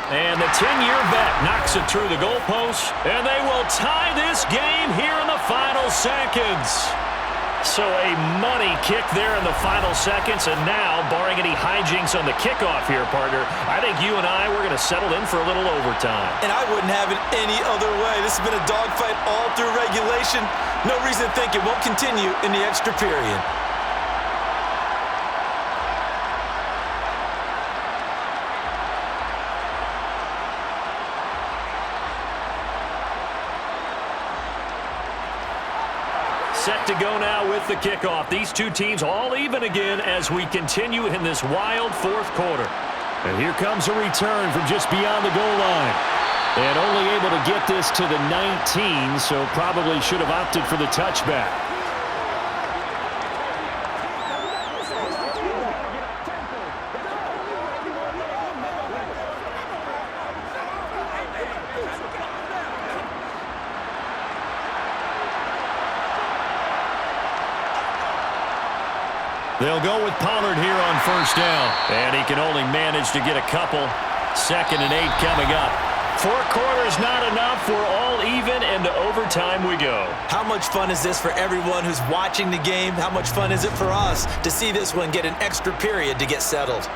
And the 10-year vet knocks it through the goalpost, and they will tie this game here in the final seconds. So a money kick there in the final seconds, and now, barring any hijinks on the kickoff here, partner, I think you and I, we're going to settle in for a little overtime. And I wouldn't have it any other way. This has been a dogfight all through regulation. No reason to think it won't continue in the extra period. Set to go now with the kickoff. These two teams all even again as we continue in this wild 4th quarter. And here comes a return from just beyond the goal line. And only able to get this to the 19, so probably should have opted for the touchback. They'll go with Pollard here on 1st down. And he can only manage to get a couple. 2nd and 8 coming up. 4 quarters not enough. We're all even, and to overtime we go. How much fun is this for everyone who's watching the game? How much fun is it for us to see this one get an extra period to get settled?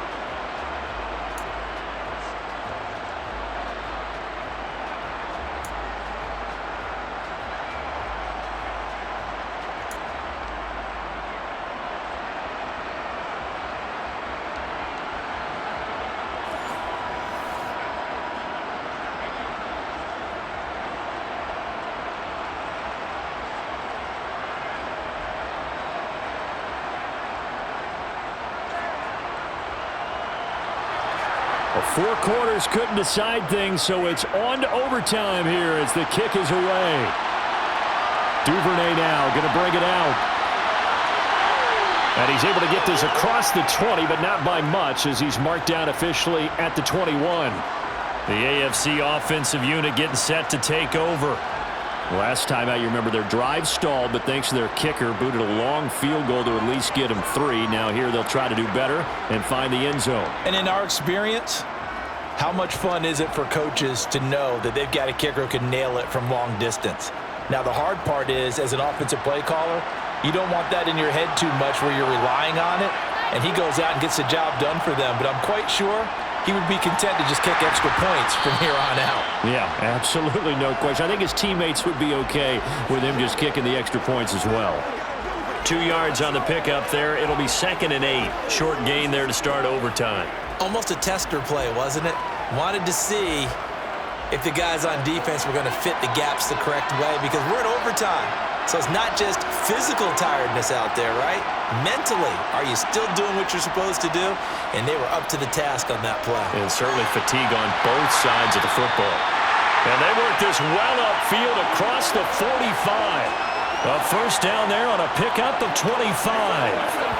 Well, 4 quarters couldn't decide things, so it's on to overtime here as the kick is away. Duvernay now going to bring it out. And he's able to get this across the 20, but not by much as he's marked down officially at the 21. The AFC offensive unit getting set to take over. Last time out, you remember their drive stalled, but thanks to their kicker, booted a long field goal to at least get them 3. Now here they'll try to do better and find the end zone. And in our experience, how much fun is it for coaches to know that they've got a kicker who can nail it from long distance? Now, the hard part is, as an offensive play caller, you don't want that in your head too much where you're relying on it, and he goes out and gets the job done for them. But I'm quite sure he would be content to just kick extra points from here on out. Yeah, absolutely no question. I think his teammates would be okay with him just kicking the extra points as well. 2 yards on the pickup there. It'll be 2nd and 8. Short gain there to start overtime. Almost a tester play, wasn't it? Wanted to see if the guys on defense were going to fit the gaps the correct way because we're in overtime. So it's not just physical tiredness out there, right? Mentally, are you still doing what you're supposed to do? And they were up to the task on that play. And certainly fatigue on both sides of the football. And they work this well upfield across the 45. A first down there on a pickup of 25.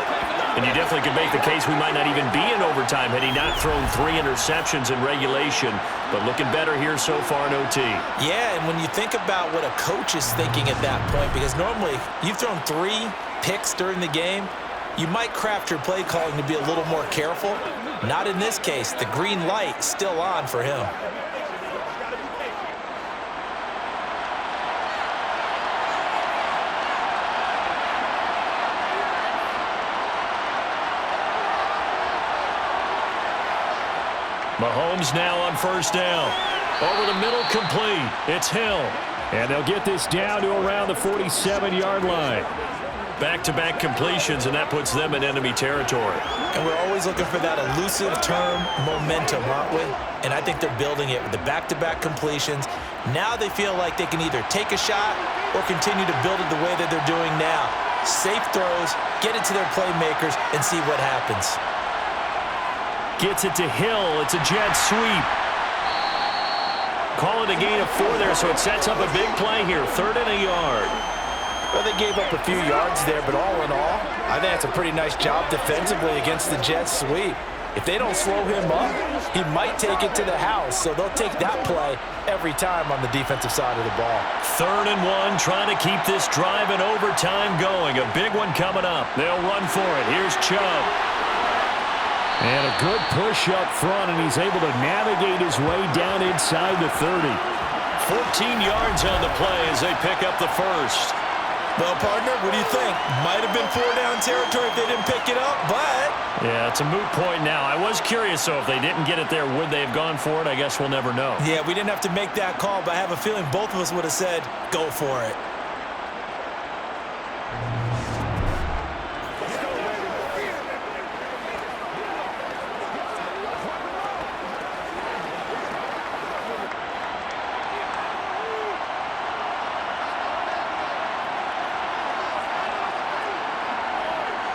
And you definitely could make the case we might not even be in overtime had he not thrown 3 interceptions in regulation. But looking better here so far in OT. Yeah, and when you think about what a coach is thinking at that point, because normally you've thrown 3 picks during the game, you might craft your play calling to be a little more careful. Not in this case. The green light still on for him. Mahomes now on first down. Over the middle, complete. It's Hill. And they'll get this down to around the 47-yard line. Back-to-back completions, and that puts them in enemy territory. And we're always looking for that elusive term, momentum, aren't we? And I think they're building it with the back-to-back completions. Now they feel like they can either take a shot or continue to build it the way that they're doing now. Safe throws, get it to their playmakers, and see what happens. Gets it to Hill. It's a jet sweep. Call it a gain of 4 there, so it sets up a big play here. 3rd and a yard. Well, they gave up a few yards there, but all in all, I think that's a pretty nice job defensively against the jet sweep. If they don't slow him up, he might take it to the house, so they'll take that play every time on the defensive side of the ball. 3rd and 1, trying to keep this drive in overtime going. A big one coming up. They'll run for it. Here's Chubb. And a good push up front, and he's able to navigate his way down inside the 30. 14 yards on the play as they pick up the first. Well, partner, what do you think? Might have been 4-down territory if they didn't pick it up, but... Yeah, it's a moot point now. I was curious, so if they didn't get it there, would they have gone for it? I guess we'll never know. Yeah, we didn't have to make that call, but I have a feeling both of us would have said, go for it.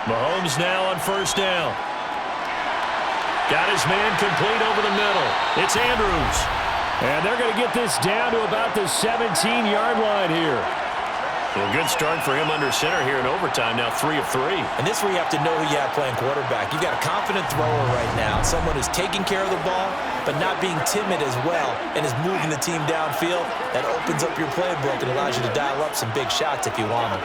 Mahomes now on first down. Got his man complete over the middle. It's Andrews. And they're going to get this down to about the 17-yard line here. Well, good start for him under center here in overtime. Now 3 of 3. And this is where you have to know who you have playing quarterback. You've got a confident thrower right now, someone who's taking care of the ball, but not being timid as well, and is moving the team downfield. That opens up your playbook and allows you to dial up some big shots if you want them.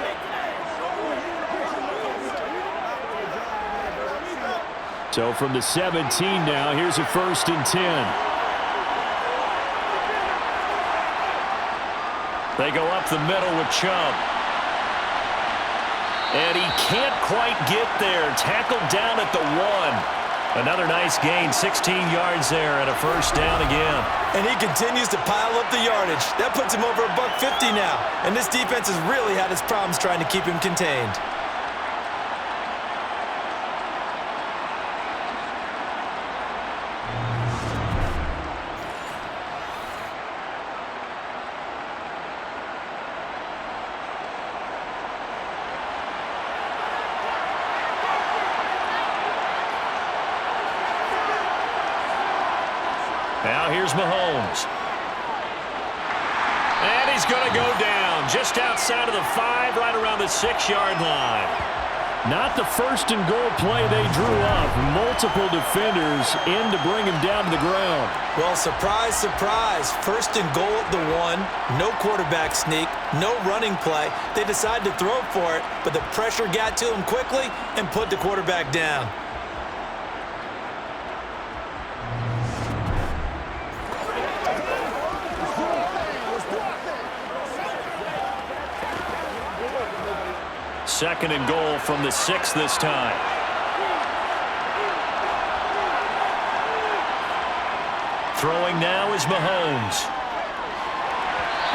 So from the 17 now, here's a 1st and 10. They go up the middle with Chubb. And he can't quite get there. Tackled down at the 1. Another nice gain, 16 yards there and a first down again. And he continues to pile up the yardage. That puts him over $150 now. And this defense has really had its problems trying to keep him contained. Now here's Mahomes. And he's going to go down just outside of the 5, right around the 6-yard line. Not the first and goal play they drew up. Multiple defenders in to bring him down to the ground. Well, surprise, surprise. First and goal at the 1. No quarterback sneak. No running play. They decided to throw for it, but the pressure got to him quickly and put the quarterback down. Second and goal from the 6 this time. Throwing now is Mahomes.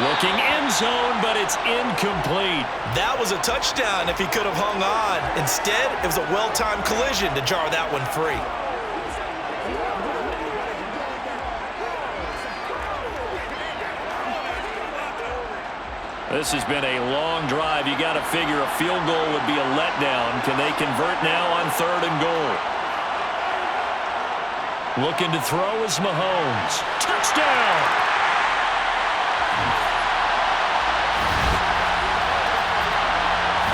Looking end zone, but it's incomplete. That was a touchdown if he could have hung on. Instead, it was a well-timed collision to jar that one free. This has been a long drive. You got to figure a field goal would be a letdown. Can they convert now on 3rd and goal? Looking to throw is Mahomes. Touchdown!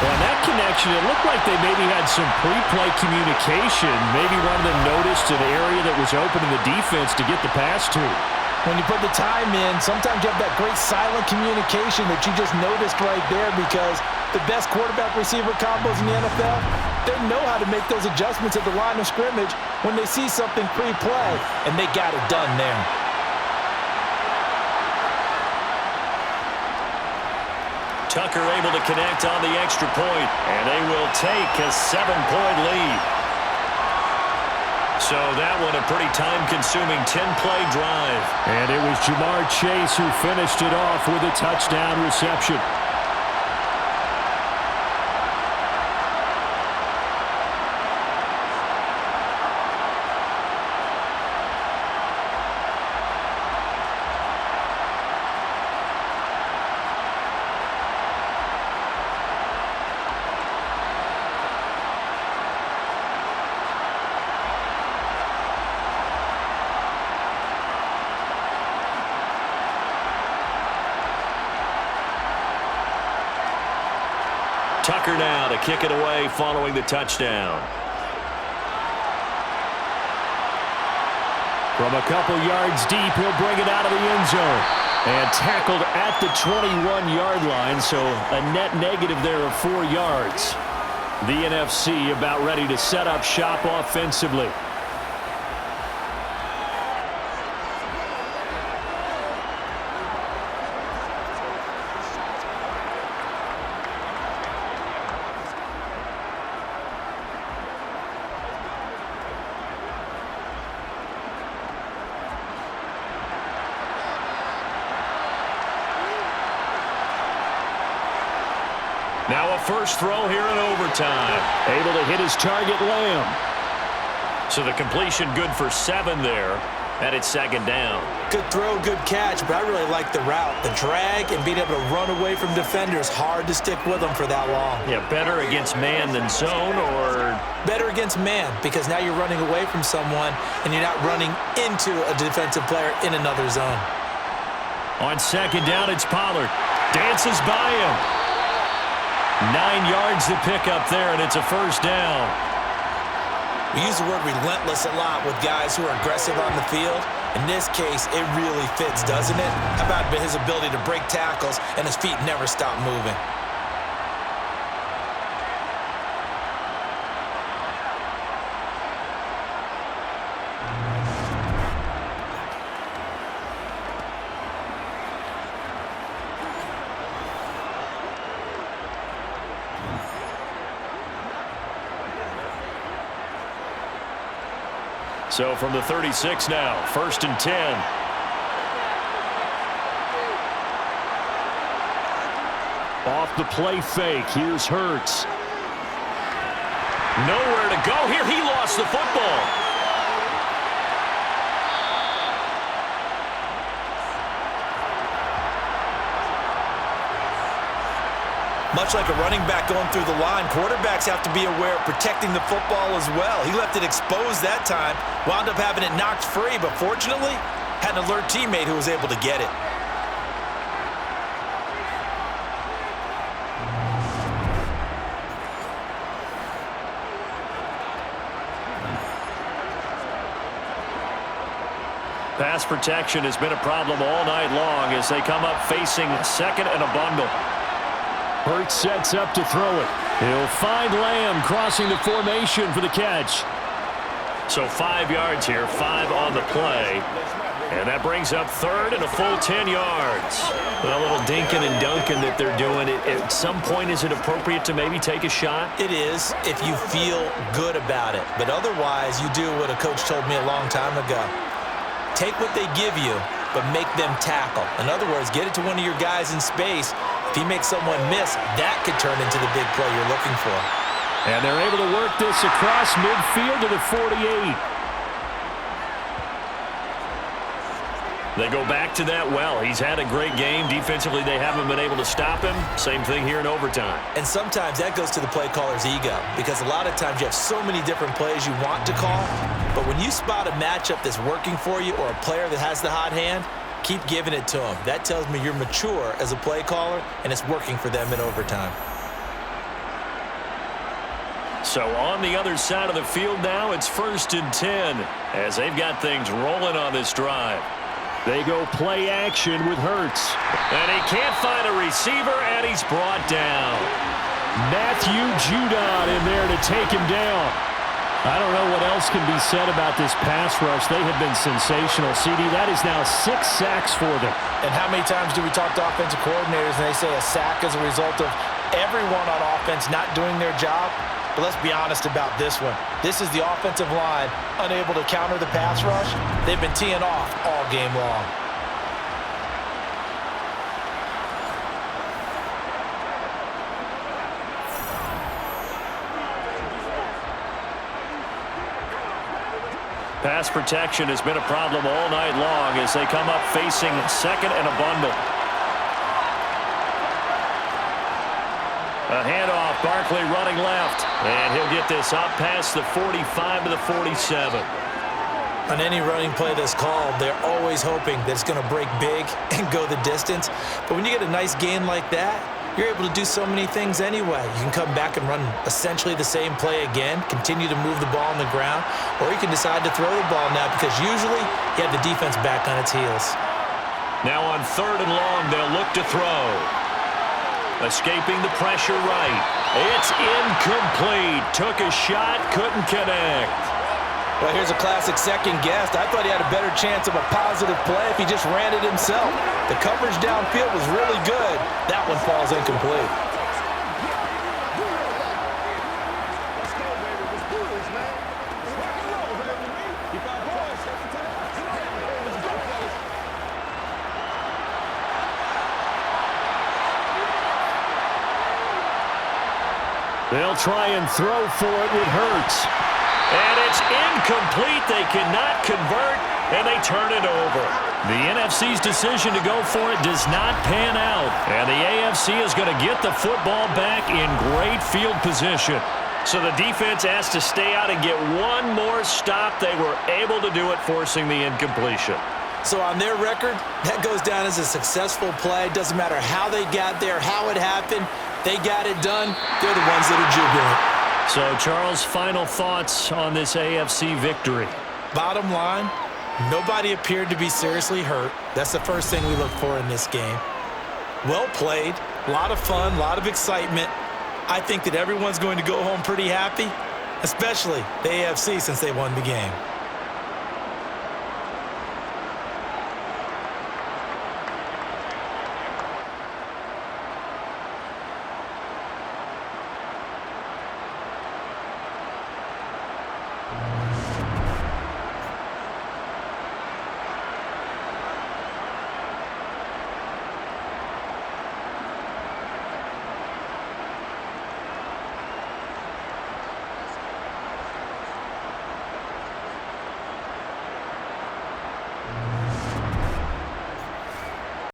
Well, in that connection, it looked like they maybe had some pre-play communication. Maybe one of them noticed an area that was open in the defense to get the pass to. When you put the time in, sometimes you have that great silent communication that you just noticed right there, because the best quarterback-receiver combos in the NFL, they know how to make those adjustments at the line of scrimmage when they see something pre-play, and they got it done there. Tucker able to connect on the extra point, and they will take a 7-point lead. So that one a pretty time-consuming 10-play drive. And it was Jamar Chase who finished it off with a touchdown reception. Tucker now to kick it away following the touchdown. From a couple yards deep, he'll bring it out of the end zone. And tackled at the 21-yard line, so a net negative there of 4 yards. The NFC about ready to set up shop offensively. Now a first throw here in overtime. Able to hit his target, Lamb. So the completion good for 7 there. And it's 2nd down. Good throw, good catch, but I really like the route. The drag and being able to run away from defenders. Hard to stick with them for that long. Yeah, better against man than zone, or? Better against man, because now you're running away from someone and you're not running into a defensive player in another zone. On 2nd down, it's Pollard. Dances by him. 9 yards to pick up there, and it's a first down. We use the word relentless a lot with guys who are aggressive on the field. In this case, it really fits, doesn't it? How about his ability to break tackles and his feet never stop moving? So from the 36 now, 1st and 10. Off the play fake, here's Hurts. Nowhere to go here. He lost the football. Much like a running back going through the line, quarterbacks have to be aware of protecting the football as well. He left it exposed that time, wound up having it knocked free, but fortunately, Had an alert teammate who was able to get it. Pass protection has been a problem all night long as they come up facing second and a bundle. Hurts sets up to throw it. He'll find Lamb crossing the formation for the catch. So 5 yards here, 5 on the play. And that brings up third and a full 10 yards. A little dinking and dunking that they're doing. At some point, is it appropriate to maybe take a shot? It is if you feel good about it. But otherwise, you do what a coach told me a long time ago. Take what they give you, but make them tackle. In other words, get it to one of your guys in space. If he makes someone miss, that could turn into the big play you're looking for. And they're able to work this across midfield to the 48. They go back to that well. He's had a great game. Defensively, they haven't been able to stop him. Same thing here in overtime. And sometimes that goes to the play caller's ego, because a lot of times you have so many different plays you want to call, but when you spot a matchup that's working for you or a player that has the hot hand, keep giving it to him. That tells me you're mature as a play caller, and it's working for them in overtime. So on the other side of the field now, it's 1st and 10 as they've got things rolling on this drive. They go play action with Hurts. And he can't find a receiver, and he's brought down. Matthew Judon in there to take him down. I don't know what else can be said about this pass rush. They have been sensational. CD, that is now 6 sacks for them. And how many times do we talk to offensive coordinators and they say a sack is a result of everyone on offense not doing their job? But let's be honest about this one. This is the offensive line unable to counter the pass rush. They've been teeing off all game long. Pass protection has been a problem all night long as they come up facing second and a bundle. A handoff, Barkley running left, and he'll get this up past the 45 to the 47. On any running play that's called, they're always hoping that it's going to break big and go the distance. But when you get a nice gain like that, you're able to do so many things anyway. You can come back and run essentially the same play again, continue to move the ball on the ground, or you can decide to throw the ball now because usually you have the defense back on its heels. Now on 3rd and long, they'll look to throw. Escaping the pressure right. It's incomplete. Took a shot, couldn't connect. Well, here's a classic second guess. I thought he had a better chance of a positive play if he just ran it himself. The coverage downfield was really good. That one falls incomplete. They'll try and throw for it with Hurts. And it's incomplete. They cannot convert, and they turn it over. The NFC's decision to go for it does not pan out. And the AFC is going to get the football back in great field position. So the defense has to stay out and get one more stop. They were able to do it, forcing the incompletion. So on their record, that goes down as a successful play. Doesn't matter how they got there, how it happened. They got it done. They're the ones that are jubilant. So, Charles, final thoughts on this AFC victory? Bottom line, nobody appeared to be seriously hurt. That's the first thing we look for in this game. Well played, a lot of fun, a lot of excitement. I think that everyone's going to go home pretty happy, especially the AFC since they won the game.